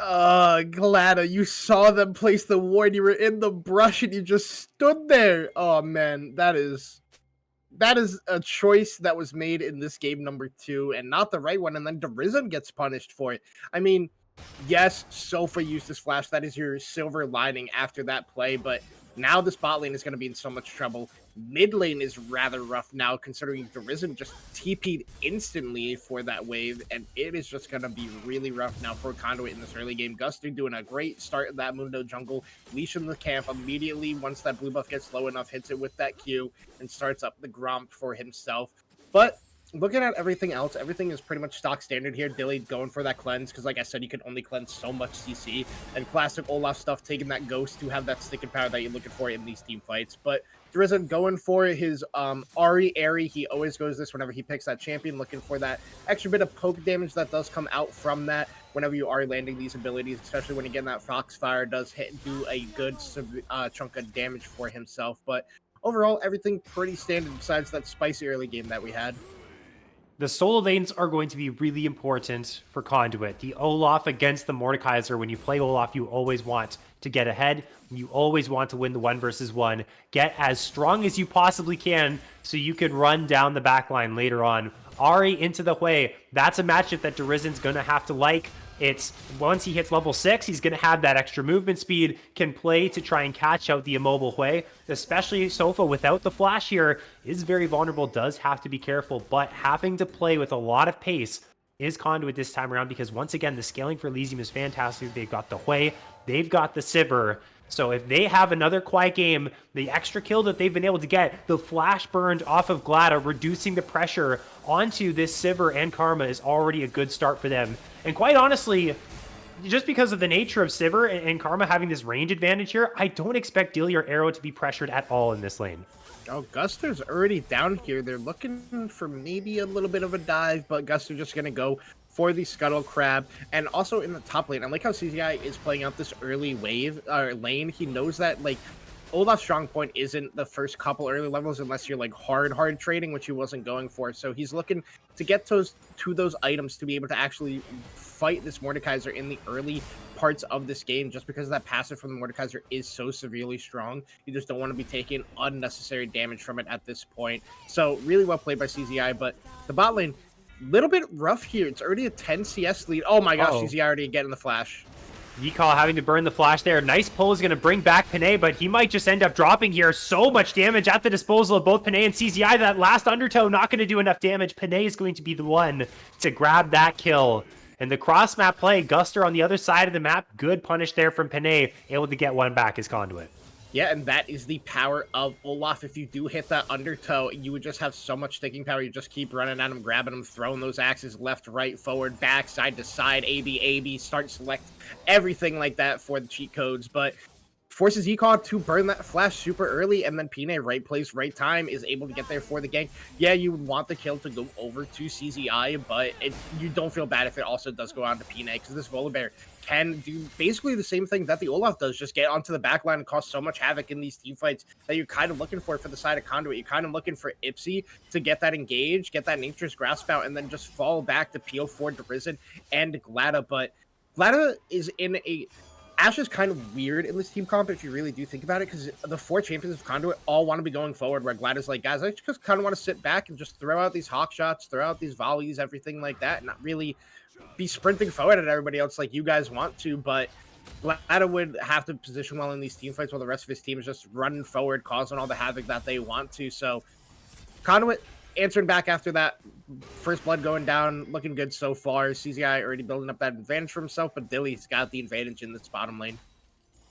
Glada, you saw them place the ward. You were in the brush and you just stood there. Oh man, that is a choice that was made in this game number 2 and not the right one. And then Derizen gets punished for it. I mean, yes, Sofa used his flash. That is your silver lining after that play. But now this bot lane is going to be in so much trouble. Mid lane is rather rough now, considering Derizen just TP'd instantly for that wave, and it is just going to be really rough now for Conduit in this early game. Guster doing a great start in that Mundo jungle, leashing the camp immediately once that blue buff gets low enough, hits it with that Q, and starts up the Gromp for himself. But looking at everything else, everything is pretty much stock standard here. Dilly going for that cleanse, because like I said, you can only cleanse so much CC. And classic Olaf stuff, taking that ghost to have that sticking power that you're looking for in these team fights. But Derizen going for his Ahri Airy. He always goes this whenever he picks that champion, looking for that extra bit of poke damage that does come out from that whenever you are landing these abilities, especially when you get that Foxfire does hit and do a good chunk of damage for himself. But overall, everything pretty standard besides that spicy early game that we had. The solo lanes are going to be really important for Conduit. The Olaf against the Mordekaiser. When you play Olaf, you always want to get ahead. You always want to win the 1v1. Get as strong as you possibly can so you can run down the backline later on. Ahri into the Hui. That's a matchup that Derizen's going to have to like. It's once he hits level 6, he's going to have that extra movement speed, can play to try and catch out the immobile Hui. Especially Sofa without the flash here is very vulnerable, does have to be careful, but having to play with a lot of pace is Conduit this time around, because once again, the scaling for Elysium is fantastic. They've got the Hui, they've got the Sivir. So if they have another quiet game, the extra kill that they've been able to get, the flash burned off of Glada, reducing the pressure onto this Sivir and Karma is already a good start for them. And quite honestly, just because of the nature of Sivir and Karma having this range advantage here, I don't expect Dilly or Arrow to be pressured at all in this lane. Oh, Guster's already down here. They're looking for maybe a little bit of a dive, but Guster's just going to go for the Scuttle Crab. And also in the top lane, I like how CZI is playing out this early lane. He knows that, like, Olaf's strong point isn't the first couple early levels unless you're like hard trading, which he wasn't going for. So he's looking to get those items to be able to actually fight this Mordekaiser in the early parts of this game, just because that passive from the Mordekaiser is so severely strong. You just don't want to be taking unnecessary damage from it at this point. So really well played by CZI, but the bot lane, little bit rough here. It's already a 10 CS lead. Oh my gosh, CZI already getting the flash. Yikal having to burn the flash there. Nice pull is going to bring back Panay, but he might just end up dropping here. So much damage at the disposal of both Panay and CZI. That last undertow not going to do enough damage. Panay is going to be the one to grab that kill. And the cross-map play, Guster on the other side of the map. Good punish there from Panay. Able to get one back as Conduit. Yeah, and that is the power of Olaf. If you do hit that undertow, you would just have so much sticking power. You just keep running at him, grabbing him, throwing those axes left, right, forward, back, side to side, AB, start, select, everything like that for the cheat codes. But forces Econ to burn that flash super early, and then Pine, right place, right time, is able to get there for the gank. Yeah, you would want the kill to go over to CZI, but you don't feel bad if it also does go on to Pine, because this Volibear can do basically the same thing that the Olaf does, just get onto the back line and cause so much havoc in these team fights that you're kind of looking for the side of Conduit. You're kind of looking for Ipsy to get that engage, get that Nature's Grasp out, and then just fall back to PO4 Derizen and Glada. But Glada is in a Ash is kind of weird in this team comp if you really do think about it, because the 4 champions of Conduit all want to be going forward, where Glad is like, guys, I just kind of want to sit back and just throw out these hawk shots, throw out these volleys, everything like that, and not really be sprinting forward at everybody else like you guys want to. But Glad would have to position well in these team fights while the rest of his team is just running forward, causing all the havoc that they want to. So Conduit answering back after that first blood going down, looking good so far. CZI already building up that advantage for himself, but Dilly's got the advantage in this bottom lane.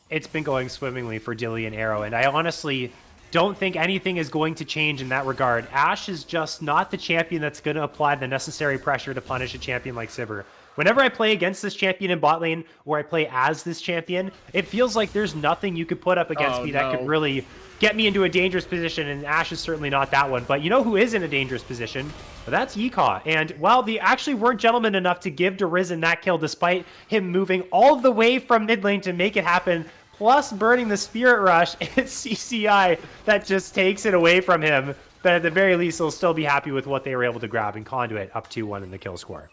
It's been going swimmingly for Dilly and Arrow, and I honestly don't think anything is going to change in that regard. Ashe is just not the champion that's going to apply the necessary pressure to punish a champion like Sivir. Whenever I play against this champion in bot lane, or I play as this champion, it feels like there's nothing you could put up against me that could really get me into a dangerous position, and Ashe is certainly not that one. But you know who is in a dangerous position? Well, that's Yika. And while they actually weren't gentlemen enough to give Derizen that kill, despite him moving all the way from mid lane to make it happen, plus burning the Spirit Rush, it's CCI that just takes it away from him. But at the very least, they'll still be happy with what they were able to grab in Conduit, up 2-1 in the kill score.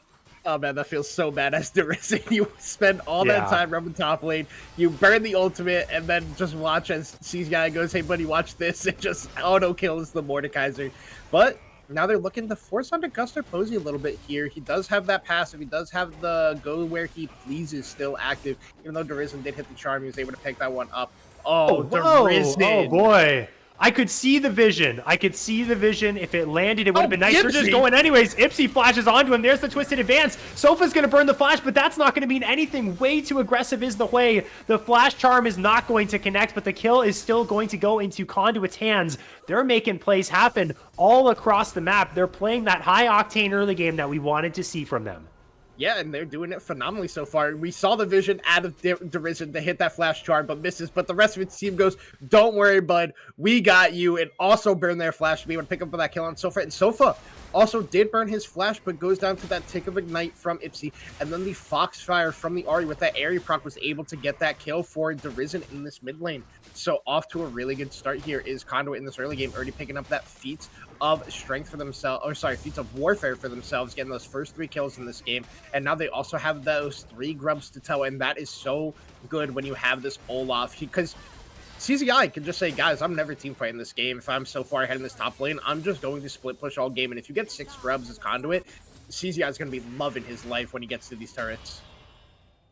Oh man, that feels so bad as Derizen. You spend all that time running top lane, you burn the ultimate, and then just watch as CZI goes, hey buddy, watch this, and just auto kills the Mordekaiser. But now they're looking to force onto Guster Posey a little bit here. He does have that passive, he does have the go where he pleases still active, even though Derizen did hit the charm, he was able to pick that one up. Oh, Derizen. Oh boy. I could see the vision. I could see the vision. If it landed, it would have been nice. They're just going anyways. Ipsy flashes onto him. There's the twisted advance. Sofa's going to burn the flash, but that's not going to mean anything. Way too aggressive is the way. The flash charm is not going to connect, but the kill is still going to go into Conduit's hands. They're making plays happen all across the map. They're playing that high-octane early game that we wanted to see from them. Yeah, and they're doing it phenomenally so far. We saw the vision out of Derizen to hit that flash charm, but misses. But the rest of its team goes, don't worry, bud. We got you. And also burn their flash to be able to pick up that kill on Sofa. And Sofa also did burn his flash, but goes down to that tick of Ignite from Ipsy. And then the Foxfire from the Ahri with that Ahri proc was able to get that kill for Derizen in this mid lane. So off to a really good start here is Conduit in this early game, already picking up that feats of strength for themselves, or sorry, feats of warfare for themselves, getting those first 3 kills in this game. And now they also have those 3 grubs to tow, and that is so good when you have this Olaf, because CZI can just say, guys, I'm never team fighting this game. If I'm so far ahead in this top lane, I'm just going to split push all game. And if you get 6 grubs as Conduit, CZI is going to be loving his life when he gets to these turrets.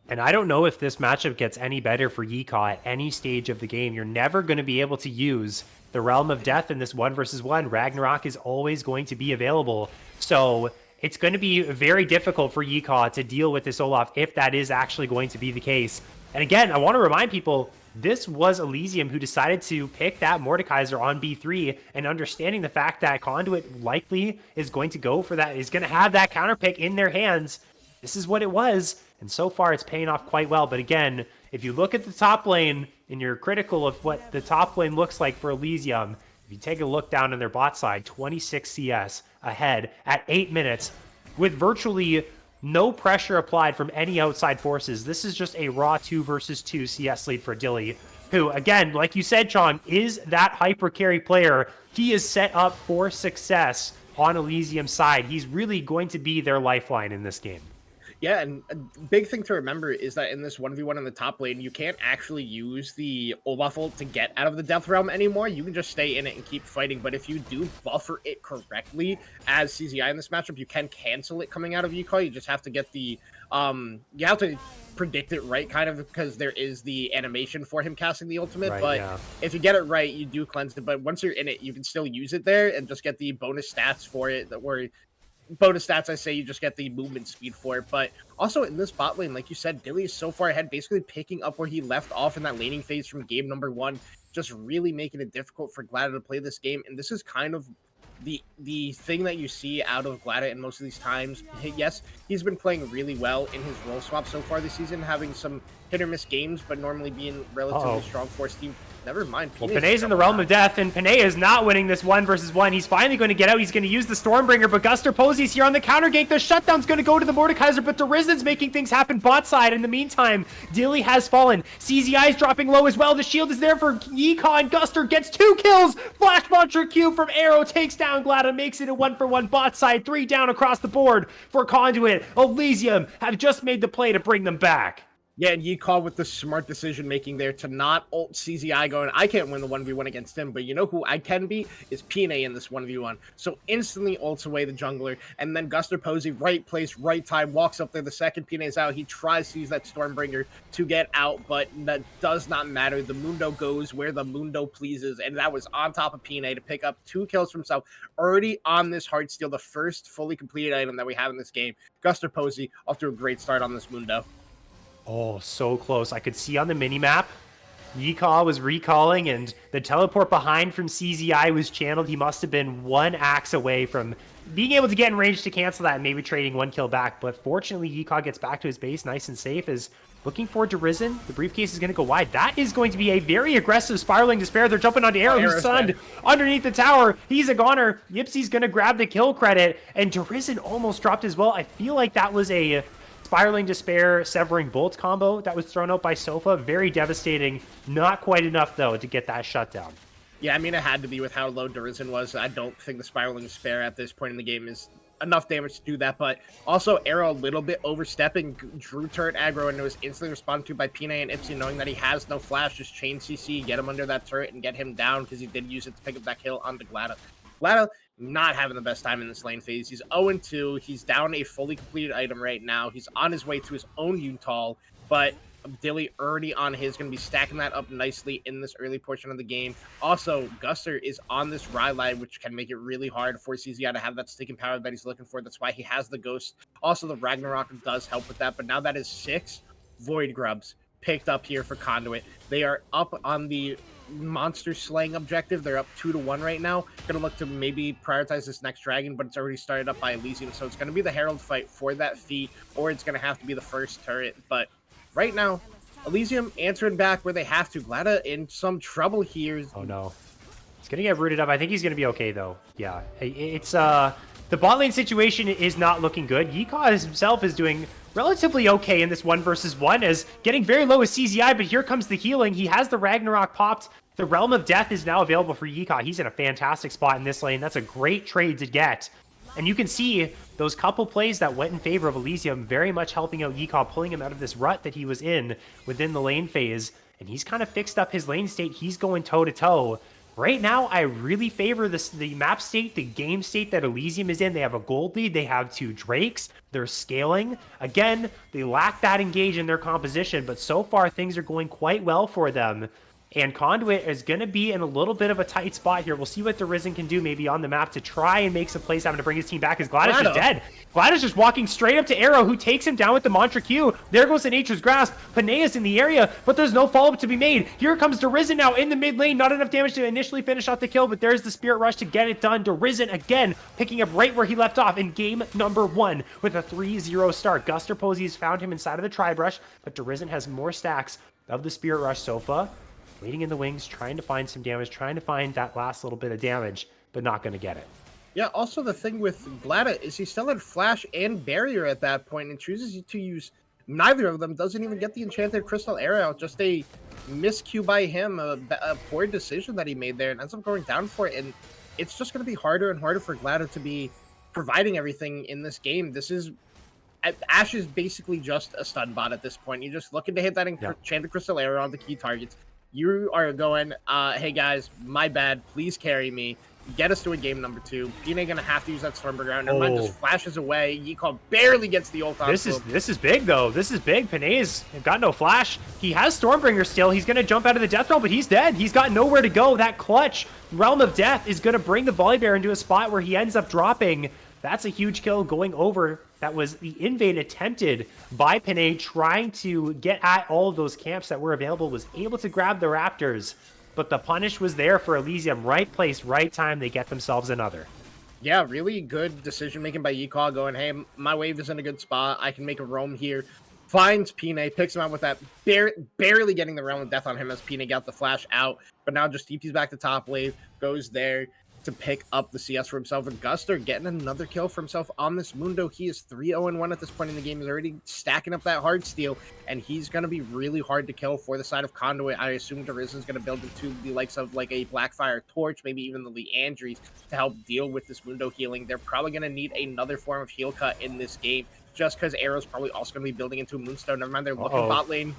And I don't know if this matchup gets any better for Yika at any stage of the game. You're never going to be able to use the Realm of Death in this 1v1. Ragnarok is always going to be available. So it's going to be very difficult for Yika to deal with this Olaf if that is actually going to be the case. And again, I want to remind people, this was Elysium who decided to pick that Mordekaiser on B3, and understanding the fact that Conduit likely is going to go for that, is going to have that counter pick in their hands. This is what it was, and so far it's paying off quite well. But again, if you look at the top lane and you're critical of what the top lane looks like for Elysium, if you take a look down on their bot side, 26 CS ahead at 8 minutes with virtually no pressure applied from any outside forces. This is just a raw 2 versus 2 CS lead for Dilly, who, again, like you said, Sean, is that hyper carry player. He is set up for success on Elysium's side. He's really going to be their lifeline in this game. Yeah, and a big thing to remember is that in this 1v1 in the top lane, you can't actually use the Olaf ult to get out of the Death Realm anymore. You can just stay in it and keep fighting, but if you do buffer it correctly as CZI in this matchup, you can cancel it coming out of Yika. You just have to get the, you have to predict it right, kind of, because there is the animation for him casting the ultimate, right, but if you get it right, you do cleanse it, but once you're in it, you can still use it there and just get the bonus stats for it that were... bonus stats, I say you just get the movement speed for it. But also in this bot lane, like you said, Dilly is so far ahead, basically picking up where he left off in that laning phase from game number 1, just really making it difficult for Glada to play this game. And this is kind of the thing that you see out of Glada in most of these times. Yes, he's been playing really well in his role swap so far this season, having some hit or miss games, but normally being relatively strong force team. Never mind. Well, Panay's in the Realm of Death, and Panay is not winning this 1v1. He's finally going to get out. He's going to use the Stormbringer, but Guster Posey's here on the counter gank. The shutdown's going to go to the Mordekaiser, but Derizen's making things happen bot side. In the meantime, Dilly has fallen. CZI is dropping low as well. The shield is there for Yika, and Guster gets 2 kills. Flash Launcher Q from Arrow takes down Glada, makes it a 1-for-1 bot side. 3 down across the board for Conduit. Elysium have just made the play to bring them back. Yeah, and Yee-Kaw with the smart decision making there to not ult CZI going, I can't win the 1v1 against him, but you know who I can beat is Pine in this 1v1. So instantly ults away the jungler, and then Guster Posey, right place, right time, walks up there. The second Pine is out, he tries to use that Stormbringer to get out, but that does not matter. The Mundo goes where the Mundo pleases, and that was on top of Pine to pick up 2 kills for himself, already on this Heartsteel, the first fully completed item that we have in this game. Guster Posey off to a great start on this Mundo. Oh, so close. I could see on the minimap, Yee-Kaw was recalling, and the teleport behind from CZI was channeled. He must have been 1 axe away from being able to get in range to cancel that and maybe trading 1 kill back. But fortunately, Yee-Kaw gets back to his base nice and safe, is looking forward to Risen. The briefcase is going to go wide. That is going to be a very aggressive spiraling despair. They're jumping onto Arrow, who's stunned underneath the tower. He's a goner. Yipsy's going to grab the kill credit, and Risen almost dropped as well. I feel like that was a Spiraling Despair, Severing Bolt combo that was thrown out by Sofa. Very devastating. Not quite enough, though, to get that shutdown. Yeah, I mean, it had to be with how low Derizen was. I don't think the Spiraling Despair at this point in the game is enough damage to do that, but also Arrow a little bit overstepping, drew turret aggro, and it was instantly responded to by Pina and Ipsy, knowing that he has no flash, just chain CC, get him under that turret, and get him down, because he did use it to pick up that kill onto Glada. Glada not having the best time in this lane phase. He's 0-2. He's down a fully completed item right now. He's on his way to his own Untall, but Dilly already on his, going to be stacking that up nicely in this early portion of the game. Also, Guster is on this Rylai, which can make it really hard for CZI to have that sticking power that he's looking for. That's why he has the Ghost. Also, the Ragnarok does help with that, but now that is 6 Void Grubs picked up here for Conduit. They are up on the monster slaying objective. They're up 2-1 right now. Gonna look to maybe prioritize this next dragon, but it's already started up by Elysium, so it's gonna be the Herald fight for that feat, or it's gonna have to be the first turret. But right now, Elysium answering back where they have to. Glada in some trouble here. Oh no, he's gonna get rooted up. I think he's gonna be okay though. Yeah, it's the bot lane situation is not looking good. Yee-Kaw himself is doing relatively okay in this 1 versus 1, as getting very low with CZI, but here comes the healing. He has the Ragnarok popped. The Realm of Death is now available for Yee-Kaw. He's in a fantastic spot in this lane. That's a great trade to get. And you can see those couple plays that went in favor of Elysium very much helping out Yee-Kaw, pulling him out of this rut that he was in within the lane phase. And he's kind of fixed up his lane state. He's going toe-to-toe. Right now, I really favor the map state, the game state that Elysium is in. They have a gold lead. They have 2 Drakes. They're scaling. Again, they lack that engage in their composition, but so far things are going quite well for them. And Conduit is going to be in a little bit of a tight spot here. We'll see what the Risen can do maybe on the map to try and make some plays, having to bring his team back, as Glada's just dead. Glada's just walking straight up to Arrow, who takes him down with the Mantra Q. There goes the Nature's Grasp. Panea's in the area, but there's no follow-up to be made. Here comes Derizen now in the mid lane. Not enough damage to initially finish off the kill, but there's the Spirit Rush to get it done. Derizen again picking up right where he left off in game number 1 with a 3-0 start. Guster Posey has found him inside of the Tri-Brush, but Derizen has more stacks of the Spirit Rush Sofa. Waiting in the wings, trying to find some damage, trying to find that last little bit of damage, but not going to get it. Yeah, also the thing with Glada is he still had Flash and Barrier at that point and chooses to use neither of them. Doesn't even get the Enchanted Crystal Arrow. Just a miscue by him, a poor decision that he made there, and ends up going down for it. And it's just going to be harder and harder for Glada to be providing everything in this game. This is... Ashe is basically just a stun bot at this point. You're just looking to hit that Enchanted Crystal Arrow on the key targets. You are going, hey guys, my bad, please carry me. Get us to a game number 2. Pina gonna have to use that Stormbringer. Nevermind, just flashes away. Yee-Kaw barely gets the ult on. This is big though. This is big. Panea's got no flash. He has Stormbringer still. He's gonna jump out of the Death Realm, but he's dead. He's got nowhere to go. That clutch Realm of Death is gonna bring the Volibear into a spot where he ends up dropping. That's a huge kill going over. That was the invade attempted by Panay, trying to get at all of those camps that were available, was able to grab the Raptors, but the punish was there for Elysium. Right place, right time, they get themselves another. Yeah, really good decision-making by Yee-Kaw, going, hey, my wave is in a good spot. I can make a roam here. Finds Pina, picks him out with that, barely getting the Realm of Death on him as Pina got the flash out, but now just TP's back to top wave, goes there to pick up the CS for himself. And Guster getting another kill for himself on this Mundo. He is 3-0-1 at this point in the game. He's already stacking up that Heartsteel, and he's going to be really hard to kill for the side of Conduit. I assume Derizen's going to build into the likes of like a Blackfire Torch, maybe even the Leandries, to help deal with this Mundo healing. They're probably going to need another form of heal cut in this game. just because Arrow's probably also going to be building into a Moonstone. Never mind, they're looking Uh-oh. bot lane.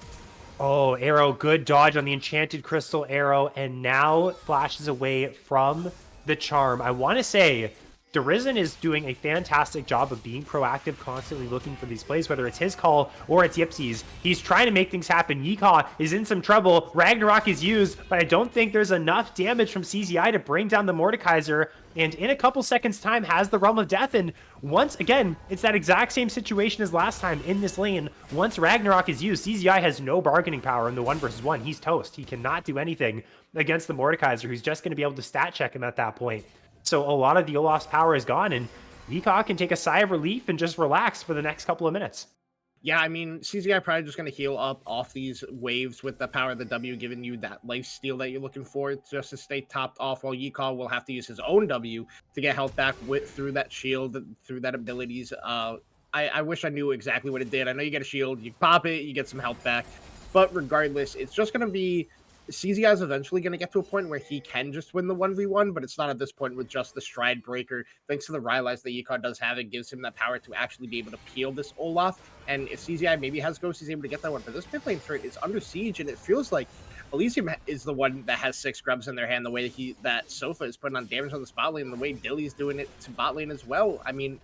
Oh, Arrow, good dodge on the Enchanted Crystal Arrow, and now flashes away from the Charm. I want to say Derizen is doing a fantastic job of being proactive, constantly looking for these plays, whether it's his call or it's Yipsy's. He's trying to make things happen. Yeehaw is in some trouble. Ragnarok is used, but I don't think there's enough damage from CZI to bring down the Mordekaiser, and in a couple seconds time has the Realm of Death. And once again, it's that exact same situation as last time in this lane. Once Ragnarok is used, CZI has no bargaining power in the 1v1. He's toast. He cannot do anything against the Mordekaiser, who's just going to be able to stat check him at that point. So a lot of the Olaf's power is gone, and Yeehaw can take a sigh of relief and just relax for the next couple of minutes. Yeah, I mean, CZI probably just going to heal up off these waves with the power of the W, giving you that life steal that you're looking for just to stay topped off, while Yeehaw will have to use his own W to get health back through that shield, through that abilities. I wish I knew exactly what it did. I know you get a shield, you pop it, you get some health back. But regardless, it's just going to be... CZI is eventually going to get to a point where he can just win the 1v1, but it's not at this point with just the Stride Breaker. Thanks to the Rylai's that Yeehaw does have, it gives him that power to actually be able to peel this Olaf. And if CZI maybe has Ghost, he's able to get that one. But this mid lane turret is under siege, and it feels like Elysium is the one that has 6 grubs in their hand, the way that Sofa is putting on damage on the spot lane, and the way Dilly's doing it to bot lane as well. I mean,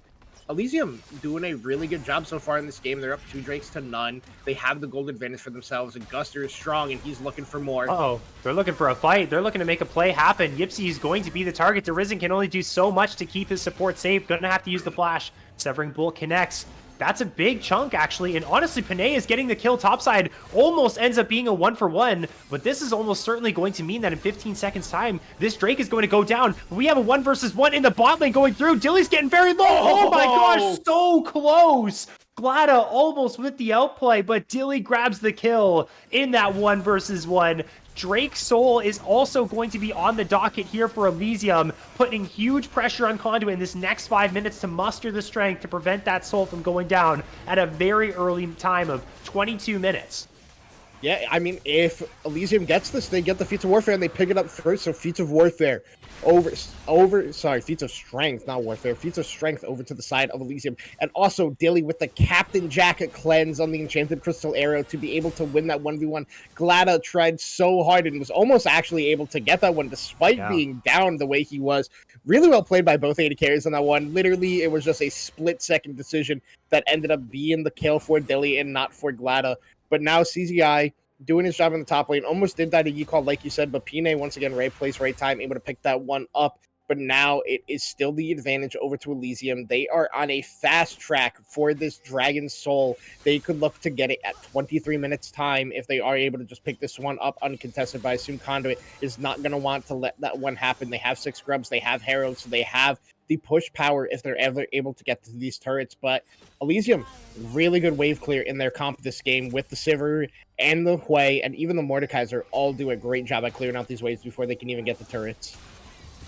Elysium doing a really good job so far in this game. They're up 2 Drakes to none. They have the gold advantage for themselves, and Guster is strong, and he's looking for more. Uh-oh, they're looking for a fight. They're looking to make a play happen. Yipsy is going to be the target. Derizen can only do so much to keep his support safe. Gonna have to use the flash. Severing Bolt connects. That's a big chunk, actually, and honestly, Panay is getting the kill topside. Almost ends up being a 1-for-1, but this is almost certainly going to mean that in 15 seconds time, this Drake is going to go down. We have a 1-versus-1 in the bot lane going through. Dilly's getting very low. Oh my gosh, so close. Glada almost with the outplay, but Dilly grabs the kill in that 1-versus-1. Drake's Soul is also going to be on the docket here for Elysium, putting huge pressure on Conduit in this next 5 minutes to muster the strength to prevent that Soul from going down at a very early time of 22 minutes. Yeah, I mean, if Elysium gets this, they get the Feats of Warfare and they pick it up first. So Feats of Warfare Feats of Strength, not Warfare. Feats of Strength over to the side of Elysium. And also Dilly with the Captain Jacket cleanse on the Enchanted Crystal Arrow to be able to win that 1v1. Glada tried so hard and was almost actually able to get that one despite being down the way he was. Really well played by both AD carries on that one. Literally, it was just a split-second decision that ended up being the kill for Dilly and not for Glada. But now CZI doing his job in the top lane. Almost did that at Yeehaw, like you said, but Pine, once again, right place, right time, able to pick that one up. But now it is still the advantage over to Elysium. They are on a fast track for this Dragon Soul. They could look to get it at 23 minutes time if they are able to just pick this one up uncontested. But I assume Conduit is not going to want to let that one happen. They have 6 grubs. They have Heralds. So they have the push power if they're ever able to get to these turrets. But Elysium, really good wave clear in their comp this game with the Sivir and the Hui and even the Mordekaiser all do a great job at clearing out these waves before they can even get the turrets.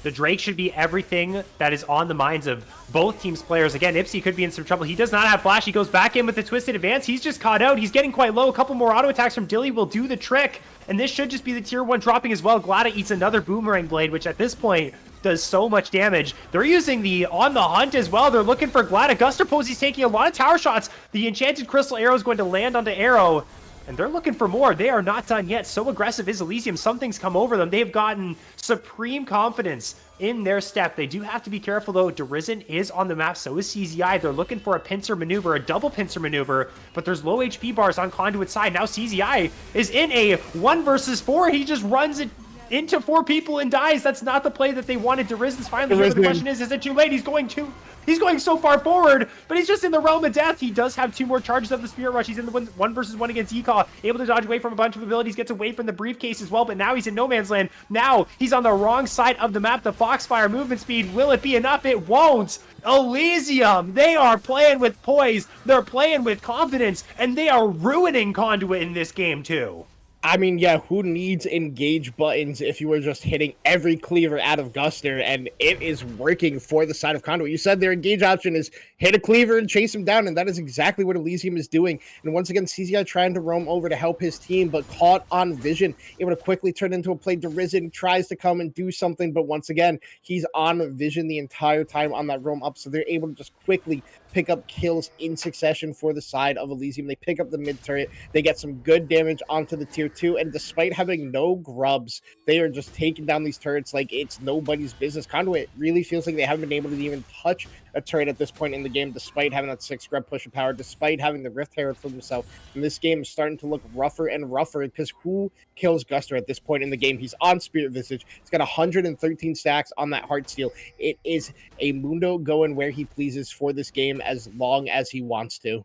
The Drake should be everything that is on the minds of both teams' players. Again, Ipsy could be in some trouble. He does not have flash. He goes back in with the Twisted Advance. He's just caught out. He's getting quite low. A couple more auto attacks from Dilly will do the trick. And this should just be the tier 1 dropping as well. Glada eats another Boomerang Blade, which at this point does so much damage. They're using the On the Hunt as well. They're looking for Glada. Guster Posey's taking a lot of tower shots. The Enchanted Crystal Arrow is going to land onto Arrow. And they're looking for more. They are not done yet. So aggressive is Elysium. Something's come over them. They've gotten supreme confidence in their step. They do have to be careful, though. Derizen is on the map. So is CZI. They're looking for a pincer maneuver, a double pincer maneuver. But there's low HP bars on Conduit's side. Now CZI is in a 1-versus-4. He just runs it into 4 people and dies. That's not the play that they wanted. Derizen's finally here. The question is it too late? He's going so far forward, but he's just in the realm of death. He does have 2 more charges of the Spirit Rush. He's in the 1-versus-1 against Yeehaw, able to dodge away from a bunch of abilities, gets away from the briefcase as well, but now he's in no man's land. Now he's on the wrong side of the map. The Foxfire movement speed, will it be enough? It won't. Elysium, they are playing with poise, they're playing with confidence, and they are ruining Conduit in this game too. I mean, yeah, who needs engage buttons if you were just hitting every cleaver out of Guster, and it is working for the side of Conduit. You said their engage option is hit a cleaver and chase him down, and that is exactly what Elysium is doing. And once again, CZI trying to roam over to help his team, but caught on vision, able to quickly turn into a play. Derizen tries to come and do something, but once again, he's on vision the entire time on that roam up, so they're able to just quickly pick up kills in succession for the side of Elysium. They pick up the mid turret. They get some good damage onto the tier 2. And despite having no grubs, they are just taking down these turrets like it's nobody's business. Conduit really feels like they haven't been able to even touch a turret at this point in the game, despite having that 6 grub push of power, despite having the Rift Herald for himself. And this game is starting to look rougher and rougher because who kills Guster at this point in the game? He's on Spirit Visage. He's got 113 stacks on that Heartsteel. It is a Mundo going where he pleases for this game as long as he wants to.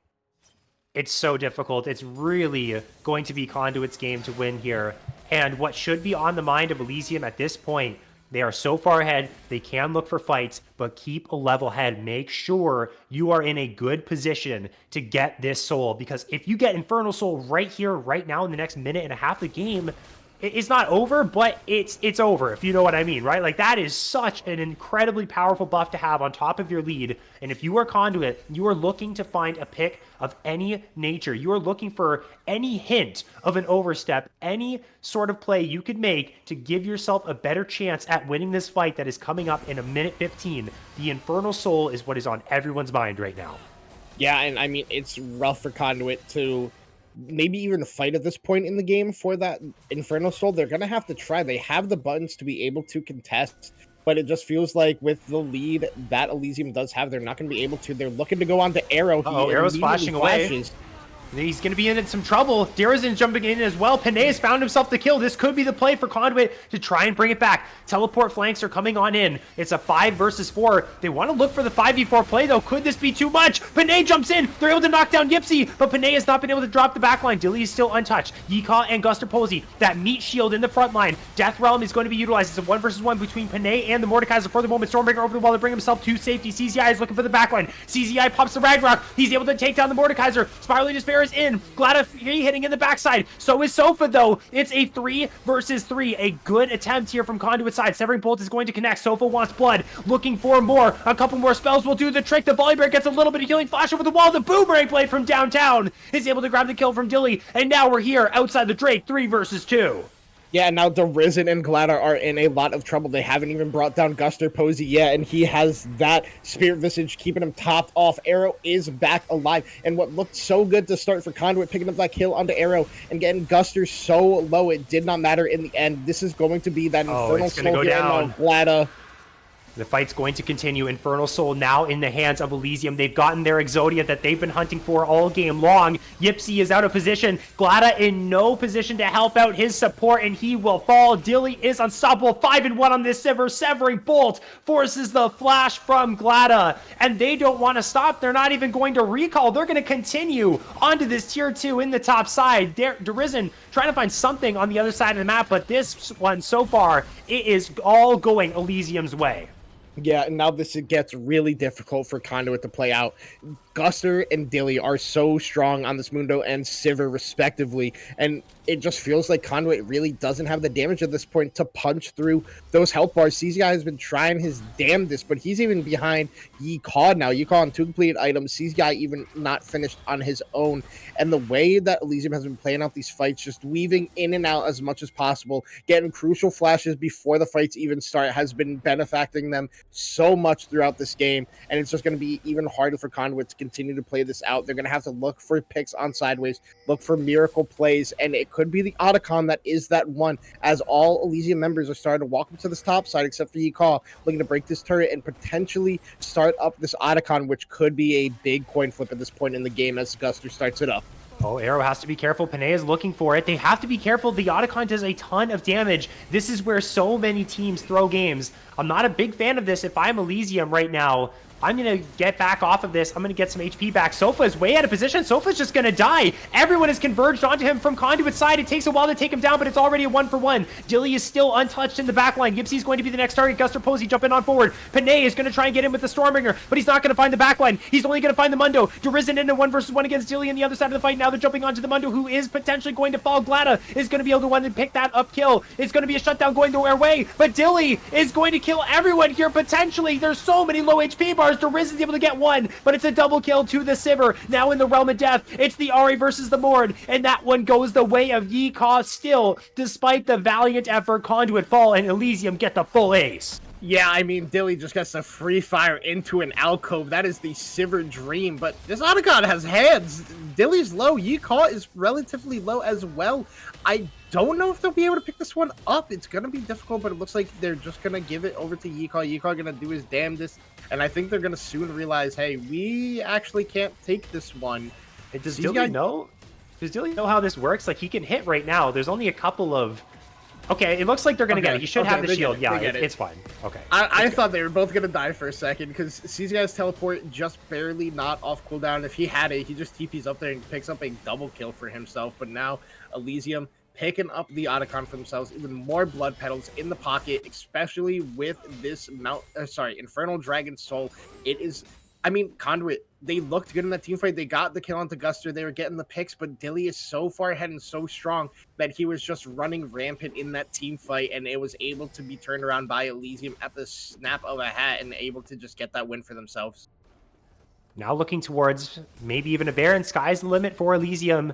It's so difficult. It's really going to be Conduit's game to win here. And what should be on the mind of Elysium at this point, they are so far ahead, they can look for fights, but keep a level head. Make sure you are in a good position to get this soul, because if you get Infernal Soul right here, right now, in the next minute and a half of the game, it's not over, but it's over, if you know what I mean, right? Like, that is such an incredibly powerful buff to have on top of your lead. And if you are Conduit, you are looking to find a pick of any nature. You are looking for any hint of an overstep, any sort of play you could make to give yourself a better chance at winning this fight that is coming up in a minute 15. The Infernal Soul is what is on everyone's mind right now. Yeah, and I mean, it's rough for Conduit to maybe even fight at this point in the game for that Infernal Soul. They're going to have to try. They have the buttons to be able to contest, but it just feels like with the lead that Elysium does have, they're not going to be able to. They're looking to go on to Arrow. Oh, Arrow's flashing away. He's going to be in some trouble. Darizen jumping in as well. Panay has found himself the kill. This could be the play for Conduit to try and bring it back. Teleport flanks are coming on in. It's a 5 versus 4. They want to look for the 5v4 play, though. Could this be too much? Panay jumps in. They're able to knock down Yipsy, but Panay has not been able to drop the backline. Dilly is still untouched. Yeehaw and Guster Posey, that meat shield in the front line. Death Realm is going to be utilized. It's a 1 versus 1 between Panay and the Mordekaiser for the moment. Stormbreaker over the wall to bring himself to safety. CZI is looking for the backline. CZI pops the Ragnarok. He's able to take down the Mordekaiser. Spiraling Despair is in. Glad hitting in the backside. So is Sofa, though. It's a 3 versus 3. A good attempt here from Conduit side. Severing Bolt is going to connect. Sofa wants blood. Looking for more. A couple more spells will do the trick. The Volley Bear gets a little bit of healing. Flash over the wall. The Boomerang Blade from downtown is able to grab the kill from Dilly. And now we're here outside the Drake. 3 versus 2. Yeah, now Darizen and Glada are in a lot of trouble. They haven't even brought down Guster Posey yet, and he has that Spirit Visage keeping him topped off. Arrow is back alive, and what looked so good to start for Conduit, picking up that kill onto Arrow and getting Guster so low, it did not matter in the end. This is going to be that Infernal Soul here on Glada. The fight's going to continue. Infernal Soul now in the hands of Elysium. They've gotten their Exodia that they've been hunting for all game long. Yipsy is out of position. Glada in no position to help out his support, and he will fall. Dilly is unstoppable. 5-1 on this Sivir. Severing Bolt forces the flash from Glada, and they don't want to stop. They're not even going to recall. They're going to continue onto this tier 2 in the top side. Darizen trying to find something on the other side of the map, but this one so far, it is all going Elysium's way. Yeah, and now this gets really difficult for Conduit to play out. Guster and Dilly are so strong on this Mundo and Sivir respectively, and it just feels like Conduit really doesn't have the damage at this point to punch through those health bars. CZI has been trying his damnedest, but he's even behind Yeehaw now. Yeehaw on 2 completed items. CZI even not finished on his own. And the way that Elysium has been playing out these fights, just weaving in and out as much as possible, getting crucial flashes before the fights even start, has been benefiting them so much throughout this game. And it's just going to be even harder for Conduit to continue to play this out. They're going to have to look for picks on sideways, look for miracle plays, and it could be the Otacon that is that one, as all Elysium members are starting to walk up to this top side, except for Yeehaw, looking to break this turret and potentially start up this Otacon, which could be a big coin flip at this point in the game as Guster starts it up. Oh, Arrow has to be careful. Panay is looking for it. They have to be careful. The Otacon does a ton of damage. This is where so many teams throw games. I'm not a big fan of this if I'm Elysium right now. I'm going to get back off of this. I'm going to get some HP back. Sofa is way out of position. Sofa's just going to die. Everyone is converged onto him from Conduit's side. It takes a while to take him down, but it's already a 1-for-1. Dilly is still untouched in the backline. Yipsy's going to be the next target. Guster Posey jumping on forward. Panay is going to try and get in with the Stormbringer, but he's not going to find the backline. He's only going to find the Mundo. Darizen in a 1 versus 1 against Dilly on the other side of the fight. Now they're jumping onto the Mundo, who is potentially going to fall. Glada is going to be able to one and pick that up kill. It's going to be a shutdown going their way, but Dilly is going to kill everyone here potentially. There's so many low HP bars. Darizen's able to get one, but it's a double kill to the Sivir. Now in the realm of death, it's the Ahri versus the Mord, and that one goes the way of Yeehaw still, despite the valiant effort. Conduit fall, and Elysium get the full ace. Yeah, I mean, Dilly just gets a free fire into an alcove. That is the Sivir dream, but this Otacon has hands. Dilly's low. Yeehaw is relatively low as well. I don't know if they'll be able to pick this one up. It's going to be difficult, but it looks like they're just going to give it over to Yeehaw. Yeehaw going to do his damnedest, and I think they're going to soon realize, hey, we actually can't take this one. Does Dilly know? Does Dilly know how this works? Like, he can hit right now. There's only a couple of... Okay, it looks like they're going to get it. He should have the shield. Yeah, it's fine. Okay. I thought they were both going to die for a second because CZI's teleport just barely not off cooldown. If he had it, he just TPs up there and picks up a double kill for himself. But now Elysium picking up the Otacon for themselves. Even more blood petals in the pocket, especially with this Infernal Dragon Soul. It is... I mean, Conduit, they looked good in that team fight. They got the kill onto Guster. They were getting the picks, but Dilly is so far ahead and so strong that he was just running rampant in that team fight, and it was able to be turned around by Elysium at the snap of a hat and able to just get that win for themselves. Now looking towards maybe even a Baron. Sky's the limit for Elysium.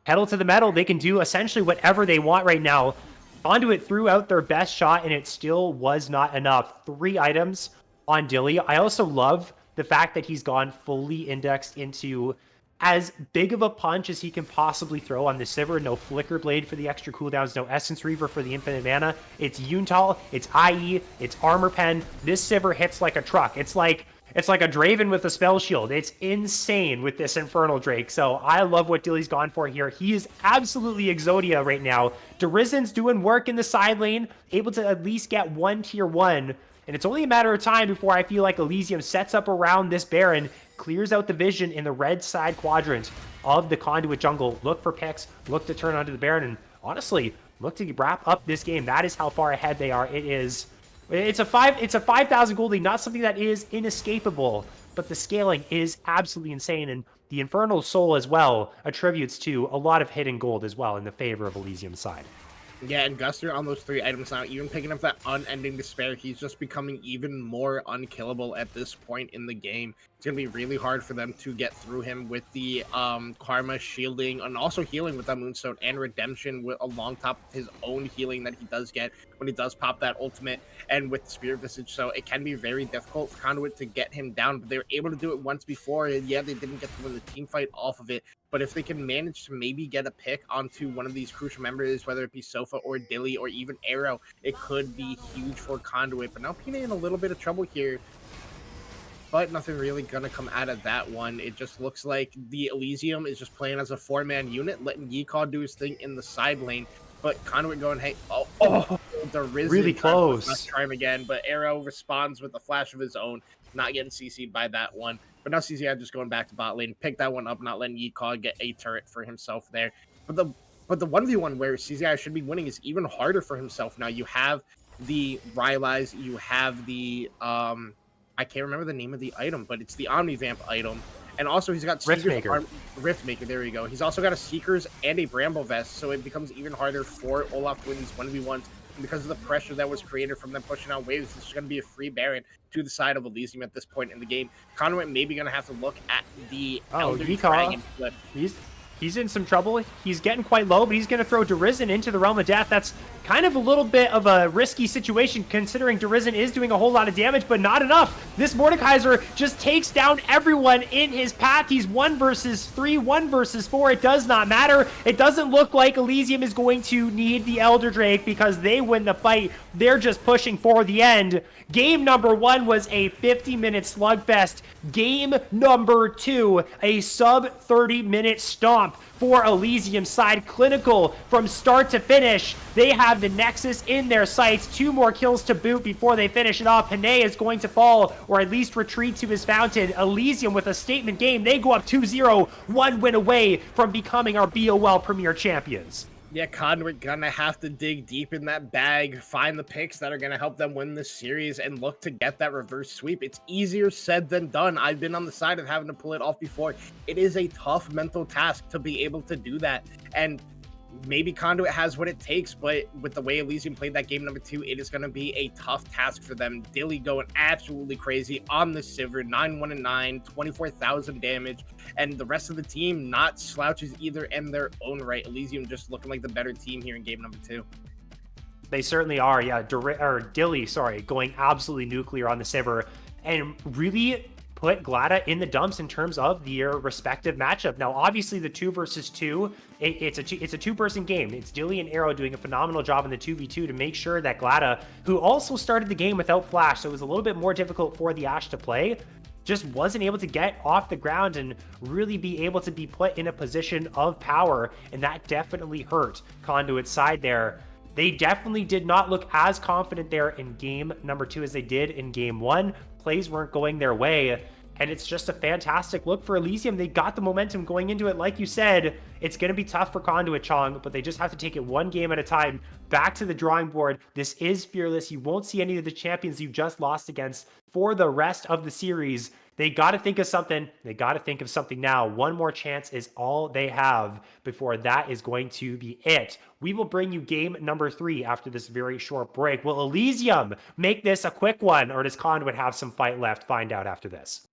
Pedal to the metal. They can do essentially whatever they want right now. Conduit threw out their best shot, and it still was not enough. 3 items on Dilly. I also love the fact that he's gone fully indexed into as big of a punch as he can possibly throw on the Sivir. No Flicker Blade for the extra cooldowns, no Essence Reaver for the infinite mana. It's Yuntal, it's IE, it's Armor Pen. This Sivir hits like a truck. It's like a Draven with a spell shield. It's insane with this Infernal Drake. So I love what Dilly's gone for here. He is absolutely Exodia right now. Derizen's doing work in the side lane, able to at least get 1 tier 1. And it's only a matter of time before I feel like Elysium sets up around this Baron, clears out the vision in the red side quadrant of the Conduit jungle. Look for picks, look to turn onto the Baron, and honestly, look to wrap up this game. That is how far ahead they are. It's a 5,000 gold lead, not something that is inescapable, but the scaling is absolutely insane, and the Infernal Soul as well attributes to a lot of hidden gold as well in the favor of Elysium's side. Yeah, and Guster on those 3 items now, even picking up that unending despair, he's just becoming even more unkillable at this point in the game. It's going to be really hard for them to get through him with the Karma shielding and also healing with that Moonstone and Redemption with along top of his own healing that he does get when he does pop that ultimate and with Spirit Visage. So it can be very difficult for Conduit to get him down, but they were able to do it once before. And yeah, they didn't get to win the team fight off of it. But if they can manage to maybe get a pick onto one of these crucial members, whether it be Sofa or Dilly or even Arrow, it could be huge for Conduit. But now Pina in a little bit of trouble here. But nothing really going to come out of that one. It just looks like the Elysium is just playing as a 4-man unit, letting Yeehaw do his thing in the side lane. But Conduit going, hey, the Riz really close. Let's try him again. But Arrow responds with a flash of his own, not getting CC'd by that one. But now CCI just going back to bot lane, pick that one up, not letting Yeehaw get a turret for himself there. But the 1v1 where CCI should be winning is even harder for himself now. You have the Rylai's, you have the I can't remember the name of the item, but it's the Omnivamp item. And also he's got Riftmaker, there we go. He's also got a Seekers and a Bramble Vest, so it becomes even harder for Olaf to win these 1v1s. And because of the pressure that was created from them pushing out waves, this is going to be a free Baron to the side of Elysium at this point in the game. Conduit maybe going to have to look at the Elder Dragon flip. He's in some trouble. He's getting quite low, but he's going to throw Derizen into the Realm of Death. That's kind of a little bit of a risky situation considering Derizen is doing a whole lot of damage, but not enough. This Mordekaiser just takes down everyone in his path. He's 1 versus 3, 1 versus 4. It does not matter. It doesn't look like Elysium is going to need the Elder Drake because they win the fight. They're just pushing for the end. Game number 1 was a 50-minute slugfest. Game number 2, a sub 30-minute stomp for Elysium's side. Clinical from start to finish. They have the Nexus in their sights. 2 more kills to boot before they finish it off. Panay is going to fall or at least retreat to his fountain. Elysium with a statement game. They go up 2-0, 1 win away from becoming our BOL Premier Champions. Yeah, Conduit gonna have to dig deep in that bag, find the picks that are gonna help them win this series, and look to get that reverse sweep. It's easier said than done. I've been on the side of having to pull it off before. It is a tough mental task to be able to do that, and maybe Conduit has what it takes, but with the way Elysium played that game number 2, it is going to be a tough task for them. Dilly going absolutely crazy on the Sivir, 9-1-9, 24,000 damage, and the rest of the team not slouches either in their own right. Elysium just looking like the better team here in game number 2. They certainly are. Yeah, Dilly, sorry, going absolutely nuclear on the Sivir and really put Glada in the dumps in terms of their respective matchup. Now, obviously, the 2 versus 2, it's a two-person game. It's Dilly and Arrow doing a phenomenal job in the 2v2 to make sure that Glada, who also started the game without Flash, so it was a little bit more difficult for the Ashe to play, just wasn't able to get off the ground and really be able to be put in a position of power, and that definitely hurt Conduit's side there. They definitely did not look as confident there in game number 2 as they did in game 1. Plays weren't going their way, and it's just a fantastic look for Elysium. They got the momentum going into it. Like you said, it's going to be tough for Conduit, Chong, but they just have to take it one game at a time. Back to the drawing board. This is Fearless. You won't see any of the champions you just lost against for the rest of the series. They got to think of something. They got to think of something now. One more chance is all they have before that is going to be it. We will bring you game number 3 after this very short break. Will Elysium make this a quick one, or does Conduit have some fight left? Find out after this.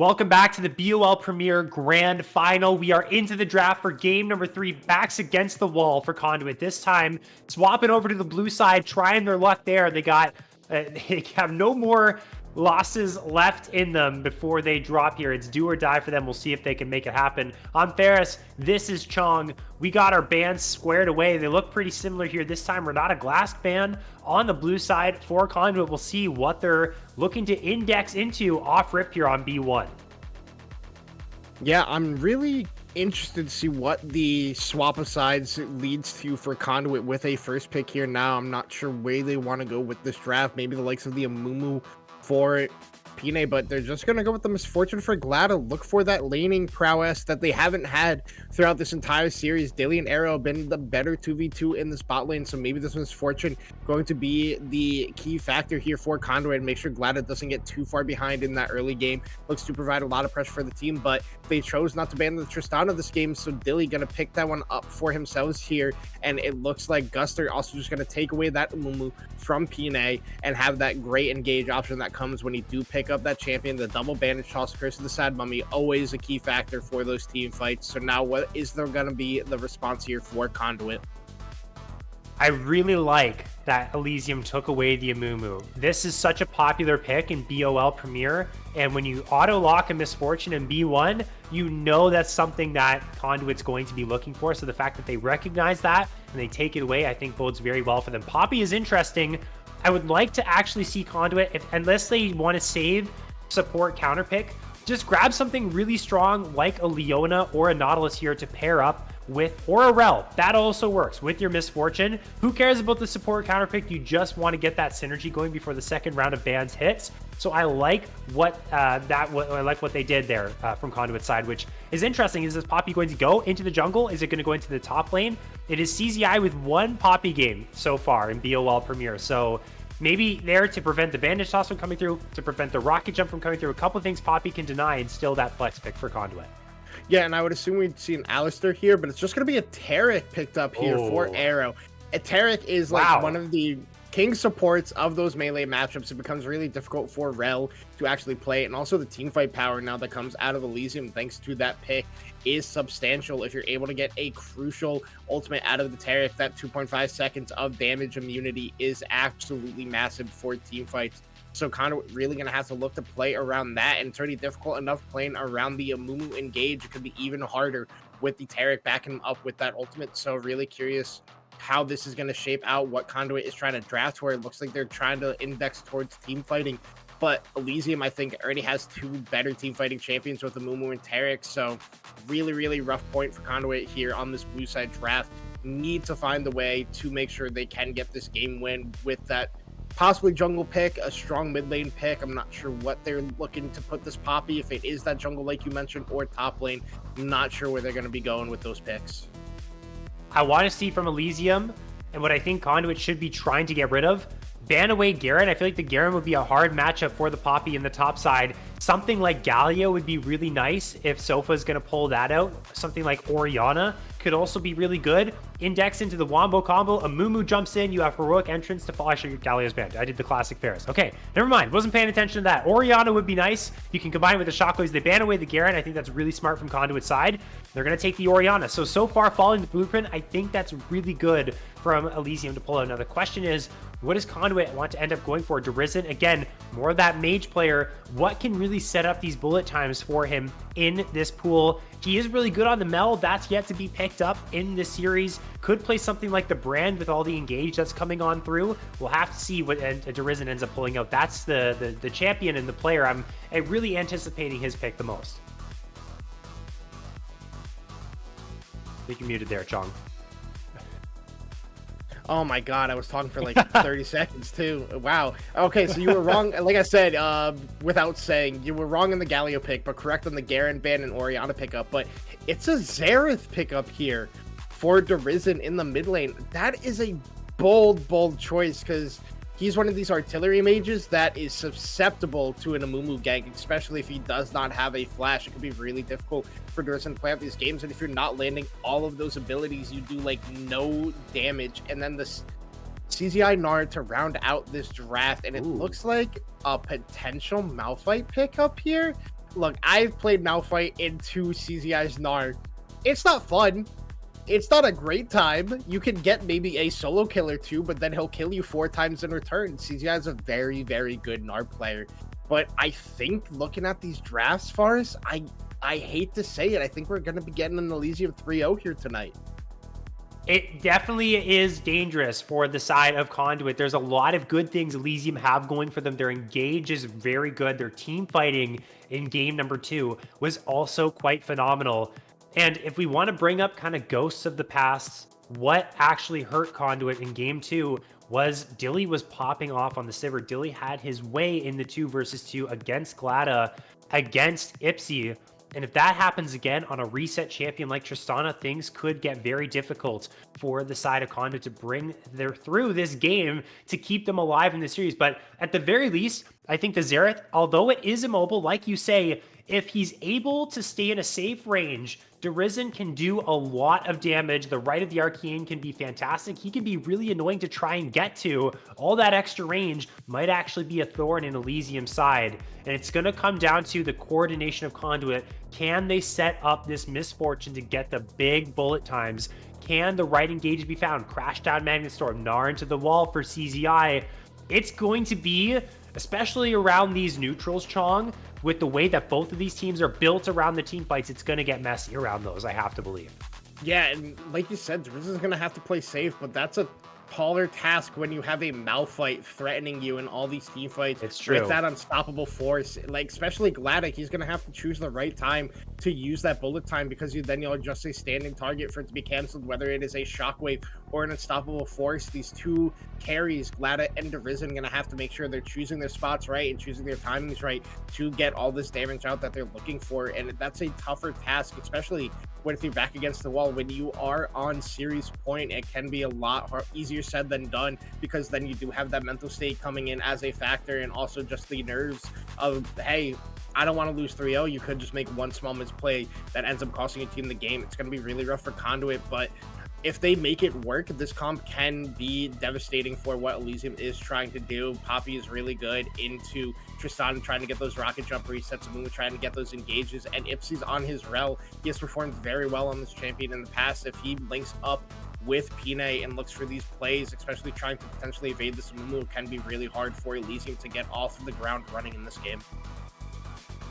Welcome back to the BOL Premier Grand Final. We are into the draft for game number 3, backs against the wall for Conduit. This time, swapping over to the blue side, trying their luck there. They have no more losses left in them before they drop here. It's do or die for them. We'll see if they can make it happen. I'm Ferris. This is Chong. We got our bands squared away. They look pretty similar here. This time, we're not a glass band on the blue side for Conduit. We'll see what they're looking to index into off rip here on B1. Yeah, I'm really interested to see what the swap of sides leads to for Conduit with a first pick here now. I'm not sure where they want to go with this draft. Maybe the likes of the Amumu for Pine, but they're just going to go with the Misfortune for Glada. Look for that laning prowess that they haven't had throughout this entire series. Dilly and Arrow have been the better 2v2 in the spot lane, so maybe this Misfortune going to be the key factor here for Conduit and make sure Glada doesn't get too far behind in that early game. Looks to provide a lot of pressure for the team, but they chose not to ban the Tristana this game, so Dilly going to pick that one up for himself here, and it looks like Guster also just going to take away that Umumu from Pine and have that great engage option that comes when you do pick up that champion. The double bandage toss, Curse of the Sad Mummy, always a key factor for those team fights. So now what is there going to be the response here for Conduit? I really like that Elysium took away the Amumu. This is such a popular pick in BOL Premier, and when you auto-lock a Misfortune in B1, you know that's something that Conduit's going to be looking for, so the fact that they recognize that and they take it away, I think bodes very well for them. Poppy is interesting. I would like to actually see Conduit, unless they want to save support counter pick, just grab something really strong like a Leona or a Nautilus here to pair up with, or a Rel. That also works with your Misfortune. Who cares about the support counter pick? You just want to get that synergy going before the second round of bans hits. So I like what they did there from Conduit's side, which is interesting. Is this Poppy going to go into the jungle? Is it going to go into the top lane? It is CZI with one Poppy game so far in BOL Premier. So maybe there to prevent the bandage toss from coming through, to prevent the rocket jump from coming through. A couple of things Poppy can deny and still that flex pick for Conduit. Yeah, and I would assume we'd see an Alistair here, but it's just going to be a Taric picked up here for Arrow. A Taric is like one of the king supports of those melee matchups. It becomes really difficult for Rel to actually play, and also the teamfight power now that comes out of Elysium thanks to that pick is substantial. If you're able to get a crucial ultimate out of the Taric, that 2.5 seconds of damage immunity is absolutely massive for teamfights. So Conduit really going to have to look to play around that, and it's already difficult enough playing around the Amumu engage. It could be even harder with the Taric backing him up with that ultimate. So really curious how this is going to shape out, what Conduit is trying to draft, where it looks like they're trying to index towards team fighting. But Elysium, I think, already has two better team fighting champions with Amumu and Taric. So really, really rough point for Conduit here on this blue side draft. Need to find a way to make sure they can get this game win with that possibly jungle pick, a strong mid lane pick. I'm not sure what they're looking to put this Poppy, if it is that jungle like you mentioned, or top lane. I'm not sure where they're going to be going with those picks. I want to see from Elysium, and what I think Conduit should be trying to get rid of, ban away Garen. I feel like the Garen would be a hard matchup for the Poppy in the top side. Something like Galio would be really nice if Sofa's going to pull that out. Something like Orianna could also be really good. Index into the Wombo combo. Amumu jumps in. You have heroic entrance to fall. Actually, Galio's banned. I did the classic Ferris. Okay, never mind. Wasn't paying attention to that. Orianna would be nice. You can combine it with the Shockwaves. They ban away the Garen. I think that's really smart from Conduit's side. They're going to take the Orianna. So far, following the blueprint, I think that's really good from Elysium to pull out. Now, the question is, what does Conduit want to end up going for? Derizen, again, more of that mage player. What can really set up these bullet times for him in this pool? He is really good on the Mel. That's yet to be picked up in this series. Could play something like the Brand with all the engage that's coming on through. We'll have to see what Derizen ends up pulling out. That's the champion and the player I'm really anticipating his pick the most. I think you're muted there, Chong. Oh my god, I was talking for like 30 seconds too. Wow. Okay, so you were wrong. Like I said, without saying, you were wrong in the Galio pick, but correct on the Garen ban and Orianna pickup. But it's a Xerath pickup here for Derizen in the mid lane. That is a bold choice, because he's one of these artillery mages that is susceptible to an Amumu gank, especially if he does not have a flash. It could be really difficult for Derizen to play out these games, and if you're not landing all of those abilities, you do like no damage. And then this CZI Nard to round out this draft, and it looks like a potential Malphite pickup here. look, I've played Malphite into CZI's Gnar. It's not fun. It's not a great time. You can get maybe a solo kill or two, but then he'll kill you 4 times in return. CZI is a very, very good Gnar player. But I think looking at these drafts, Forrest, I hate to say it, I think we're going to be getting an Elysium 3-0 here tonight. It definitely is dangerous for the side of Conduit. There's a lot of good things Elysium have going for them. Their engage is very good. Their team fighting in game number 2 was also quite phenomenal. And if we want to bring up kind of ghosts of the past, what actually hurt Conduit in game 2 was Dilly was popping off on the Sivir. Dilly had his way in the 2 versus 2 against Glada, against Ipsy. And if that happens again on a reset champion like Tristana, things could get very difficult for the side of Conduit to bring through this game to keep them alive in the series. But at the very least, I think the Xerath, although it is immobile, like you say, if he's able to stay in a safe range, Derizen can do a lot of damage. The right of the Arcane can be fantastic. He can be really annoying to try and get to. All that extra range might actually be a thorn in Elysium's side. And it's going to come down to the coordination of Conduit. Can they set up this misfortune to get the big bullet times? Can the right engage be found? Crash down Magnet Storm, Gnar into the wall for CZI. It's going to be, especially around these neutrals, Chong, with the way that both of these teams are built around the team fights, it's going to get messy around those, I have to believe. Yeah, and like you said, Derizen's going to have to play safe, but that's a taller task when you have a Malphite threatening you in all these team fights. It's true. With that unstoppable force, like especially Gladic, he's going to have to choose the right time to use that bullet time, because then you'll just a standing target for it to be canceled, whether it is a shockwave or an unstoppable force. These two carries, Gladic and Derizen, going to have to make sure they're choosing their spots right and choosing their timings right to get all this damage out that they're looking for. And that's a tougher task, especially when if you're back against the wall. When you are on series point, it can be a lot easier said than done, because then you do have that mental state coming in as a factor, and also just the nerves of, hey, I don't want to lose 3-0. You could just make one small misplay that ends up costing your team the game. It's going to be really rough for Conduit, but if they make it work, this comp can be devastating for what Elysium is trying to do. Poppy is really good into Tristan trying to get those rocket jump resets, and Moon trying to get those engages, and Ipsy's on his rel. He has performed very well on this champion in the past. If he links up with Pine and looks for these plays, especially trying to potentially evade this Mumu, can be really hard for Elysium to get off of the ground running in this game.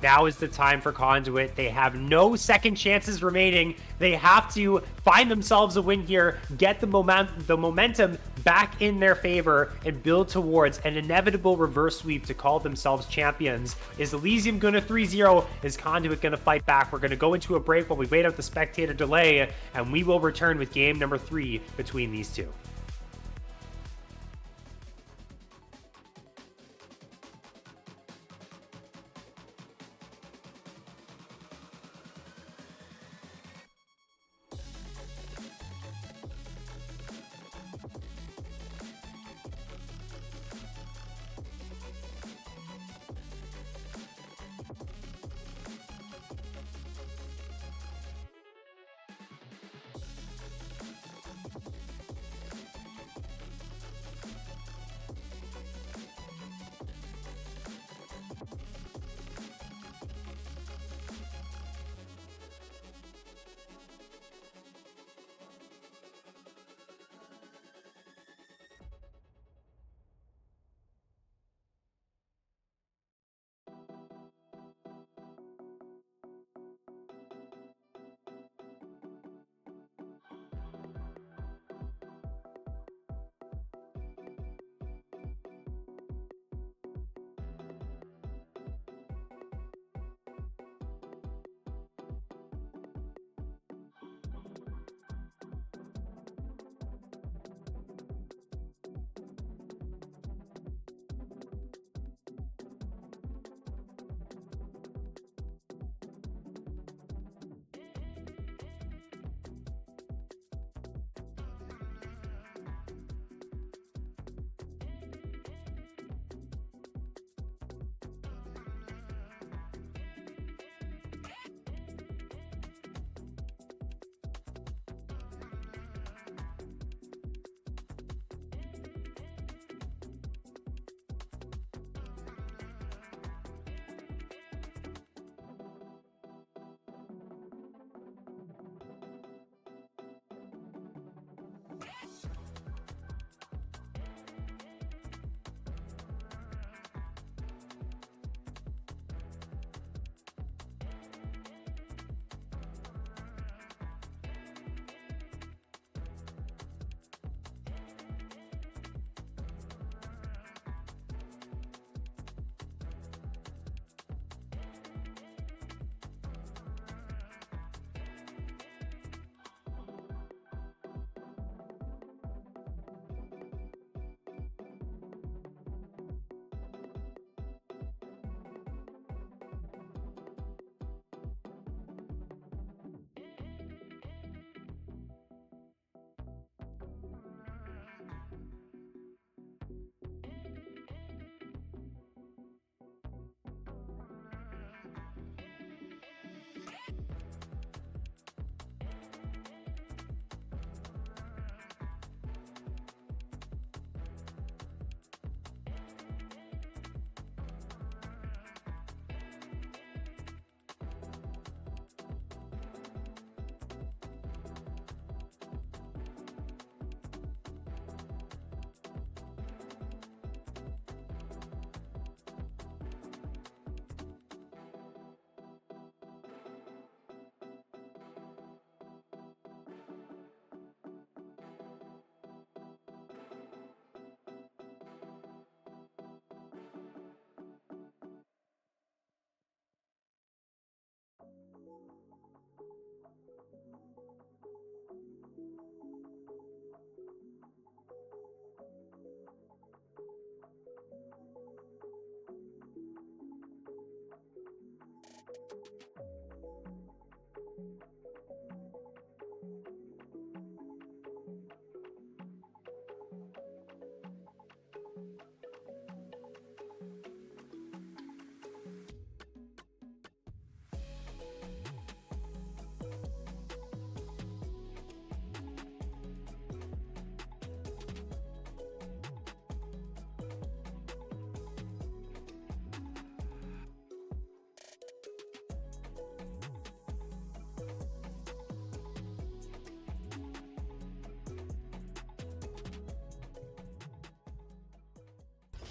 Now is the time for Conduit. They have no second chances remaining. They have to find themselves a win here, get the momentum back in their favor, and build towards an inevitable reverse sweep to call themselves champions. Is Elysium going to 3-0? Is Conduit going to fight back? We're going to go into a break while we wait out the spectator delay, and we will return with game number 3 between these two.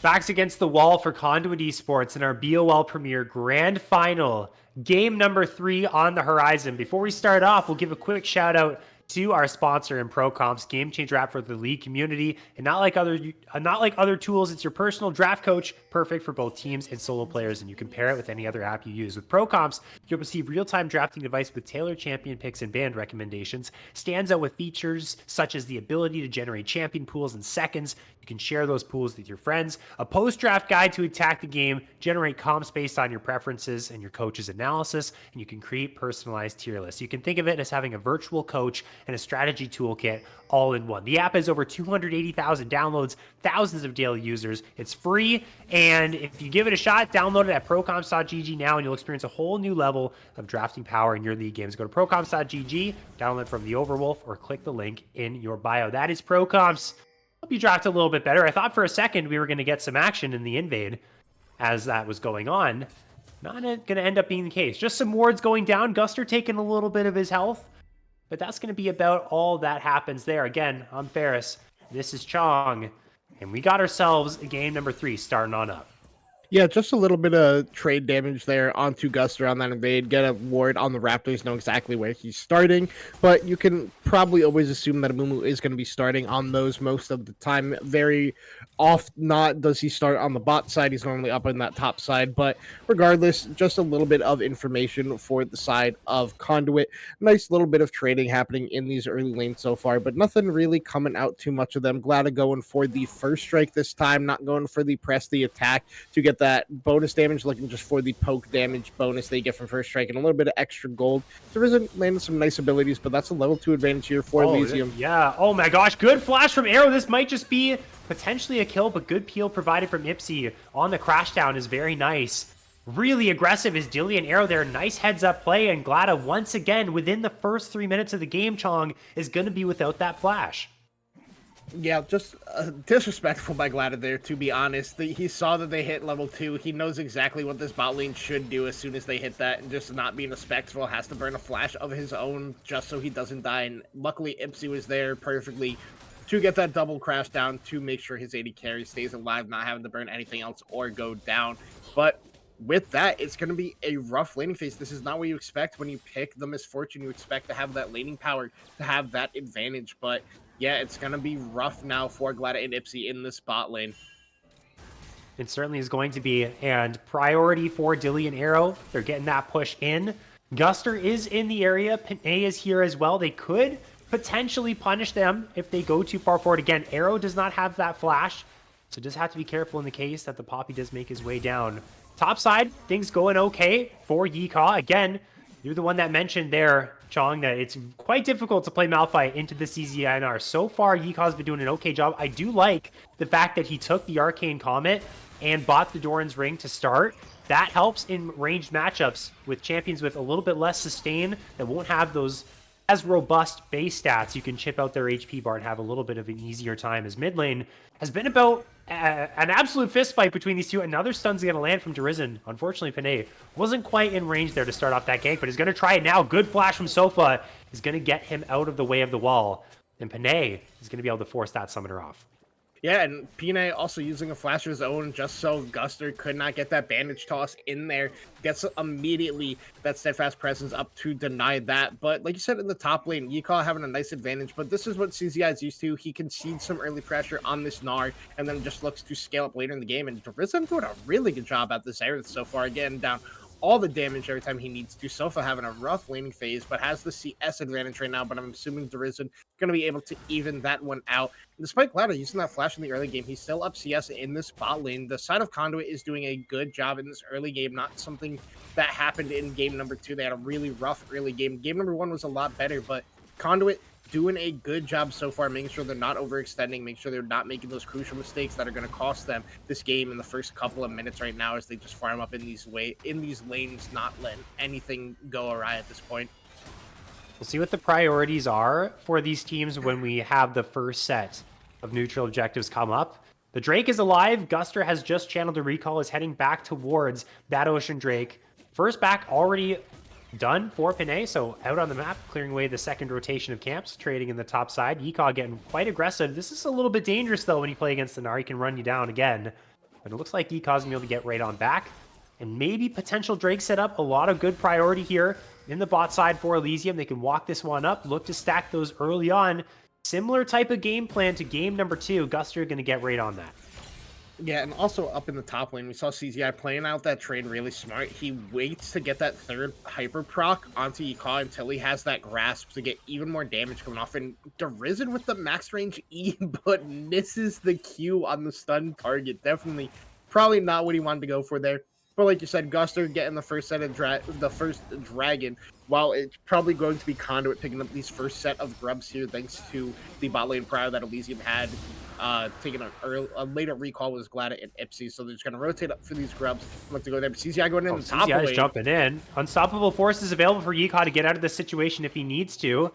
Backs against the wall for Conduit Esports in our BOL Premier Grand Final. Game number 3 on the horizon. Before we start off, we'll give a quick shout out to our sponsor in ProComps, game changer app for the league community. And not like other tools, it's your personal draft coach, perfect for both teams and solo players, and you can pair it with any other app you use. With ProComps, you'll receive real-time drafting advice with tailored champion picks and band recommendations. Stands out with features such as the ability to generate champion pools in seconds. You can share those pools with your friends. A post-draft guide to attack the game, generate comps based on your preferences and your coach's analysis, and you can create personalized tier lists. You can think of it as having a virtual coach and a strategy toolkit all in one. The app has over 280,000 downloads, thousands of daily users. It's free, and if you give it a shot, download it at procomps.gg now, and you'll experience a whole new level of drafting power in your league games. Go to procomps.gg, download from the Overwolf, or click the link in your bio. That is ProComps. Hope you draft a little bit better. I thought for a second we were going to get some action in the invade as that was going on. Not going to end up being the case. Just some wards going down. Guster taking a little bit of his health. But that's going to be about all that happens there. Again, I'm Ferris. This is Chong. And we got ourselves a game number 3 starting on up. Yeah, just a little bit of trade damage there onto Guster on that invade. Get a ward on the Raptors, know exactly where he's starting. But you can probably always assume that Amumu is going to be starting on those most of the time. Very oft not does he start on the bot side. He's normally up on that top side. But regardless, just a little bit of information for the side of Conduit. Nice little bit of trading happening in these early lanes so far, but nothing really coming out too much of them. Glad to going for the first strike this time, not going for the press the attack to get that bonus damage, looking just for the poke damage bonus they get from first strike and a little bit of extra gold. There isn't landing some nice abilities, but that's a level 2 advantage here for Elysium. Yeah. Oh my gosh. Good flash from Arrow. This might just be potentially a kill, but good peel provided from Ipsy on the crashdown is very nice. Really aggressive is Dilly and Arrow there. Nice heads up play, and Glada once again within the first 3 minutes of the game, Chong, is going to be without that flash. Yeah, just disrespectful by Glada there, to be honest. He saw that they hit level 2. He knows exactly what this bot lane should do as soon as they hit that, and just not being respectful, has to burn a flash of his own just so he doesn't die. And luckily, Ipsy was there perfectly to get that double crash down to make sure his AD carry stays alive, not having to burn anything else or go down. But with that, it's going to be a rough laning phase. This is not what you expect when you pick the Misfortune. You expect to have that laning power, to have that advantage, but yeah, it's going to be rough now for Glada and Ipsy in this bot lane. It certainly is going to be, and priority for Dilly and Arrow. They're getting that push in. Guster is in the area. Panay is here as well. They could potentially punish them if they go too far forward. Again, Arrow does not have that flash, so just have to be careful in the case that the Poppy does make his way down. Top side, things going okay for Yeehaw. Again, you're the one that mentioned there, Chong, that it's quite difficult to play Malphite into the CZNR. So far, Yeehaw's been doing an okay job. I do like the fact that he took the Arcane Comet and bought the Doran's Ring to start. That helps in ranged matchups with champions with a little bit less sustain that won't have those as robust base stats. You can chip out their HP bar and have a little bit of an easier time, as mid lane has been about an absolute fist fight between these two. Another stun's going to land from Derizen. Unfortunately, Panay wasn't quite in range there to start off that gank, but he's going to try it now. Good flash from Sofa is going to get him out of the way of the wall, and Panay is going to be able to force that summoner off. Yeah, and Pine also using a flash of his own just so Guster could not get that bandage toss in there. Gets immediately that steadfast presence up to deny that. But like you said, in the top lane, Yeehaw having a nice advantage. But this is what CZI is used to. He concedes some early pressure on this Gnar and then just looks to scale up later in the game. And Derizen doing a really good job at this Aerith so far. Again, down all the damage every time he needs to. Sofa having a rough laning phase, but has the CS advantage right now. But I'm assuming Derizen going to be able to even that one out. And despite Glada using that flash in the early game, he's still up CS in this bot lane. The side of Conduit is doing a good job in this early game, not something that happened in game number 2. They had a really rough early game. Game number 1 was a lot better, but Conduit doing a good job so far, making sure they're not overextending, making sure they're not making those crucial mistakes that are going to cost them this game in the first couple of minutes right now as they just farm up in these lanes, not letting anything go awry at this point. We'll see what the priorities are for these teams when we have the first set of neutral objectives come up. The Drake is alive. Guster has just channeled a recall, is heading back towards that Ocean Drake. First back already done for Panay, so out on the map, clearing away the second rotation of camps, trading in the top side. Yeehaw getting quite aggressive. This is a little bit dangerous, though, when you play against the Gnar. He can run you down again. But it looks like Geekaw's gonna be able to get right on back. And maybe potential Drake setup. A lot of good priority here in the bot side for Elysium. They can walk this one up, look to stack those early on. Similar type of game plan to game number 2. Guster gonna get right on that. Yeah, and also up in the top lane, we saw CZI playing out that trade really smart. He waits to get that third hyper proc onto Yikaw until he has that grasp to get even more damage coming off. And Derizen with the max range E, but misses the Q on the stun target. Definitely, probably not what he wanted to go for there. But like you said, Guster getting the first set of the first dragon, while it's probably going to be Conduit picking up these first set of grubs here, thanks to the bot lane prior that Elysium had. Taking a later recall was Glada and Ipsy, so they're just going to rotate up for these grubs. Look to go there, but CZI going in the top CZI is lane. jumping in. Unstoppable Force is available for Yikaw to get out of this situation if he needs to.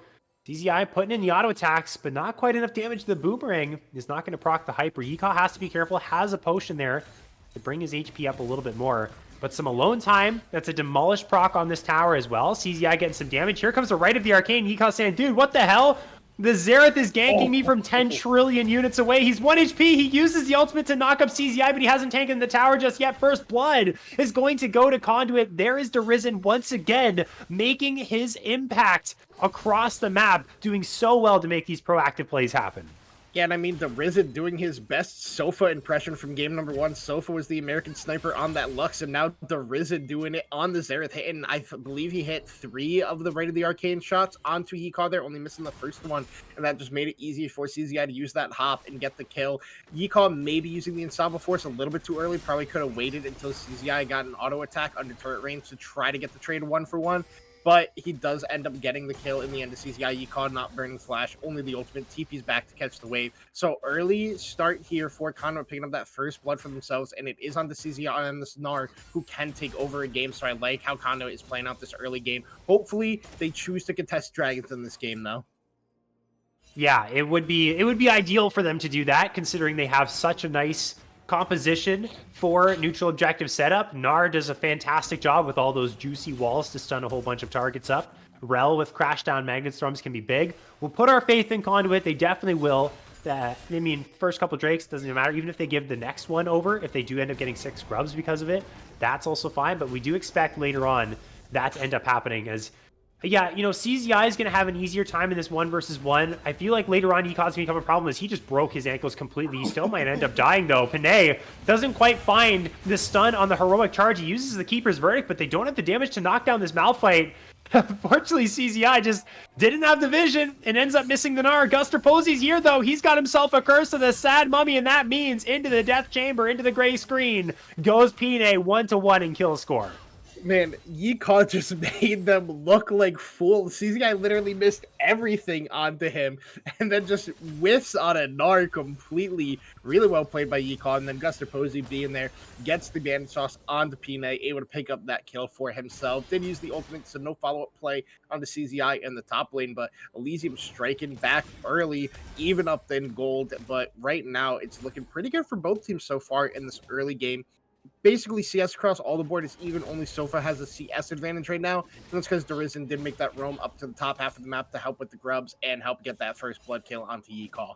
CZI putting in the auto attacks, but not quite enough damage to the boomerang. Is not going to proc the hyper. Yikaw has to be careful, has a potion there to bring his HP up a little bit more. But some alone time. That's a demolished proc on this tower as well. CZI getting some damage. Here comes the right of the arcane. Yikaw saying, dude, what the hell? The Xerath is ganking me from 10 trillion units away. He's 1 HP. He uses the ultimate to knock up CZI, but he hasn't taken the tower just yet. First blood is going to go to Conduit. There is Derizen once again making his impact across the map, doing so well to make these proactive plays happen. Yeah, and I mean, Derizen doing his best Sofa impression from game number 1. Sofa was the American sniper on that Lux, and now Derizen doing it on the Xerath. And I believe he hit 3 of the right of the arcane shots onto Yikaw there, only missing the first one. And that just made it easy for CZI to use that hop and get the kill. Yikaw maybe using the Ensemble Force a little bit too early. Probably could have waited until CZI got an auto attack under turret range to try to get the trade 1-for-1. But he does end up getting the kill in the end of CZI. Yikaw not burning flash, only the ultimate. TP's back to catch the wave. So early start here for Conduit picking up that first blood for themselves, and it is on the CZI and the Snar who can take over a game. So I like how Conduit is playing out this early game. Hopefully they choose to contest dragons in this game, though. Yeah, it would be ideal for them to do that, considering they have such a nice composition for neutral objective setup. Gnar does a fantastic job with all those juicy walls to stun a whole bunch of targets up. Rel with crash down magnet storms can be big. We'll put our faith in Conduit. They definitely will. I mean, first couple Drakes, doesn't even matter. Even if they give the next one over, if they do end up getting 6 grubs because of it, that's also fine. But we do expect later on that to end up happening as, yeah, you know, CZI is going to have an easier time in this 1-versus-1. I feel like later on, Yikaw's going to become a problem as he just broke his ankles completely. He still might end up dying, though. Panay doesn't quite find the stun on the heroic charge. He uses the Keeper's Verdict, but they don't have the damage to knock down this Malphite. Unfortunately, CZI just didn't have the vision and ends up missing the Gnar. Guster Posey's here, though. He's got himself a curse of the sad mummy, and that means into the death chamber, into the gray screen, goes Pinay 1-1 in kill score. Man, Yikaw just made them look like fools. CZI literally missed everything onto him, and then just whiffs on a Gnar completely. Really well played by Yikaw, and then Guster Posey being there, gets the bandit sauce onto Pinay, able to pick up that kill for himself. Did use the ultimate, so no follow-up play on the CZI in the top lane, but Elysium striking back early, even up in gold. But right now, it's looking pretty good for both teams so far in this early game. Basically, CS across all the board is even. Only Sofa has a CS advantage right now. And that's because Derizen did make that roam up to the top half of the map to help with the grubs and help get that first blood kill onto Yikaw.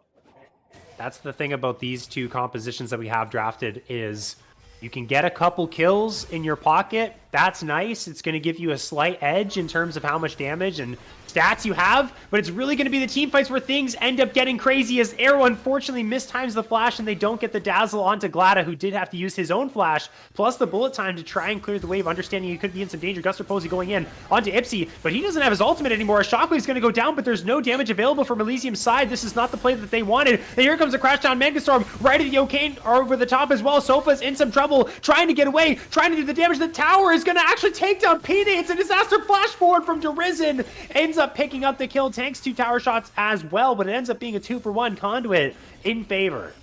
That's the thing about these two compositions that we have drafted is you can get a couple kills in your pocket. That's nice. It's going to give you a slight edge in terms of how much damage and stats you have, but it's really going to be the team fights where things end up getting crazy as Arrow unfortunately mistimes the flash and they don't get the dazzle onto Glada, who did have to use his own flash, plus the bullet time to try and clear the wave, understanding he could be in some danger. Guster Posey going in onto Ipsy, but he doesn't have his ultimate anymore. Shockwave's going to go down, but there's no damage available from Elysium's side. This is not the play that they wanted. And here comes a crash down Megastorm right at the O'Kane over the top as well. Sofa's in some trouble, trying to get away, trying to do the damage. The tower is going to actually take down Payday. It's a disaster flash forward from Derizen. Ends up picking up the kill, tanks 2 tower shots as well, but it ends up being a 2-for-1 Conduit in favor.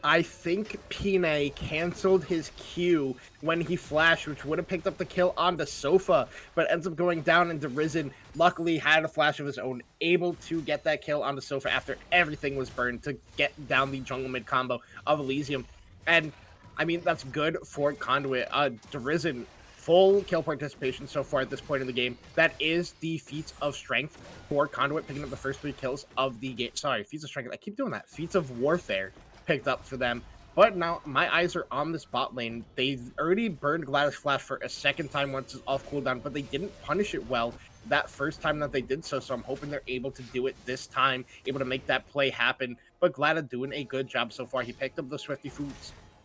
I think Pinay canceled his Q when he flashed, which would have picked up the kill on the Sofa, but ends up going down, and Derizen luckily had a flash of his own, able to get that kill on the Sofa after everything was burned to get down the jungle mid combo of Elysium. And I mean, that's good for Conduit. Derizen, full kill participation so far at this point in the game. That is the feats of strength for Conduit, picking up the first 3 kills of the game. Sorry, feats of strength. I keep doing that. Feats of warfare picked up for them. But now my eyes are on this bot lane. They already burned Gladys Flash for a second time once it's off cooldown, but they didn't punish it well that first time that they did so. So I'm hoping they're able to do it this time, able to make that play happen. But Glada doing a good job so far. He picked up the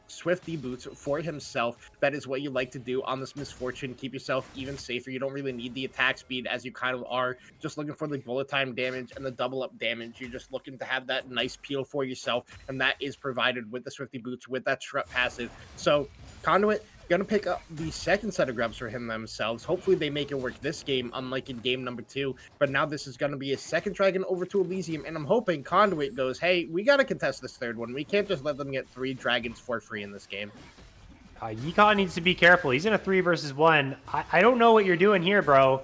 Swifty boots for himself. That is what you like to do on this Misfortune. Keep yourself even safer. You don't really need the attack speed as you kind of are just looking for the bullet time damage and the double up damage. You're just looking to have that nice peel for yourself, and that is provided with the Swifty boots with that strut passive. So Conduit gonna pick up the second set of grubs for him themselves. Hopefully they make it work this game, unlike in game number 2. But now this is gonna be a second dragon over to Elysium, and I'm hoping Conduit goes, hey, we gotta contest this third one. We can't just let them get 3 dragons for free in this game. Yikon needs to be careful. He's in a 3 versus 1. I don't know what you're doing here, bro.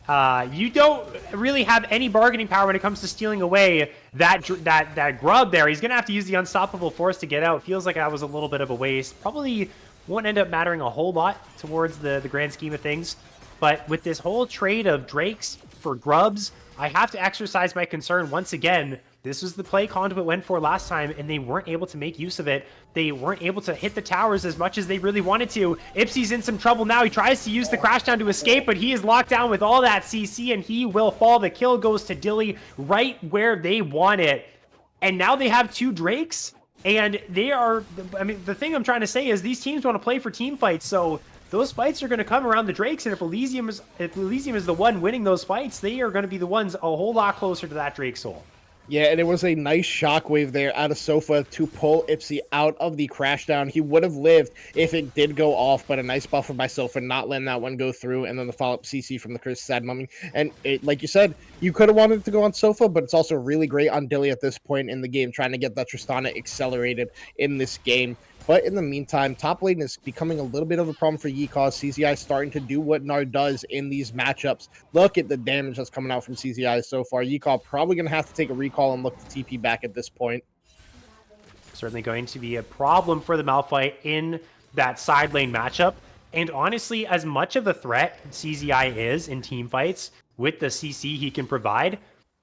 You don't really have any bargaining power when it comes to stealing away that grub there. He's gonna have to use the unstoppable force to get out. Feels like that was a little bit of a waste. Probably won't end up mattering a whole lot towards the grand scheme of things. But with this whole trade of Drakes for grubs, I have to exercise my concern once again. This was the play Conduit went for last time, and they weren't able to make use of it. They weren't able to hit the towers as much as they really wanted to. Ipsy's in some trouble now. He tries to use the crashdown to escape, but he is locked down with all that CC, and he will fall. The kill goes to Dilly right where they want it. And now they have 2 Drakes, and they are... I mean, the thing I'm trying to say is these teams want to play for team fights, so those fights are going to come around the Drakes, and if Elysium is the one winning those fights, they are going to be the ones a whole lot closer to that Drake soul. Yeah, and it was a nice shockwave there out of Sofa to pull Ipsy out of the crashdown. He would have lived if it did go off, but a nice buffer by Sofa, not letting that one go through, and then the follow-up CC from the Chris Sad Mummy. And it, like you said, you could have wanted it to go on Sofa, but it's also really great on Dilly at this point in the game, trying to get that Tristana accelerated in this game. But in the meantime, top lane is becoming a little bit of a problem for Yikaz. CZI starting to do what Nar does in these matchups. Look at the damage that's coming out from CZI so far. Yikaz probably going to have to take a recall and look to TP back at this point. Certainly going to be a problem for the Malphite in that side lane matchup. And honestly, as much of a threat CZI is in team fights with the CC he can provide,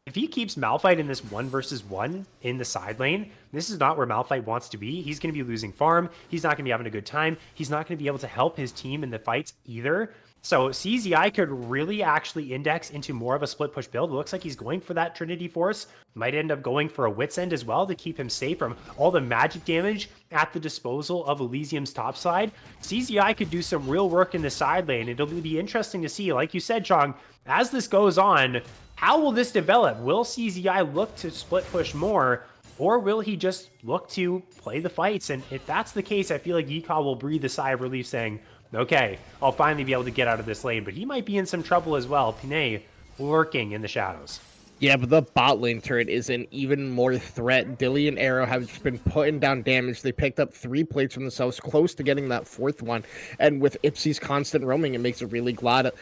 if he keeps Malphite in this 1 versus 1 in the side lane, this is not where Malphite wants to be. He's going to be losing farm. He's not going to be having a good time. He's not going to be able to help his team in the fights either. So CZI could really actually index into more of a split push build. It looks like he's going for that Trinity Force. Might end up going for a Wit's End as well to keep him safe from all the magic damage at the disposal of Elysium's top side. CZI could do some real work in the side lane. It'll be interesting to see, like you said, Chong, as this goes on, how will this develop? Will CZI look to split push more, or will he just look to play the fights? And if that's the case, I feel like Yikaz will breathe a sigh of relief saying, okay, I'll finally be able to get out of this lane. But he might be in some trouble as well. Pinay lurking in the shadows. Yeah, but the bot lane turret is an even more threat. Dilly and Arrow have just been putting down damage. They picked up 3 plates from themselves, close to getting that 4th one. And with Ipsy's constant roaming, it makes it really hard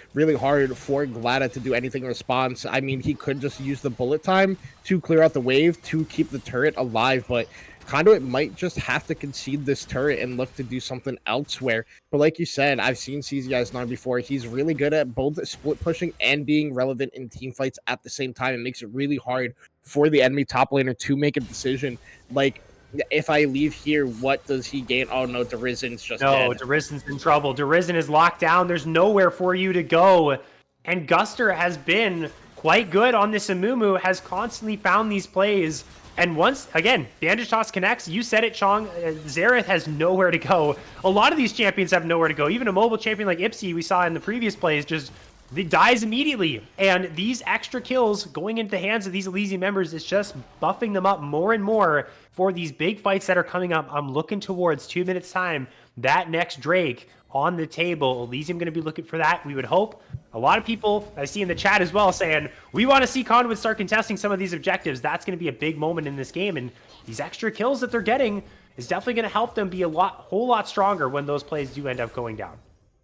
for Glada to do anything in response. I mean, he could just use the bullet time to clear out the wave to keep the turret alive, but Conduit might just have to concede this turret and look to do something elsewhere. But like you said, I've seen CZI's Nar before. He's really good at both split pushing and being relevant in team fights at the same time. It makes it really hard for the enemy top laner to make a decision. Like, if I leave here, what does he gain? Oh no, Derizen's just dead. No, Derizen's in trouble. Derizen is locked down. There's nowhere for you to go. And Guster has been quite good on this Amumu, has constantly found these plays. And once, again, Bandage Toss connects. You said it, Chong. Xerath has nowhere to go. A lot of these champions have nowhere to go. Even a mobile champion like Ipsy, we saw in the previous plays, just he dies immediately. And these extra kills going into the hands of these Elysium members is just buffing them up more and more for these big fights that are coming up. I'm looking towards 2 minutes time. That next Drake on the table. Elysium going to be looking for that, we would hope. A lot of people I see in the chat as well saying, we want to see Conduit start contesting some of these objectives. That's going to be a big moment in this game, and these extra kills that they're getting is definitely going to help them be a whole lot stronger when those plays do end up going down.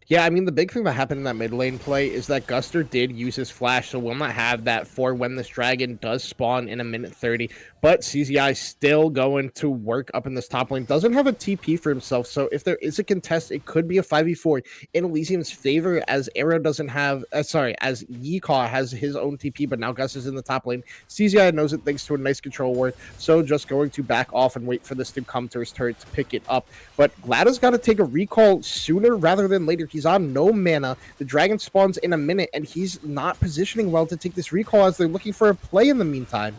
Yeah, I mean, the big thing that happened in that mid lane play is that Guster did use his flash, so we'll not have that for when this dragon does spawn in a minute 30. But CZI still going to work up in this top lane. Doesn't have a TP for himself, so if there is a contest, it could be a 5v4 in Elysium's favor, as Arrow doesn't have, as Yeecaw has his own TP, but now Gus is in the top lane. CZI knows it thanks to a nice control ward, so just going to back off and wait for this to come to his turret to pick it up. But Glada's got to take a recall sooner rather than later. He's on no mana. The dragon spawns in a minute, and he's not positioning well to take this recall as they're looking for a play in the meantime.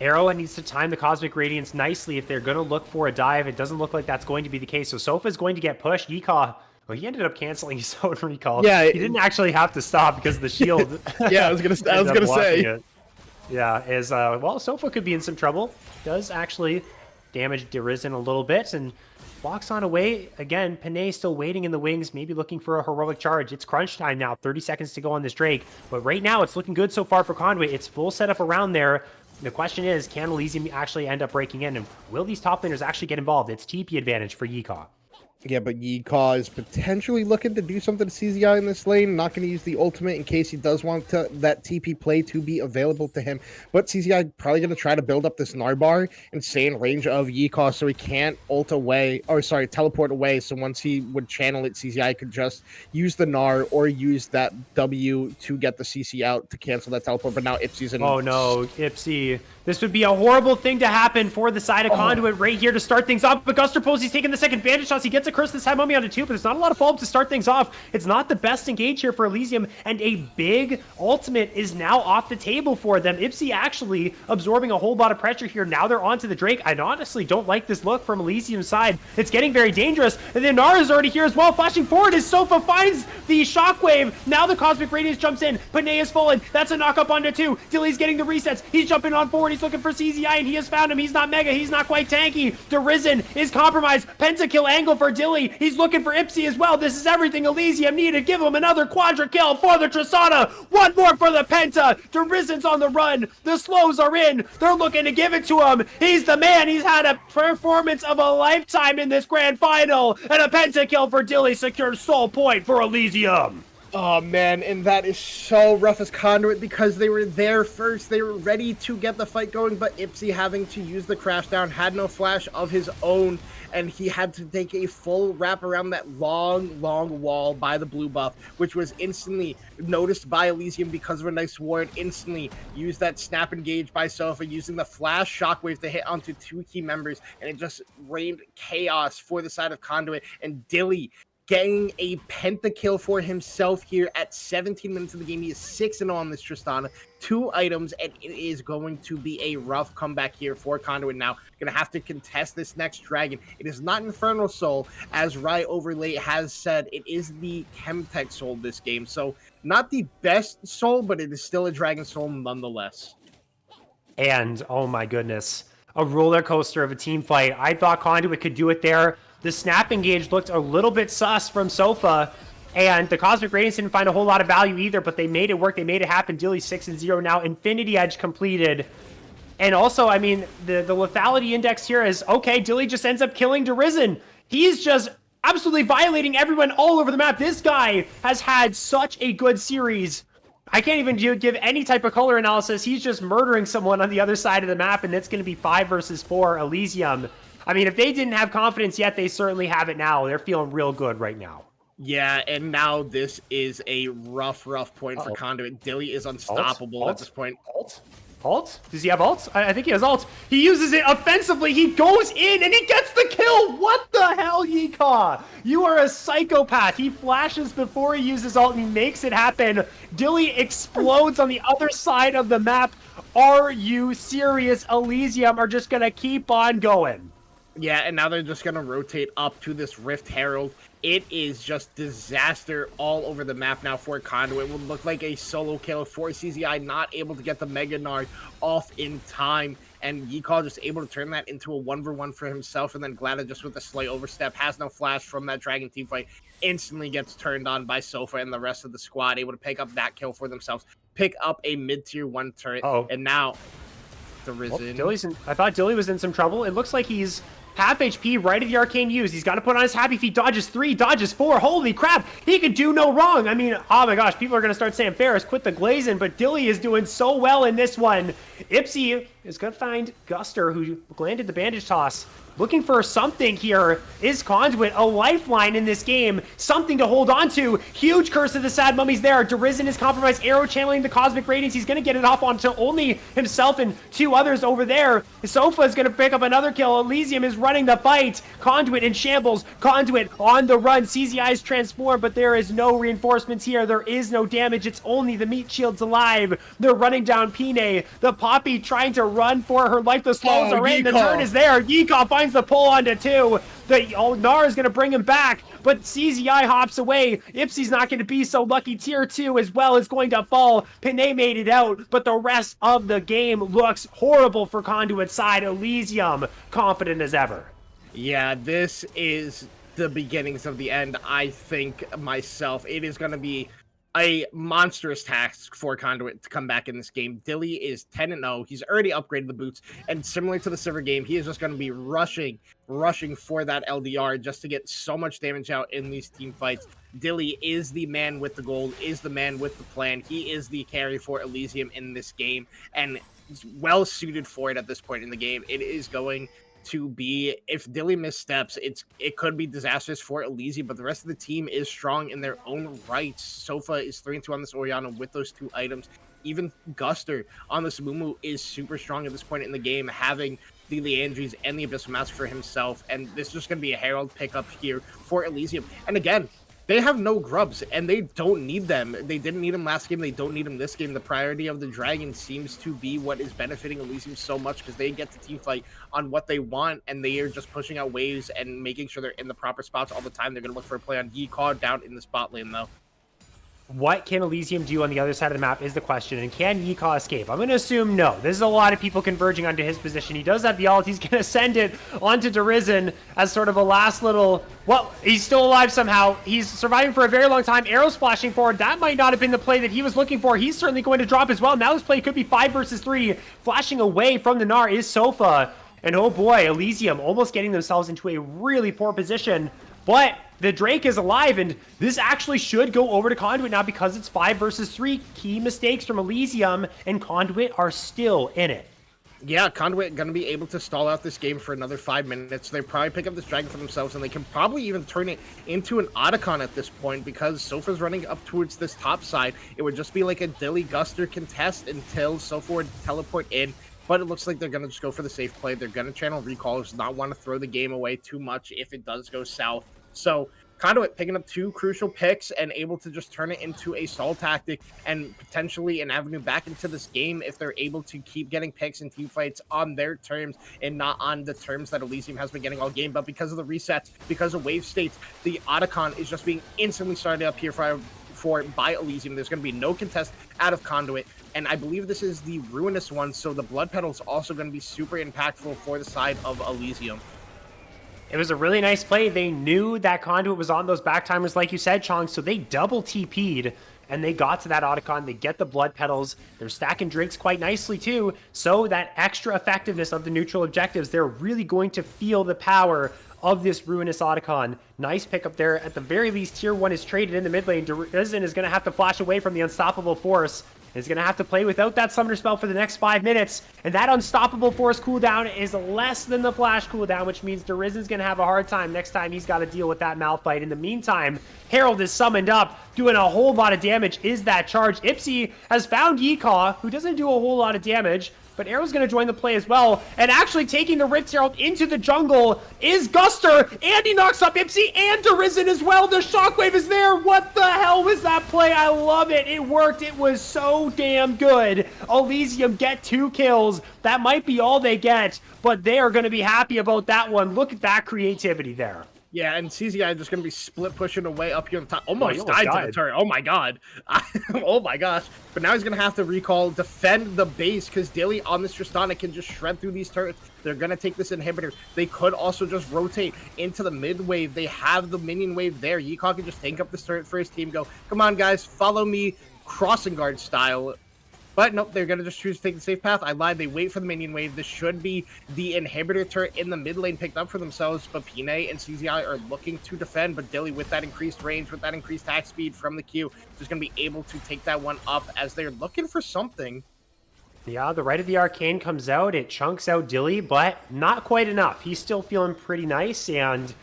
Arrow needs to time the Cosmic Radiance nicely if they're going to look for a dive. It doesn't look like that's going to be the case. So Sofa's going to get pushed. Yeecaw, well, he ended up canceling his own recall. Yeah, he didn't actually have to stop because of the shield. Yeah, I was gonna say. It. Yeah, well, Sofa could be in some trouble. Does actually damage Derisen a little bit and walks on away. Again, Panay still waiting in the wings, maybe looking for a heroic charge. It's crunch time now, 30 seconds to go on this Drake. But right now, it's looking good so far for Conduit. It's full setup around there. The question is, can Elysium actually end up breaking in? And will these top laners actually get involved? It's TP advantage for Yeecaw. Yeah, but Yeecaw is potentially looking to do something to CZI in this lane. Not going to use the ultimate in case he does want that TP play to be available to him. But CZI probably going to try to build up this Narbar and stay in range of Yeecaw so he can't teleport away. So once he would channel it, CZI could just use the Gnar or use that W to get the CC out to cancel that teleport. But now Ipsy's in. Oh no, Ipsy. This would be a horrible thing to happen for the side of Conduit right here to start things off. But Guster Posey's taking the second bandage shots. He gets a curse this time, only onto 2, but there's not a lot of follow-up to start things off. It's not the best engage here for Elysium, and a big ultimate is now off the table for them. Ipsy actually absorbing a whole lot of pressure here. Now they're onto the Drake. I honestly don't like this look from Elysium's side. It's getting very dangerous. And then Nara is already here as well. Flashing forward as Sofa finds the shockwave. Now the Cosmic Radiance jumps in. Panay is fallen. That's a knock up onto 2. Dilly's getting the resets. He's jumping on forward. He's looking for CZI, and he has found him. He's not mega. He's not quite tanky. Derisen is compromised. Pentakill angle for Dilly. He's looking for Ipsy as well. This is everything Elysium needed. Give him another quadra kill for the Tristana. One more for the Penta. Derisen's on the run. The slows are in. They're looking to give it to him. He's the man. He's had a performance of a lifetime in this grand final. And a pentakill for Dilly secures soul point for Elysium. Oh man, and that is so rough as Conduit because they were there first. They were ready to get the fight going, but Ipsy having to use the crash down, had no flash of his own, and he had to take a full wrap around that long wall by the blue buff, which was instantly noticed by Elysium because of a nice ward. Instantly used that snap engage by Sofa, using the flash shockwave to hit onto 2 key members, and it just rained chaos for the side of Conduit. And Dilly getting a pentakill for himself here at 17 minutes of the game. He is 6-0 on this Tristana, 2 items, and it is going to be a rough comeback here for Conduit now. Gonna have to contest this next dragon. It is not Infernal Soul, as Rye Overlay has said. It is the Chemtech Soul this game, so not the best soul, but it is still a dragon soul nonetheless. And, oh my goodness, a roller coaster of a team fight. I thought Conduit could do it there. The snap engage looked a little bit sus from Sofa, and the Cosmic Radiance didn't find a whole lot of value either, but they made it work. They made it happen. Dilly 6-0 now. Infinity Edge completed. And also, I mean, the lethality index here is, okay, Dilly just ends up killing Derisen. He's just absolutely violating everyone all over the map. This guy has had such a good series. I can't even give any type of color analysis. He's just murdering someone on the other side of the map, and it's going to be 5 versus 4 Elysium. I mean, if they didn't have confidence yet, they certainly have it now. They're feeling real good right now. Yeah, and now this is a rough point for Conduit. Dilly is unstoppable at this point. Ult? Does he have ult? I think he has ult. He uses it offensively. He goes in and he gets the kill. What the hell, Yeecaw? You are a psychopath. He flashes before he uses ult and he makes it happen. Dilly explodes on the other side of the map. Are you serious? Elysium are just going to keep on going. Yeah, and now they're just going to rotate up to this Rift Herald. It is just disaster all over the map now for Conduit. It would look like a solo kill for CZI, not able to get the Mega Nard off in time. And Yeecaw just able to turn that into a 1v1 for himself. And then Glada just with a slight overstep, has no flash from that Dragon team fight, instantly gets turned on by Sofa and the rest of the squad, able to pick up that kill for themselves, pick up a mid-tier 1 turret. And now Derisen. I thought Dilly was in some trouble. It looks like he's half HP right at the arcane use. He's got to put on his happy feet. Dodges 3, dodges 4. Holy crap, he could do no wrong. I mean, oh my gosh, people are going to start saying Ferris quit the glazing, but Dilly is doing so well in this one. Ipsy is going to find Guster, who landed the bandage toss. Looking for something here. Is Conduit a lifeline in this game? Something to hold on to. Huge Curse of the Sad Mummies there. Derizen is compromised. Arrow channeling the Cosmic Radiance. He's going to get it off onto only himself and 2 others over there. Sofa is going to pick up another kill. Elysium is running the fight. Conduit in shambles. Conduit on the run. CZI is transformed, but there is no reinforcements here. There is no damage. It's only the meat shields alive. They're running down Pine. The Poppy trying to run for her life. The slows are in. The turn is there. Yeekov finds the pull onto 2. The Gnar is going to bring him back, but CZI hops away. Ipsy's not going to be so lucky. Tier 2 as well is going to fall. Pinay made it out, but the rest of the game looks horrible for Conduit side. Elysium confident as ever. Yeah, this is the beginnings of the end, I think myself. It is going to be a monstrous task for Conduit to come back in this game. Dilly is 10-0. He's already upgraded the boots, and similar to the Silver game, he is just going to be rushing for that LDR just to get so much damage out in these team fights. Dilly is the man with the gold, is the man with the plan. He is the carry for Elysium in this game, and well suited for it at this point in the game. It is going to be, if Dilly missteps, it could be disastrous for Elysium, but the rest of the team is strong in their own rights. Sofa is 3-2 on this Orianna with those 2 items. Even Guster on this Mumu is super strong at this point in the game, having the Leandries and the Abyssal Mask for himself, and this is just going to be a Herald pickup here for Elysium. And again, they have no grubs, and they don't need them. They didn't need them last game. They don't need them this game. The priority of the Dragon seems to be what is benefiting Elysium so much, because they get to team fight on what they want, and they are just pushing out waves and making sure they're in the proper spots all the time. They're going to look for a play on Yeecaw down in the spot lane, though. What can Elysium do on the other side of the map is the question, and can Yeecaw escape? I'm going to assume no. This is a lot of people converging onto his position. He does have the ult. He's going to send it onto Derizen as sort of a last little... Well, he's still alive somehow. He's surviving for a very long time. Arrows flashing forward. That might not have been the play that he was looking for. He's certainly going to drop as well. Now this play could be 5 versus 3. Flashing away from the Gnar is Sofa. And oh boy, Elysium almost getting themselves into a really poor position. But the Drake is alive, and this actually should go over to Conduit now because it's 5 versus 3. Key mistakes from Elysium, and Conduit are still in it. Yeah, Conduit going to be able to stall out this game for another 5 minutes. They probably pick up this Dragon for themselves, and they can probably even turn it into an Otacon at this point, because Sofa's running up towards this top side. It would just be like a Dilly Guster contest until Sofa would teleport in. But it looks like they're going to just go for the safe play. They're going to channel recalls, not want to throw the game away too much if it does go south. So Conduit picking up 2 crucial picks and able to just turn it into a stall tactic and potentially an avenue back into this game if they're able to keep getting picks and team fights on their terms and not on the terms that Elysium has been getting all game. But because of the resets, because of wave states, the Otacon is just being instantly started up here by Elysium. There's going to be no contest out of Conduit, and I believe this is the Ruinous one, so the Blood Petal is also going to be super impactful for the side of Elysium. It was a really nice play. They knew that Conduit was on those backtimers, like you said, Chong, so they double TP'd, and they got to that Otacon. They get the Blood Petals. They're stacking drinks quite nicely, too, so that extra effectiveness of the neutral objectives, they're really going to feel the power of this Ruinous Otacon. Nice pickup there. At the very least, Tier 1 is traded in the mid lane. Derizen is going to have to flash away from the Unstoppable Force. Is going to have to play without that Summoner spell for the next 5 minutes. And that Unstoppable Force cooldown is less than the Flash cooldown, which means Derizen's going to have a hard time next time he's got to deal with that Malphite. In the meantime, Herald is summoned up, doing a whole lot of damage. Is that charge? Ipsy has found Yeecaw, who doesn't do a whole lot of damage, but Arrow's going to join the play as well. And actually taking the Rift Herald into the jungle is Guster, and he knocks up Ipsy and Derizen as well. The Shockwave is there. What the hell was that play? I love it. It worked. It was so damn good. Elysium get 2 kills. That might be all they get, but they are going to be happy about that one. Look at that creativity there. Yeah, and CZI just going to be split pushing away up here on top. Almost died to the turret. Oh my god. Oh my gosh. But now he's going to have to recall, defend the base, because Dilly on this Tristana can just shred through these turrets. They're going to take this inhibitor. They could also just rotate into the mid wave. They have the minion wave there. Yeecaw can just tank up this turret for his team. Go, come on guys, follow me, crossing guard style. But nope, they're going to just choose to take the safe path. I lied. They wait for the minion wave. This should be the inhibitor turret in the mid lane picked up for themselves. But Pine and CZI are looking to defend. But Dilly, with that increased range, with that increased attack speed from the Q, is going to be able to take that one up as they're looking for something. Yeah, the Rite of the Arcane comes out. It chunks out Dilly, but not quite enough. He's still feeling pretty nice, and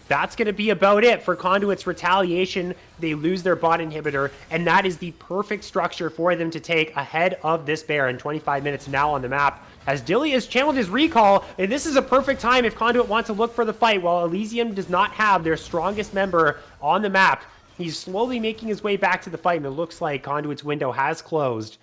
that's going to be about it for Conduit's retaliation. They lose their bot inhibitor, and that is the perfect structure for them to take ahead of this Baron. 25 minutes now on the map as Dilly has channeled his recall, and this is a perfect time if Conduit wants to look for the fight. While Elysium does not have their strongest member on the map, he's slowly making his way back to the fight, and it looks like Conduit's window has closed.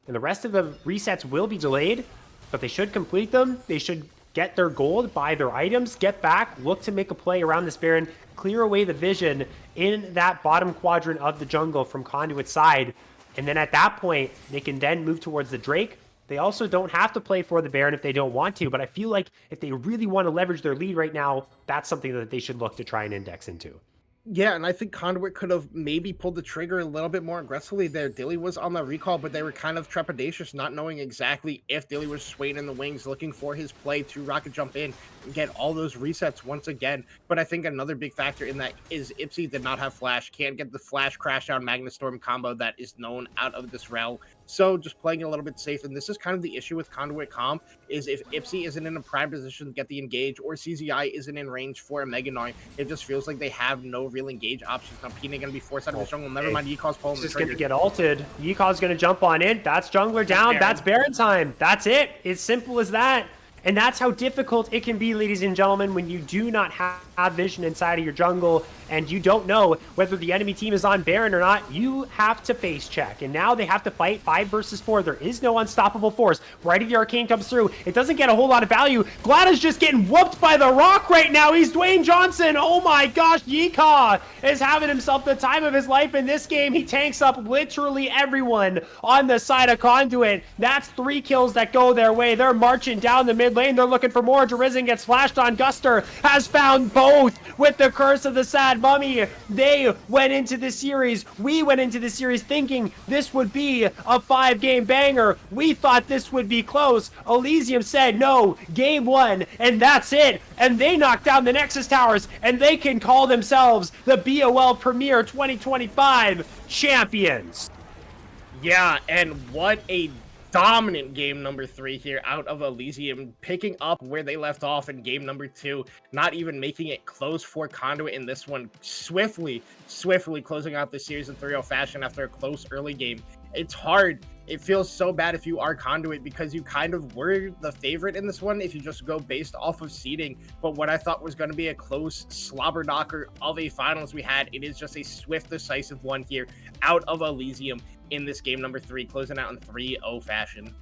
And the rest of the resets will be delayed, but they should complete them. They should get their gold, buy their items, get back, look to make a play around this Baron, clear away the vision in that bottom quadrant of the jungle from Conduit's side. And then at that point, they can then move towards the Drake. They also don't have to play for the Baron if they don't want to, but I feel like if they really want to leverage their lead right now, that's something that they should look to try and index into. Yeah, and I think Conduit could have maybe pulled the trigger a little bit more aggressively there. Dilly was on the recall, but they were kind of trepidatious, not knowing exactly if Dilly was swaying in the wings, looking for his play to rocket jump in and get all those resets once again. But I think another big factor in that is Ipsy did not have flash, can't get the flash crash down Magnastorm combo that is known out of this realm. So just playing it a little bit safe, and this is kind of the issue with Conduit comp, is if Ipsy isn't in a prime position to get the engage, or CZI isn't in range for a Mega Gnar, it just feels like they have no real engage options. Now Pina going to be forced out of the jungle. Never mind, Yikaw's pulling the Just going trigger. to get ulted. Yikaw's going to jump on in. That's jungler down. That's Baron time. That's it. It's simple as that. And that's how difficult it can be, ladies and gentlemen, when you do not have vision inside of your jungle and you don't know whether the enemy team is on Baron or not. You have to face check. And now they have to fight 5 versus 4. There is no unstoppable force. Rite of the Arcane comes through. It doesn't get a whole lot of value. Glada's just getting whooped by the Rock right now. He's Dwayne Johnson. Oh my gosh, Yikaw is having himself the time of his life in this game. He tanks up literally everyone on the side of Conduit. That's 3 kills that go their way. They're marching down the mid lane. They're looking for more. Derizen gets flashed on. Guster has found both with the Curse of the Sad Mummy. They went into this series. We went into this series thinking this would be a 5-game banger. We thought this would be close. Elysium said no, game 1, and that's it. And they knocked down the Nexus Towers, and they can call themselves the BOL Premier 2025 champions. Yeah, and what a dominant game number 3 here out of Elysium, picking up where they left off in game number 2, not even making it close for Conduit in this one, swiftly closing out the series in 3-0 fashion after a close early game. It's hard. It feels so bad if you are Conduit because you kind of were the favorite in this one if you just go based off of seeding. But what I thought was going to be a close slobber knocker of a finals we had, it is just a swift, decisive one here out of Elysium in this game number 3, closing out in 3-0 fashion.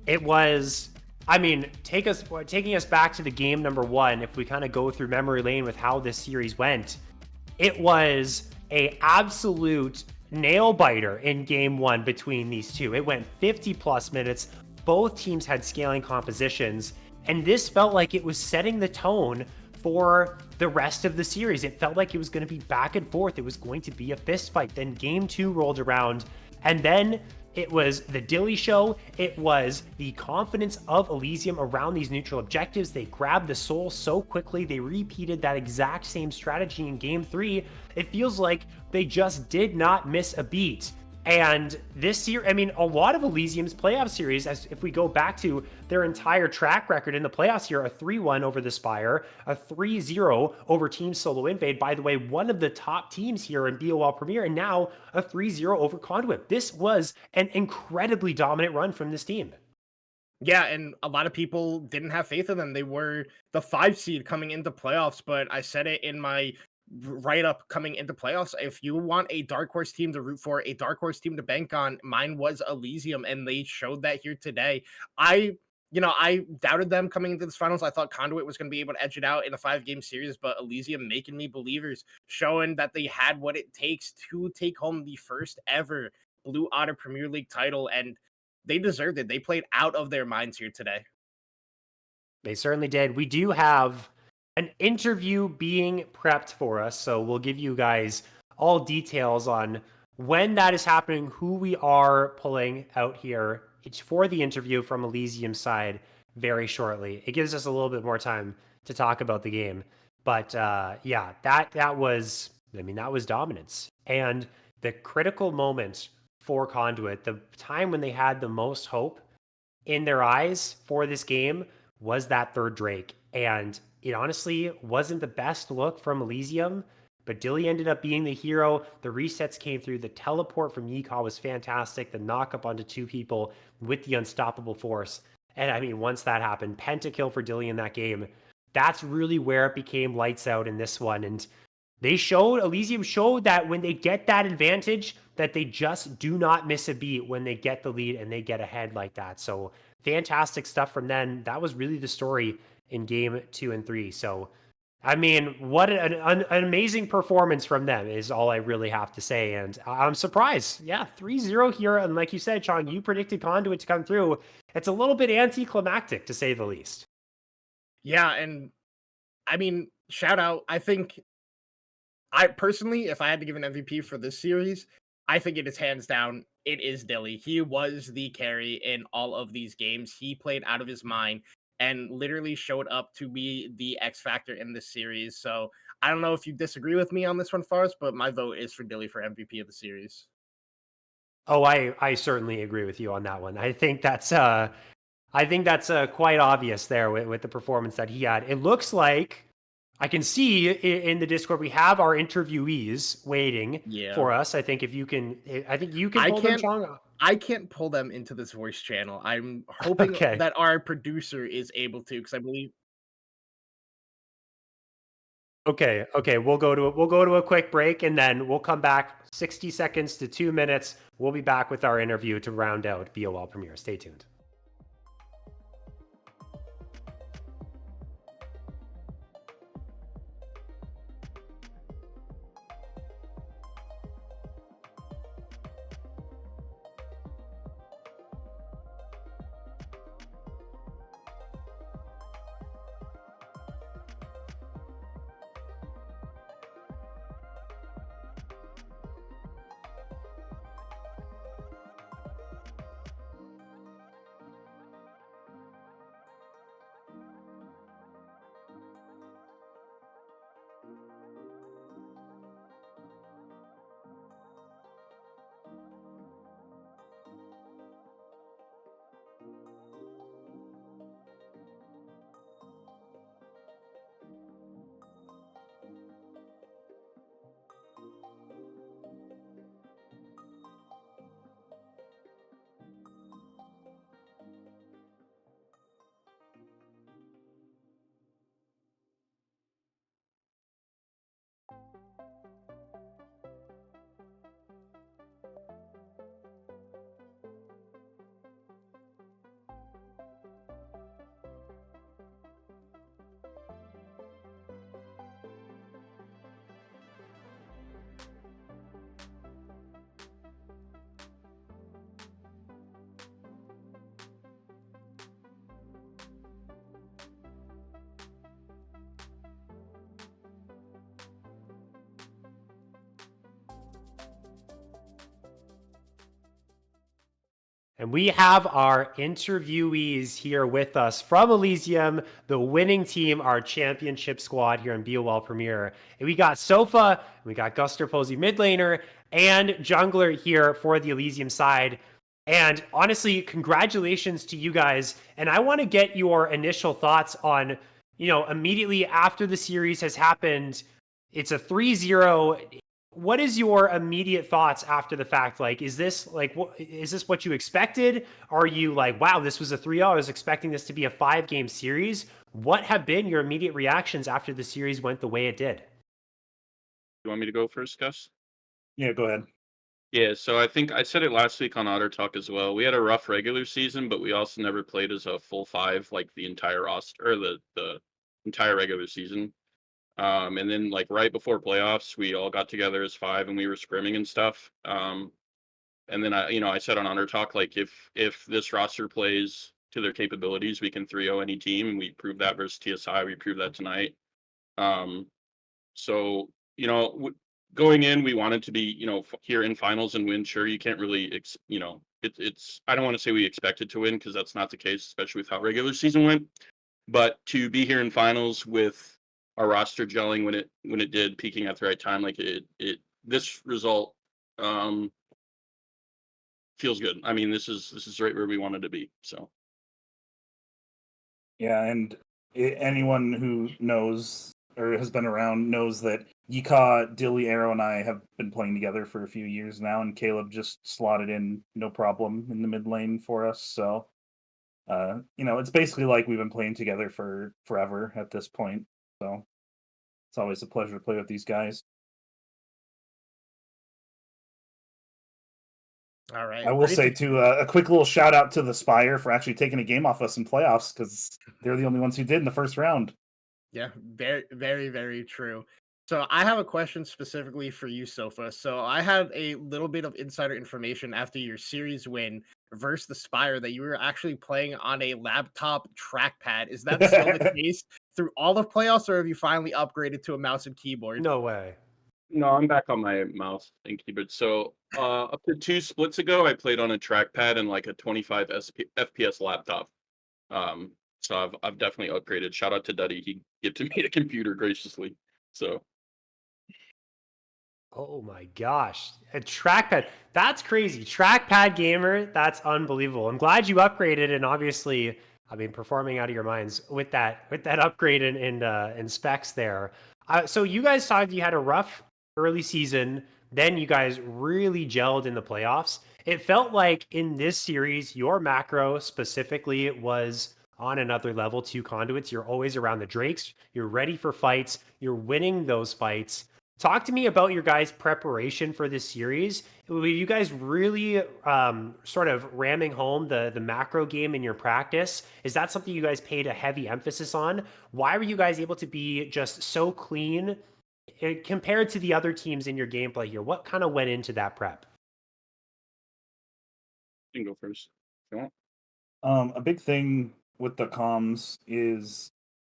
It was, I mean, taking us back to the game number 1, if we kind of go through memory lane with how this series went, it was a absolute nail biter in game 1 between these two. It went 50 plus minutes. Both teams had scaling compositions, and this felt like it was setting the tone for the rest of the series. It felt like it was going to be back and forth. It was going to be a fist fight. Then game 2 rolled around, and then it was the Dilly show. It was the confidence of Elysium around these neutral objectives. They grabbed the soul so quickly. They repeated that exact same strategy in game 3. It feels like they just did not miss a beat. And this year, I mean, a lot of Elysium's playoff series, as if we go back to their entire track record in the playoffs here, a 3-1 over the Spire, a 3-0 over Team Solo Invade. By the way, one of the top teams here in BOL Premier, and now a 3-0 over Conduit. This was an incredibly dominant run from this team. Yeah, and a lot of people didn't have faith in them. They were the 5 seed coming into playoffs, but I said it in my write-up coming into playoffs. If you want a dark horse team to root for, a dark horse team to bank on, mine was Elysium, and they showed that here today. I doubted them coming into this finals. I thought Conduit was going to be able to edge it out in a 5-game series, but Elysium making me believers, showing that they had what it takes to take home the first ever Blue Otter Premier League title, and they deserved it. They played out of their minds here today. They certainly did. We do have an interview being prepped for us, so we'll give you guys all details on when that is happening, who we are pulling out here for the interview from Elysium side very shortly. It gives us a little bit more time to talk about the game. But yeah, that was, I mean, that was dominance. And the critical moment for Conduit, the time when they had the most hope in their eyes for this game, was that third Drake. And it honestly wasn't the best look from Elysium, but Dilly ended up being the hero. The resets came through. The teleport from Yeehaw was fantastic. The knock up onto two people with the unstoppable force. And I mean, once that happened, pentakill for Dilly in that game. That's really where it became lights out in this one. And Elysium showed that when they get that advantage, that they just do not miss a beat when they get the lead and they get ahead like that. So fantastic stuff from them. That was really the story in game 2 and 3. So, I mean, what an amazing performance from them is all I really have to say. And I'm surprised. Yeah, 3-0 here. And like you said, Chong, you predicted Conduit to come through. It's a little bit anticlimactic, to say the least. Yeah, and I mean, shout out. I think I personally, if I had to give an MVP for this series, I think it is hands down. It is Dilly. He was the carry in all of these games. He played out of his mind and literally showed up to be the X factor in this series. So I don't know if you disagree with me on this one, Forrest, but my vote is for Dilly for MVP of the series. Oh, I certainly agree with you on that one. I think that's quite obvious there with the performance that he had. It looks like I can see in the Discord we have our interviewees waiting for us. I think if you can, I think you can pull them, Chong. I can't pull them into this voice channel. I'm hoping Okay. that our producer is able to, because I believe. Okay, we'll go to a quick break and then we'll come back 60 seconds to 2 minutes. We'll be back with our interview to round out BOL Premiere. Stay tuned. And we have our interviewees here with us from Elysium, the winning team, our championship squad here in BOL Premiere. And we got Sofa, we got Guster Posey mid laner, and Jungler here for the Elysium side. And honestly, congratulations to you guys. And I want to get your initial thoughts on, immediately after the series has happened, it's a 3-0. What is your immediate thoughts after the fact? Like, is this what you expected? Are you like, wow, this was a 3-0. I was expecting this to be a 5-game series. What have been your immediate reactions after the series went the way it did? You want me to go first, Gus? Yeah, go ahead. Yeah, so I think I said it last week on Otter Talk as well. We had a rough regular season, but we also never played as a full 5 like the entire roster or the entire regular season. And then like right before playoffs, we all got together as 5 and we were scrimming and stuff. And then I said on Under Talk, like if this roster plays to their capabilities, we can 3-0 any team, and we proved that versus TSI. We proved that tonight. So going in, we wanted to be, here in finals and win. Sure, you can't really, it's. I don't want to say we expected to win because that's not the case, especially with how regular season went. But to be here in finals with our roster gelling when it did, peaking at the right time, like this result feels good. I mean, this is right where we wanted to be. So Yeah, and anyone who knows or has been around knows that Yika, Dilly, Arrow, and I have been playing together for a few years now, and Caleb just slotted in no problem in the mid lane for us. So, it's basically like we've been playing together for forever at this point. So, it's always a pleasure to play with these guys. All right. I will ready say to- too, a quick little shout out to the Spire for actually taking a game off us in playoffs because they're the only ones who did in the first round. Yeah, very, very, very true. So I have a question specifically for you, Sofa. So I have a little bit of insider information after your series win versus the Spire that you were actually playing on a laptop trackpad. Is that still the case through all of playoffs, or have you finally upgraded to a mouse and keyboard? No way. no, I'm back on my mouse and keyboard. So up to 2 splits ago, I played on a trackpad and like a 25 FPS laptop. So I've definitely upgraded. Shout out to Duddy, he gifted me a computer graciously. So Oh my gosh. A trackpad. That's crazy. Trackpad gamer. That's unbelievable. I'm glad you upgraded, and obviously, I mean, performing out of your minds with that upgrade in specs there. So you guys saw you had a rough early season, then you guys really gelled in the playoffs. It felt like in this series, your macro specifically was on another level. 2 conduits. You're always around the Drakes. You're ready for fights. You're winning those fights. Talk to me about your guys' preparation for this series. Were you guys really sort of ramming home the macro game in your practice? Is that something you guys paid a heavy emphasis on? Why were you guys able to be just so clean compared to the other teams in your gameplay here? What kind of went into that prep? you can go first if you want. A big thing with the comms is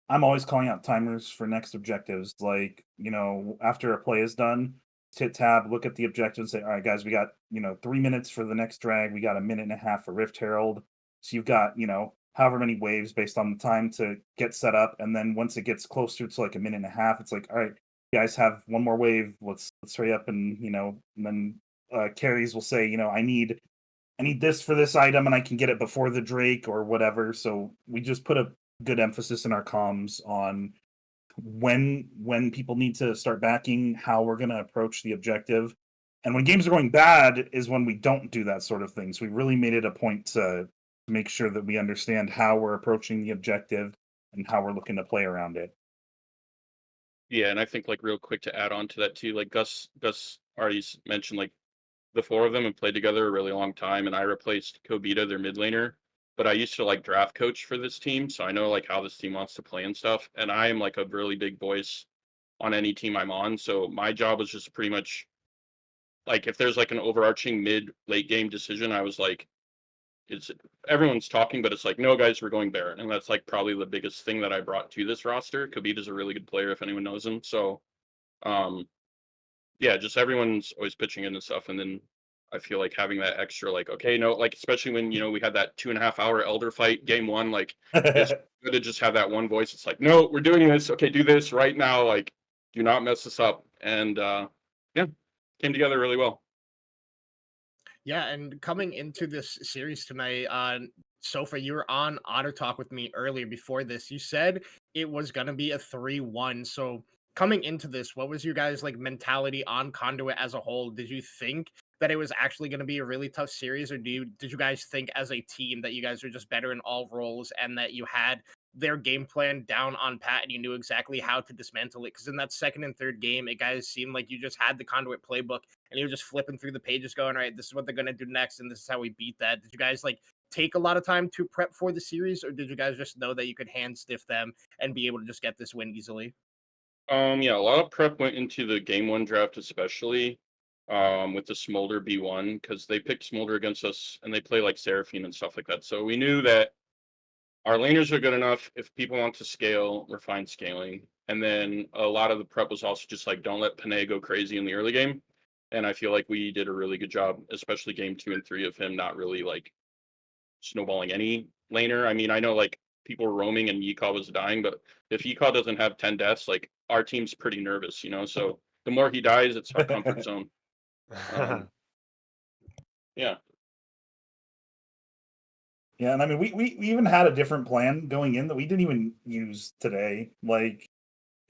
I'm always calling out timers for next objectives. Like, after a play is done, hit tab, look at the objective and say, all right, guys, we got, 3 minutes for the next drag. We got a minute and a half for Rift Herald. So you've got, however many waves based on the time to get set up. And then once it gets closer to like a minute and a half, it's like, all right, you guys have one more wave. Let's hurry up and, and then carries will say, I need this for this item and I can get it before the Drake or whatever. So we just put a good emphasis in our comms on when people need to start backing, how we're going to approach the objective. And when games are going bad is when we don't do that sort of thing. So we really made it a point to make sure that we understand how we're approaching the objective and how we're looking to play around it. Yeah, and I think like real quick to add on to that too, like Gus already mentioned, like the 4 of them have played together a really long time, and I replaced Kobita, their mid laner. But I used to like draft coach for this team, so I know like how this team wants to play and stuff. And I am like a really big voice on any team I'm on. So my job was just pretty much like if there's like an overarching mid late game decision, I was like, it's everyone's talking, but it's like, no guys, we're going Baron. And that's like probably the biggest thing that I brought to this roster. Kobita's a really good player if anyone knows him. So yeah, just everyone's always pitching in and stuff. And then I feel like having that extra, like, okay, no, like, especially when, we had that 2.5 hour elder fight game 1, like, it's good to just have that one voice. It's like, no, we're doing this. Okay, do this right now. Like, do not mess this up. And yeah, came together really well. Yeah, and coming into this series tonight, Sofa, you were on Otter Talk with me earlier before this. You said it was gonna be a 3-1. So coming into this, what was your guys' like mentality on Conduit as a whole? Did you think that it was actually gonna be a really tough series, or did you guys think as a team that you guys were just better in all roles and that you had their game plan down on pat and you knew exactly how to dismantle it? Because in that second and third game, it guys seemed like you just had the Conduit playbook and you were just flipping through the pages going, all right, this is what they're going to do next, and this is how we beat that. Did you guys like take a lot of time to prep for the series, or did you guys just know that you could hand stiff them and be able to just get this win easily? Yeah, a lot of prep went into the game 1 draft, especially with the Smolder B1, because they picked Smolder against us and they play like Seraphine and stuff like that. So we knew that our laners are good enough. If people want to scale, we're fine scaling. And then a lot of the prep was also just like, don't let Panay go crazy in the early game. And I feel like we did a really good job, especially game 2 and 3 of him not really like snowballing any laner. I mean, I know like people were roaming and Yika was dying, but if Yika doesn't have 10 deaths, like our team's pretty nervous, you know? So the more he dies, it's our comfort zone. Yeah. Yeah, and I mean, we even had a different plan going in that we didn't even use today. Like,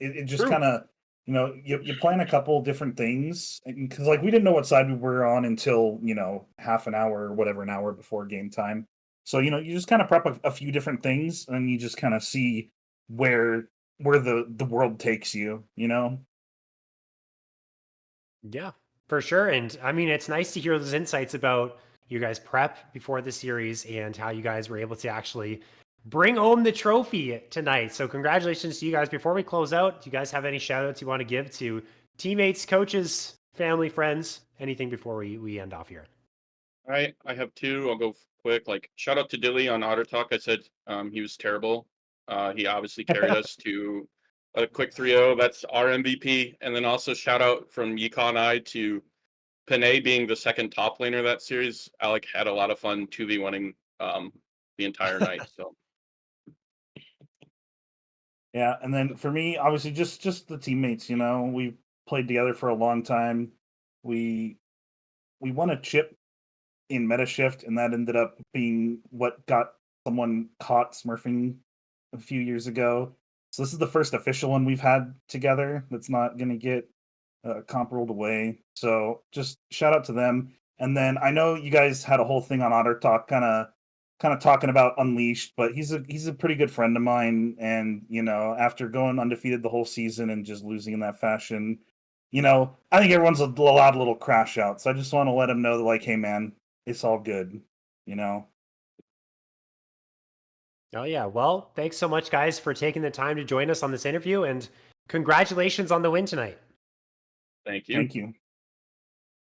it just True. kind of, you know, you plan a couple different things because like we didn't know what side we were on until, you know, half an hour or whatever, an hour before game time. So, you know, you just kind of prep a few different things and you just kind of see where the world takes you, you know? Yeah, for sure. And I mean, it's nice to hear those insights about you guys prep before the series and how you guys were able to actually bring home the trophy tonight. So congratulations to you guys. Before we close out, do you guys have any shout outs you want to give to teammates, coaches, family, friends, anything before we end off here? All right, I have 2. I'll go quick. Like, shout out to Dilly on Otter Talk. I said he was terrible. He obviously carried us to a quick 3-0. That's our MVP. And then also shout out from Yika and I to Panay being the second top laner of that series. Alec had a lot of fun 2v1ing the entire night. So Yeah, and then for me, obviously, just the teammates. You know, we played together for a long time. We won a chip in meta shift, and that ended up being what got someone caught smurfing a few years ago. So this is the first official one we've had together that's not going to get comp rolled away. So just shout out to them. And then I know you guys had a whole thing on Otter Talk, kind of talking about Unleashed, but he's a pretty good friend of mine. And you know, after going undefeated the whole season and just losing in that fashion, you know, I think everyone's allowed a little crash out. So I just want to let him know that, like, hey man, it's all good, you know. Oh, yeah. Well, thanks so much, guys, for taking the time to join us on this interview. And congratulations on the win tonight. thank you. Thank you.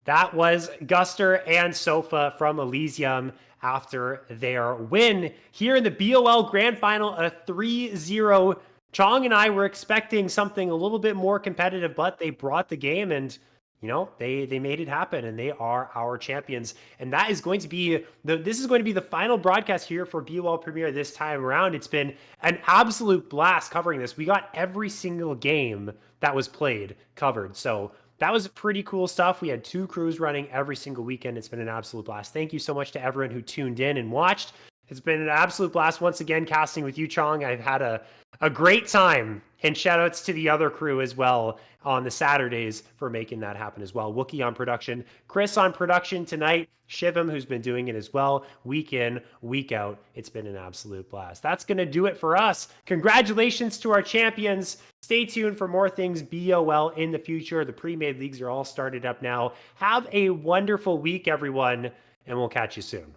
That was Guster and Sofa from Elysium after their win here in the BOL Grand Final, a 3-0. Chong and I were expecting something a little bit more competitive, but they brought the game and, you know, they made it happen, and they are our champions. And that is going to be this is going to be the final broadcast here for BOL Premier this time around. It's been an absolute blast covering this. We got every single game that was played covered. So that was pretty cool stuff. We had 2 crews running every single weekend. It's been an absolute blast. Thank you so much to everyone who tuned in and watched. It's been an absolute blast once again casting with you, Chong. I've had a great time. And shout outs to the other crew as well on the Saturdays for making that happen as well. Wookie on production, Chris on production tonight, Shivam, who's been doing it as well, week in, week out. It's been an absolute blast. That's going to do it for us. Congratulations to our champions. Stay tuned for more things BOL in the future. The pre-made leagues are all started up now. Have a wonderful week, everyone, and we'll catch you soon.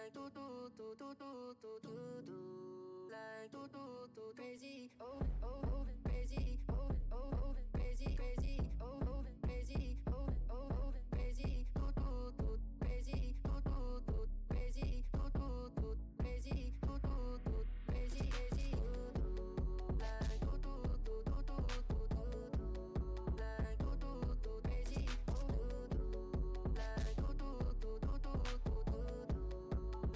like do do do do do do do do like do do do crazy oh oh oh crazy oh oh oh crazy crazy oh oh crazy oh oh oh crazy do do do crazy do do do crazy do do do crazy do do do crazy crazy do do like do do do do do do do do like do do do crazy oh do do like do do do do do do do do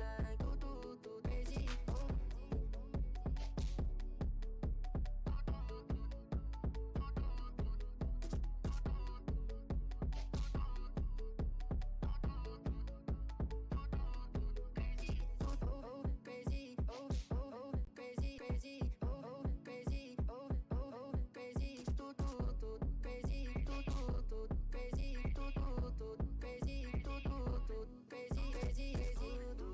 like do do do crazy oh crazy oh oh crazy crazy oh crazy oh oh crazy do do do crazy do do do crazy do do do crazy do do do crazy crazy crazy do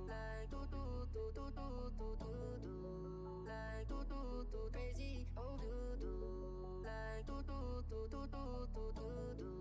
like do do do do do do do do like do do do crazy oh do do like do do do do do do do